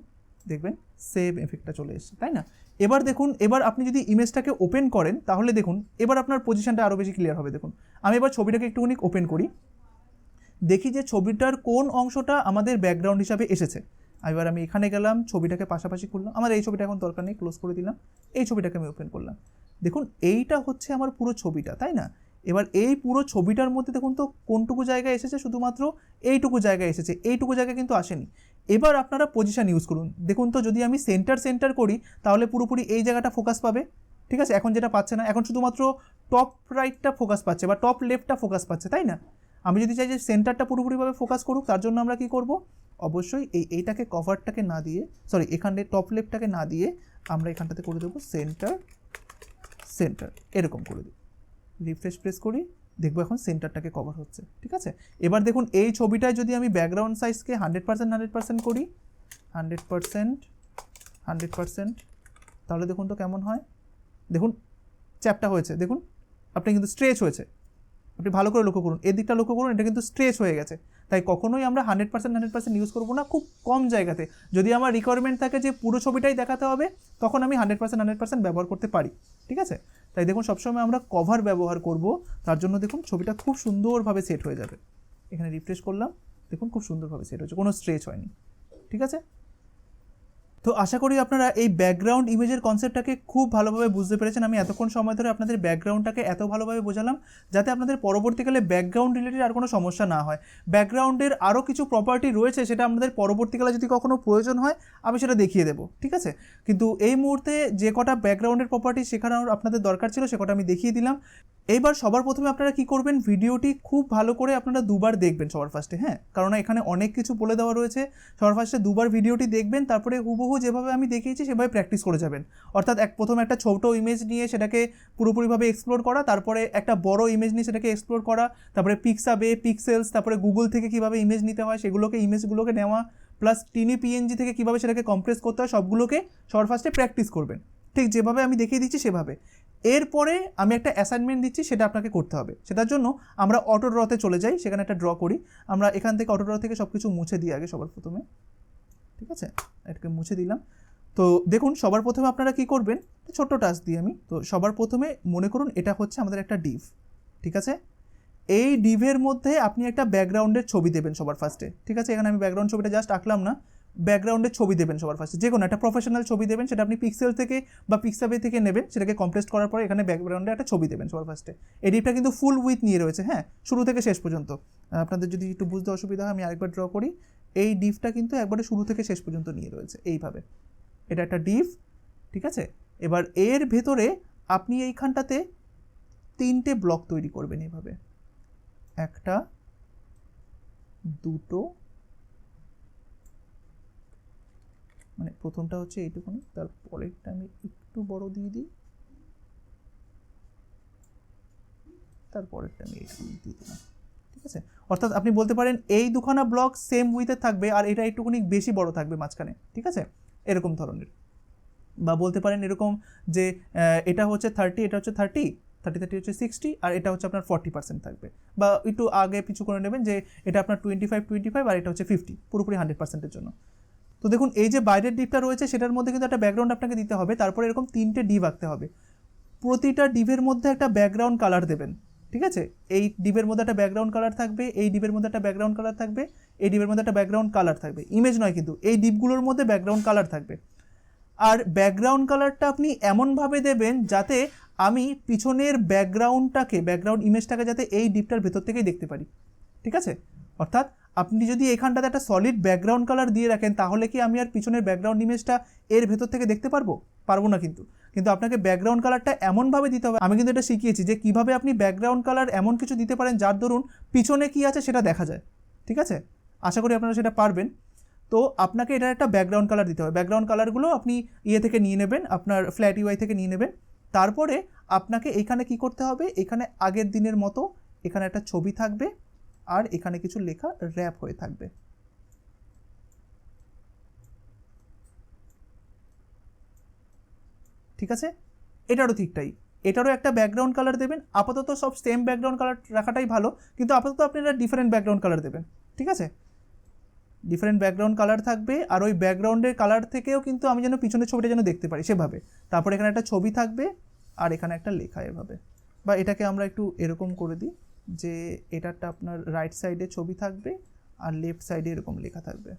দেখবেন সেভ এফেক্টটা চলে এসেছে, তাই না। এবার দেখুন, এবার আপনি যদি ইমেজটাকে ওপেন করেন তাহলে দেখুন এবার আপনার পজিশনটা আরও বেশি ক্লিয়ার হবে। দেখুন আমি এবার ছবিটাকে একটুখানি ওপেন করি, দেখি যে ছবিটার কোন অংশটা আমাদের ব্যাকগ্রাউন্ড হিসাবে এসেছে। এবার আমি এখানে গেলাম, ছবিটাকে পাশাপাশি করলাম, আমার এই ছবিটা এখন দরকার নেই, ক্লোজ করে দিলাম, এই ছবিটাকে আমি ওপেন করলাম। দেখুন এইটা হচ্ছে আমার পুরো ছবিটা, তাই না। এবার এই পুরো ছবিটার মধ্যে দেখুন তো কোনটুকু জায়গায় এসেছে, শুধুমাত্র এইটুকু জায়গায় এসেছে, এইটুকু জায়গায় কিন্তু আসেনি। এবার আপনারা পজিশন ইউজ করুন, দেখুন তো যদি আমি সেন্টার করি তাহলে পুরোপুরি এই জায়গাটা ফোকাস পাবে, ঠিক আছে। এখন যেটা পাচ্ছে না, এখন শুধুমাত্র টপ রাইটটা ফোকাস পাচ্ছে বা টপ লেফটটা ফোকাস পাচ্ছে, তাই না। আমি যদি চাই যে সেন্টারটা পুরোপুরিভাবে ফোকাস করুক, তার জন্য আমরা কি করব, অবশ্যই এইটাকে কভারটাকে না দিয়ে, সরি এখানে টপ লেফটটাকে না দিয়ে আমরা এখানটাতে করে দেবো সেন্টার, এরকম করে দিই, রিফ্রেশ প্রেস করি, দেখবো এখন সেন্টারটাকে কভার হচ্ছে, ঠিক আছে। এবার দেখুন এই ছবিটায় যদি আমি ব্যাকগ্রাউন্ড সাইজকে 100% করি, 100%, তাহলে দেখুন তো কেমন হয়, দেখুন চ্যাপটা হয়েছে, দেখুন আপনি কিন্তু স্ট্রেচ হয়েছে, আপনি ভালো করে লক্ষ্য করুন, এদিকটা লক্ষ্য করুন, এটা কিন্তু স্ট্রেচ হয়ে গেছে। তাই কখনোই আমরা 100% ইউজ করবো না, খুব কম জায়গাতে। যদি আমার রিকোয়ারমেন্ট থাকে যে পুরো ছবিটাই দেখাতে হবে, তখন আমি 100% ব্যবহার করতে পারি, ঠিক আছে। তাই দেখুন সবসময় আমরা কভার ব্যবহার করব, তার জন্য দেখুন ছবিটা খুব সুন্দরভাবে সেট হয়ে যাবে। এখানে রিফ্রেশ করলাম, দেখুন খুব সুন্দরভাবে সেট হয়েছে, কোনো স্ট্রেচ হয়নি, ঠিক আছে। তো আশা করি আপনারা এই ব্যাকগ্রাউন্ড ইমেজের কনসেপ্টটাকে খুব ভালোভাবে বুঝতে পেরেছেন। আমি এতক্ষণ সময় ধরে আপনাদের ব্যাকগ্রাউন্ডটাকে এত ভালোভাবে বোঝালাম যাতে আপনাদের পরবর্তীকালে ব্যাকগ্রাউন্ড রিলেটেড আর কোনো সমস্যা না হয়। ব্যাকগ্রাউন্ডের আরও কিছু প্রপার্টি রয়েছে, সেটা আপনাদের পরবর্তীকালে যদি কখনো প্রয়োজন হয় আমি সেটা দেখিয়ে দেবো, ঠিক আছে। কিন্তু এই মুহূর্তে যে কটা ব্যাকগ্রাউন্ডের প্রপার্টি শেখানোর আপনাদের দরকার ছিল, সে কটা আমি দেখিয়ে দিলাম। এইবার সবার প্রথমে আপনারা কি করবেন, ভিডিওটি খুব ভালো করে আপনারা দুবার দেখবেন সবার ফার্স্টে, হ্যাঁ, কারণ এখানে অনেক কিছু বলে দেওয়া রয়েছে। সবার ফার্স্টে দুবার ভিডিওটি দেখবেন, তারপরে হুবহু যেভাবে আমি দেখিয়েছি সেভাবে প্র্যাকটিস করে যাবেন। অর্থাৎ প্রথমে একটা ছোট ইমেজ নিয়ে সেটাকে পুরোপুরিভাবে এক্সপ্লোর করা, তারপরে একটা বড় ইমেজ নিয়ে সেটাকে এক্সপ্লোর করা, তারপরে পিক্সাবে, পিক্সেলস, তারপরে গুগল থেকে কীভাবে ইমেজ নিতে হয় ইমেজগুলোকে নেওয়া, প্লাস TinyPNG থেকে কীভাবে সেটাকে কম্প্রেস করতে হয়, সবগুলোকে সবার ফার্স্টে প্র্যাকটিস করবেন, ঠিক যেভাবে আমি দেখিয়ে দিচ্ছি সেভাবে। এরপরে আমি একটা অ্যাসাইনমেন্ট দিচ্ছি, সেটা আপনাকে করতে হবে। সেটার জন্য আমরা অটো ড্রতে চলে যাই, সেখানে একটা ড্র করি। আমরা এখান থেকে অটো ড্র থেকে সব কিছু মুছে দিই আগে সবার প্রথমে। ঠিক আছে, এটাকে মুছে দিলাম। তো দেখুন সবার প্রথমে আপনারা কি করবেন, ছোট্ট টাচ দিই আমি। তো সবার প্রথমে মনে করুন এটা হচ্ছে আমাদের একটা ডিভ, ঠিক আছে। এই ডিভের মধ্যে আপনি একটা ব্যাকগ্রাউন্ডের ছবি দেবেন সবার ফার্স্টে, ঠিক আছে। এখানে আমি ব্যাকগ্রাউন্ড ছবিটা জাস্ট আঁকলাম না, ব্যাকগ্রাউন্ডের ছবি দেবেন সবার ফার্স্টে, যে কোনো একটা প্রফেশনাল ছবি দেবেন, সেটা আপনি পিক্সেল থেকে বা পিক্সাবে থেকে নেবেন, সেটাকে কম্প্রেস করার পরে এখানে ব্যাকগ্রাউন্ডে একটা ছবি দেবেন সবার ফার্স্টে। এই ডিভটা কিন্তু ফুল উইথ নিয়ে রয়েছে, হ্যাঁ, শুরু থেকে শেষ পর্যন্ত। আপনাদের যদি একটু বুঝতে অসুবিধা হয় আমি আরেকবার ড্র করি। এই ডিভটা কিন্তু একবারে শুরু থেকে শেষ পর্যন্ত নিয়ে রয়েছে এইভাবে, এটা একটা ডিভ, ঠিক আছে। এবার এর ভেতরে আপনি এইখানটাতে 3টে ব্লক তৈরি করবেন এইভাবে, একটা, দুটো, মানে প্রথমটা হচ্ছে এইটুকুনি, তারপরেরটা আমি একটু বড় দিয়ে দিই, তারপরেরটা আমি এইটুকুনি দিয়ে দিলাম, ঠিক আছে। অর্থাৎ আপনি বলতে পারেন এই দুখানা ব্লক সেম উইথে থাকবে আর এটা একটুখানি বেশি বড় থাকবে মাঝখানে, ঠিক আছে, এরকম ধরনের। বা বলতে পারেন এরকম যে এটা হচ্ছে 30, এটা হচ্ছে 30 হচ্ছে 60, আর এটা হচ্ছে আপনার 40% থাকবে। বা একটু আগে পিছু করে নেবেন যে এটা আপনার 25 আর এটা হচ্ছে 50, পুরোপুরি 100%-এর জন্য। তো দেখুন এই যে বাইরের ডিভটা রয়েছে সেটার মধ্যে কিন্তু একটা ব্যাকগ্রাউন্ড আপনাকে দিতে হবে, তারপরে এরকম 3টে ডিভ আঁকতে হবে। প্রতিটা ডিভের মধ্যে একটা ব্যাকগ্রাউন্ড কালার দেবেন, ঠিক আছে। এই ডিভের মধ্যে একটা ব্যাকগ্রাউন্ড কালার থাকবে, এই ডিভের মধ্যে একটা ব্যাকগ্রাউন্ড কালার থাকবে, এই ডিভের মধ্যে একটা ব্যাকগ্রাউন্ড কালার থাকবে, ইমেজ নয় কিন্তু, এই ডিভগুলোর মধ্যে ব্যাকগ্রাউন্ড কালার থাকবে। আর ব্যাকগ্রাউন্ড কালারটা আপনি এমনভাবে দেবেন যাতে আমি পিছনের ব্যাকগ্রাউন্ড ইমেজটাকে যাতে এই ডিপটার ভেতর থেকেই দেখতে পারি, ঠিক আছে। অর্থাৎ আপনি যদি এখানটাতে একটা সলিড ব্যাকগ্রাউন্ড কালার দিয়ে রাখেন তাহলে কি আমি আর পিছনের ব্যাকগ্রাউন্ড ইমেজটা এর ভেতর থেকে দেখতে পারবো না কিন্তু আপনাকে ব্যাকগ্রাউন্ড কালারটা এমনভাবে দিতে হবে। আমি কিন্তু এটা শিখিয়েছি যে কীভাবে আপনি ব্যাকগ্রাউন্ড কালার এমন কিছু দিতে পারেন যার দরুন পিছনে কী আছে সেটা দেখা যায়, ঠিক আছে। আশা করি আপনারা সেটা পারবেন। তো আপনাকে এটার একটা ব্যাকগ্রাউন্ড কালার দিতে হবে। ব্যাকগ্রাউন্ড কালারগুলো আপনি থেকে নিয়ে নেবেন, আপনার ফ্ল্যাট ইউআই থেকে নিয়ে নেবেন। তারপরে আপনাকে এখানে কি করতে হবে, এখানে আগের দিনের মতো এখানে একটা ছবি থাকবে আর এখানে কিছু লেখা র্যাপ হয়ে থাকবে, ঠিক আছে। এটারও ঠিকটাই, এটারও একটা ব্যাকগ্রাউন্ড কালার দেবেন। আপাতত সব সেম ব্যাকগ্রাউন্ড কালার রাখাটাই ভালো, কিন্তু আপাতত আপনি একটা ডিফারেন্ট ব্যাকগ্রাউন্ড কালার দেবেন, ঠিক আছে। ডিফারেন্ট ব্যাকগ্রাউন্ড কালার থাকবে আর ওই ব্যাকগ্রাউন্ডের কালার থেকেও কিন্তু আমি যেন পিছনের ছবিটা যেন দেখতে পারি সেভাবে। তারপর এখানে একটা ছবি থাকবে আর এখানে একটা লেখা এভাবে, বা এটাকে আমরা একটু এরকম করে দিই যে এটারটা আপনার রাইট সাইডে ছবি থাকবে আর লেফট সাইডে এরকম লেখা থাকবে,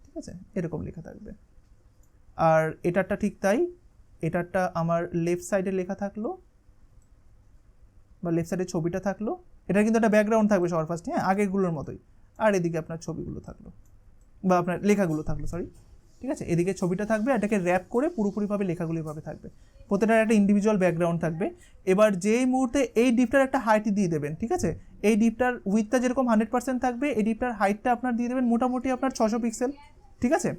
ঠিক আছে, এরকম লেখা থাকবে। আর এটারটা ঠিক তাই, এটারটা আমার লেফট সাইডে লেখা থাকলো বা লেফট সাইডে ছবিটা থাকলো, এটা কিন্তু একটা ব্যাকগ্রাউন্ড থাকবে সবার ফার্স্টে, হ্যাঁ, আগেরগুলোর মতোই। আর এদিকে আপনার ছবিগুলো থাকলো বা আপনার লেখাগুলো থাকলো, সরি, ঠিক আছে। এদিকে ছবিটা থাকবে, এটাকে র্যাপ করে পুরোপুরিভাবে লেখাগুলো এভাবে থাকবে, প্রত্যেকটার একটা ইন্ডিভিজুয়াল ব্যাকগ্রাউন্ড থাকবে। এবার যেই মুহূর্তে এই ডিপটার একটা হাইট দিয়ে দেবেন, ঠিক আছে, এই ডিপটার উইথটা যেরকম 100% থাকবে, এই ডিপটার হাইটটা আপনার দিয়ে দেবেন মোটামুটি আপনার 600 পিক্সেল, ঠিক আছে।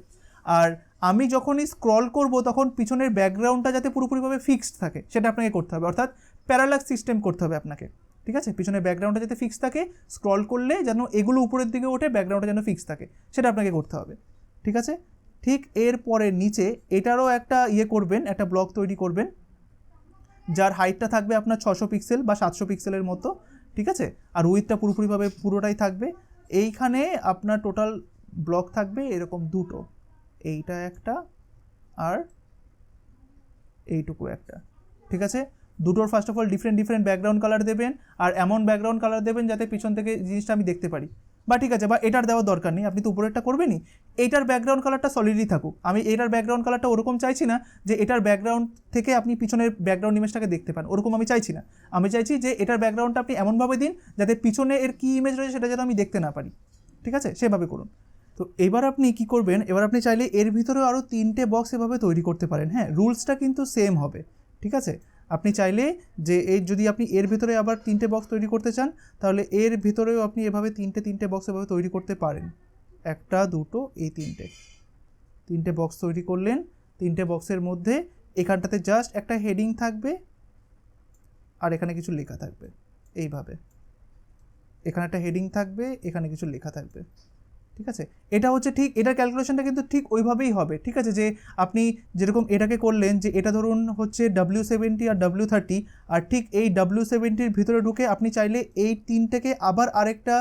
আর আমি যখনই স্ক্রল করব তখন পিছনের ব্যাকগ্রাউন্ডটা যাতে পুরোপুরিভাবে ফিক্সড থাকে সেটা আপনাকে করতে হবে, অর্থাৎ প্যারালাক্স সিস্টেম করতে হবে আপনাকে, ঠিক আছে। পিছনের ব্যাকগ্রাউন্ডটা যাতে ফিক্স থাকে, স্ক্রল করলে যেন এগুলো উপরের দিকে ওঠে, ব্যাকগ্রাউন্ডটা যেন ফিক্স থাকে, সেটা আপনাকে করতে হবে, ঠিক আছে। ঠিক এরপরে নিচে এটারও একটা করবেন, একটা ব্লক তৈরি করবেন যার হাইটটা থাকবে আপনার 600 পিক্সেল বা 700 পিক্সেলের মতো, ঠিক আছে। আর উইথটা পুরোপুরিভাবে পুরোটাই থাকবে। এইখানে আপনার টোটাল ব্লক থাকবে এরকম দুটো, এইটা একটা আর এইটুকু একটা, ঠিক আছে। দুটোর first of all different background colour দেবেন আর এমন ব্যাকগ্রাউন্ড কালার দেবেন যাতে পিছন থেকে জিনিসটা আমি দেখতে পারি, বা ঠিক আছে, বা এটার দেওয়ার দরকার নেই, আপনি তো উপরেরটা করবেনই। এইটার ব্যাকগ্রাউন্ড কালারটা সলিডই থাকুক, আমি এটার ব্যাকগ্রাউন্ড কালারটা ওরকম চাইছি না যে এটার ব্যাকগ্রাউন্ড থেকে আপনি পিছনের ব্যাকগ্রাউন্ড ইমেজটাকে দেখতে পান, ওরকম আমি চাইছি না। আমি চাইছি যে এটার ব্যাকগ্রাউন্ডটা আপনি এমনভাবে দিন যাতে পিছনে এর কী ইমেজ রয়েছে সেটা যেন আমি দেখতে না পারি, ঠিক আছে, সেভাবে করুন। তো এবার আপনি কি করবেন, এবার আপনি চাইলে এর ভিতরেও আরও 3টে বক্স এভাবে তৈরি করতে পারেন, হ্যাঁ, রুলসটা কিন্তু সেম হবে, ঠিক আছে। আপনি চাইলে যে যদি আপনি এর ভিতরে আবার 3টে বক্স তৈরি করতে চান তাহলে এর ভিতরেও আপনি এভাবে 3টে বক্স এভাবে তৈরি করতে পারেন, একটা, দুটো, এই 3টে বক্স তৈরি করলেন। 3টে বক্সের মধ্যে এখানটাতে জাস্ট একটা হেডিং থাকবে আর এখানে কিছু লেখা থাকবে এইভাবে, এখানে একটা হেডিং থাকবে, এখানে কিছু লেখা থাকবে, ঠিক আছে। এটা হচ্ছে ঠিক, এটার ক্যালকুলেশনটা কিন্তু ঠিক ওইভাবেই হবে, ঠিক আছে। যে আপনি যেরকম এটাকে করলেন যে এটা ধরুন হচ্ছে W70 আর W30, আর ঠিক এই W70-র ভিতরে ঢুকে আপনি চাইলে এই 3টেকে আবার আরেকটা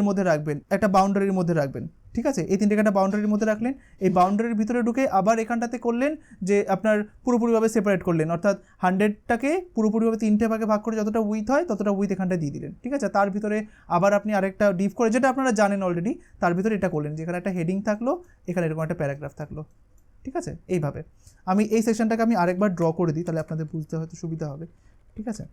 মধ্যে রাখবেন, একটা বাউন্ডারির মধ্যে রাখবেন, ঠিক আছে, এই তিনটেকে একটা বাউন্ডারির মধ্যে রাখলেন। এই বাউন্ডারির ভিতরে ঢুকে আবার এখানটাতে করলেন যে আপনার পুরোপুরিভাবে সেপারেট করলেন, অর্থাৎ 100টাকে পুরোপুরিভাবে 3টে ভাগে ভাগ করে যতটা উইথ হয় ততটা উইথ এখানটা দিয়ে দিলেন। ঠিক আছে, তার ভিতরে আবার আপনি আরেকটা ডিপ করে, যেটা আপনারা জানেন অলরেডি, তার ভিতরে এটা করলেন, যেখানে একটা হেডিং থাকলো, এখানে এরকম একটা প্যারাগ্রাফ থাকলো। ঠিক আছে, এইভাবে আমি এই সেকশনটাকে আমি আরেকবার ড্র করে দিই, তাহলে আপনাদের বুঝতে হয়তো সুবিধা হবে। ঠিক আছে,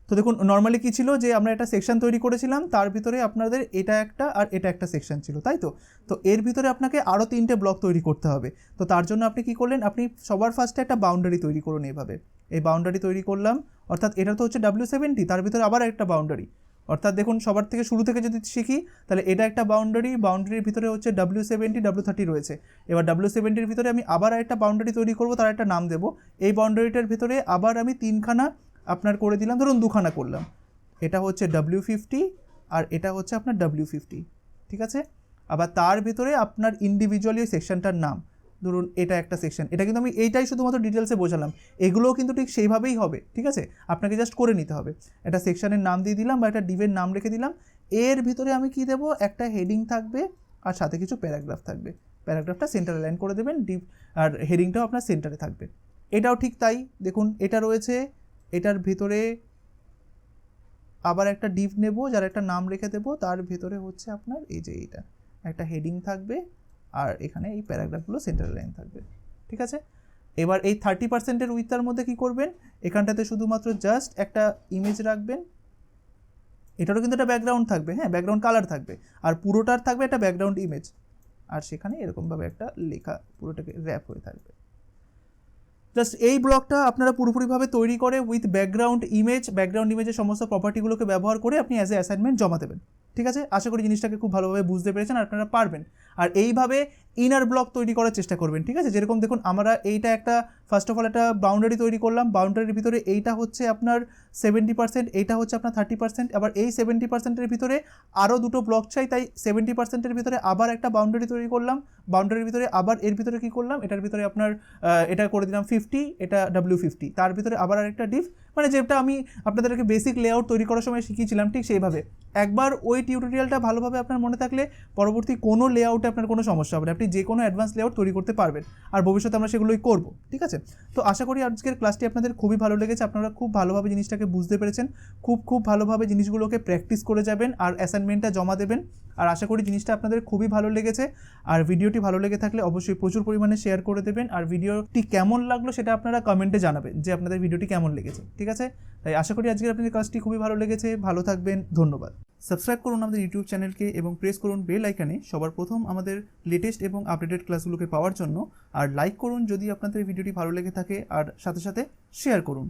তো দেখুন নর্মালি কী ছিল যে আমরা একটা সেকশন তৈরি করেছিলাম, তার ভিতরে আপনাদের এটা একটা আর এটা একটা সেকশন ছিল, তাই তো। তো এর ভিতরে আপনাকে আরও 3টে ব্লক তৈরি করতে হবে। তো তার জন্য আপনি কী করলেন, আপনি সবার ফার্স্টে একটা বাউন্ডারি তৈরি করুন এইভাবে। এই বাউন্ডারি তৈরি করলাম, অর্থাৎ এটা তো হচ্ছে W70, তার ভিতরে আবার একটা বাউন্ডারি, অর্থাৎ দেখুন সবার থেকে শুরু থেকে যদি শিখি তাহলে এটা একটা বাউন্ডারি, বাউন্ডারির ভিতরে হচ্ছে W70 W30 রয়েছে। এবার W70-র ভিতরে আমি আবার একটা বাউন্ডারি তৈরি করব, তার একটা নাম দেবো। এই বাউন্ডারিটার ভিতরে আবার আমি 3খানা আপনার করে দিলাম, ধরুন 2খানা করলাম, এটা হচ্ছে W50 আর এটা হচ্ছে আপনার W50। ঠিক আছে, আবার তার ভিতরে আপনার ইন্ডিভিজুয়ালি ওই সেকশনটার নাম, ধরুন এটা একটা সেকশন, এটা কিন্তু আমি এইটাই শুধুমাত্র ডিটেলসে বোঝালাম, এগুলোও কিন্তু ঠিক সেইভাবেই হবে। ঠিক আছে, আপনাকে জাস্ট করে নিতে হবে। একটা সেকশনের নাম দিয়ে দিলাম বা একটা ডিভের নাম রেখে দিলাম। এর ভিতরে আমি কি দেবো, একটা হেডিং থাকবে আর সাথে কিছু প্যারাগ্রাফ থাকবে। প্যারাগ্রাফটা সেন্টারে লাইন করে দেবেন, ডিভ আর হেডিংটাও আপনার সেন্টারে থাকবে। এটাও ঠিক তাই, দেখুন এটা রয়েছে, এটার ভিতরে আবার একটা ডিভ নেব, যার একটা নাম রেখে দেবো, তার ভিতরে হচ্ছে আপনার এই যে এইটা একটা হেডিং থাকবে আর এখানে এই প্যারাগ্রাফগুলো সেন্টার লাইন থাকবে। ঠিক আছে, এবার এই 30%-এর উইথটার মধ্যে কি করবেন, এখানটাতে শুধুমাত্র জাস্ট একটা ইমেজ রাখবেন, এটারও কিন্তু একটা ব্যাকগ্রাউন্ড থাকবে, হ্যাঁ ব্যাকগ্রাউন্ড কালার থাকবে, আর পুরোটার থাকবে একটা ব্যাকগ্রাউন্ড ইমেজ, আর সেখানে এরকমভাবে একটা লেখা পুরোটাকে র্যাপ হয়ে থাকবে। জাস্ট এই ব্লকটা আপনারা পুরোপুরিভাবে তৈরি করে উইথ ব্যাকগ্রাউন্ড ইমেজের সমস্ত প্রপার্টিগুলোকে ব্যবহার করে আপনি অ্যাজ এ অ্যাসাইনমেন্ট জমা দেবেন। ঠিক আছে, আশা করি জিনিসটাকে খুব ভালোভাবে বুঝতে পেরেছেন আর আপনারা পারবেন। আর এইভাবে ইনার ব্লক তৈরি করার চেষ্টা করবেন। ঠিক আছে, যেরকম দেখুন আমরা এইটা একটা ফার্স্ট অফ অল একটা বাউন্ডারি তৈরি করলাম, বাউন্ডারির ভিতরে এইটা হচ্ছে আপনার 70%, এইটা হচ্ছে আপনার 30%, আবার এই 70%-এর ভিতরে আরও দুটো ব্লক চাই, তাই 70%-এর ভিতরে আবার একটা বাউন্ডারি তৈরি করলাম, বাউন্ডারির ভিতরে আবার এর ভিতরে কী করলাম, এটার ভিতরে আপনার এটা করে দিলাম 50, এটা W50, তার ভিতরে আবার আরেকটা ডিভ, মানে যেটা আমি আপনাদেরকে বেসিক লেআউট তৈরি করার সময় শিখিয়েছিলাম ঠিক সেইভাবে। একবার ওই টিউটোরিয়ালটা ভালোভাবে আপনার মনে থাকলে পরবর্তী কোনো লেআউটে আপনার কোনো সমস্যা হবে না, আপনি যে কোনো অ্যাডভান্স লেআউট তৈরি করতে পারবেন, আর ভবিষ্যতে আমরা সেগুলোই করব। ঠিক আছে, তো আশা করি আজকের ক্লাসটি আপনাদের খুবই ভালো লেগেছে, আপনারা খুব ভালোভাবে জিনিসটাকে বুঝতে পেরেছেন, খুব ভালোভাবে জিনিসগুলোকে প্র্যাকটিস করে যাবেন আর অ্যাসাইনমেন্টটা জমা দেবেন। আর আশা করি জিনিসটা আপনাদের খুবই ভালো লেগেছে, আর ভিডিওটি ভালো লেগে থাকলে অবশ্যই প্রচুর পরিমাণে শেয়ার করে দেবেন, আর ভিডিওটি কেমন লাগলো সেটা আপনারা কমেন্টে জানাবেন যে আপনাদের ভিডিওটি কেমন লেগেছে। ঠিক আছে, তাই আশা করি আজকের আপনাদের ক্লাসটি খুবই ভালো লেগেছে, ভালো থাকবেন, ধন্যবাদ। সাবস্ক্রাইব করুন আমাদের ইউটিউব চ্যানেলকে এবং প্রেস করুন বেল আইকনে সবার প্রথম আমাদের লেটেস্ট এবং আপডেটেড ক্লাসগুলোকে পাওয়ার জন্য, আর লাইক করুন যদি আপনাদের ভিডিওটি ভালো লেগে থাকে, আর সাথে সাথে শেয়ার করুন।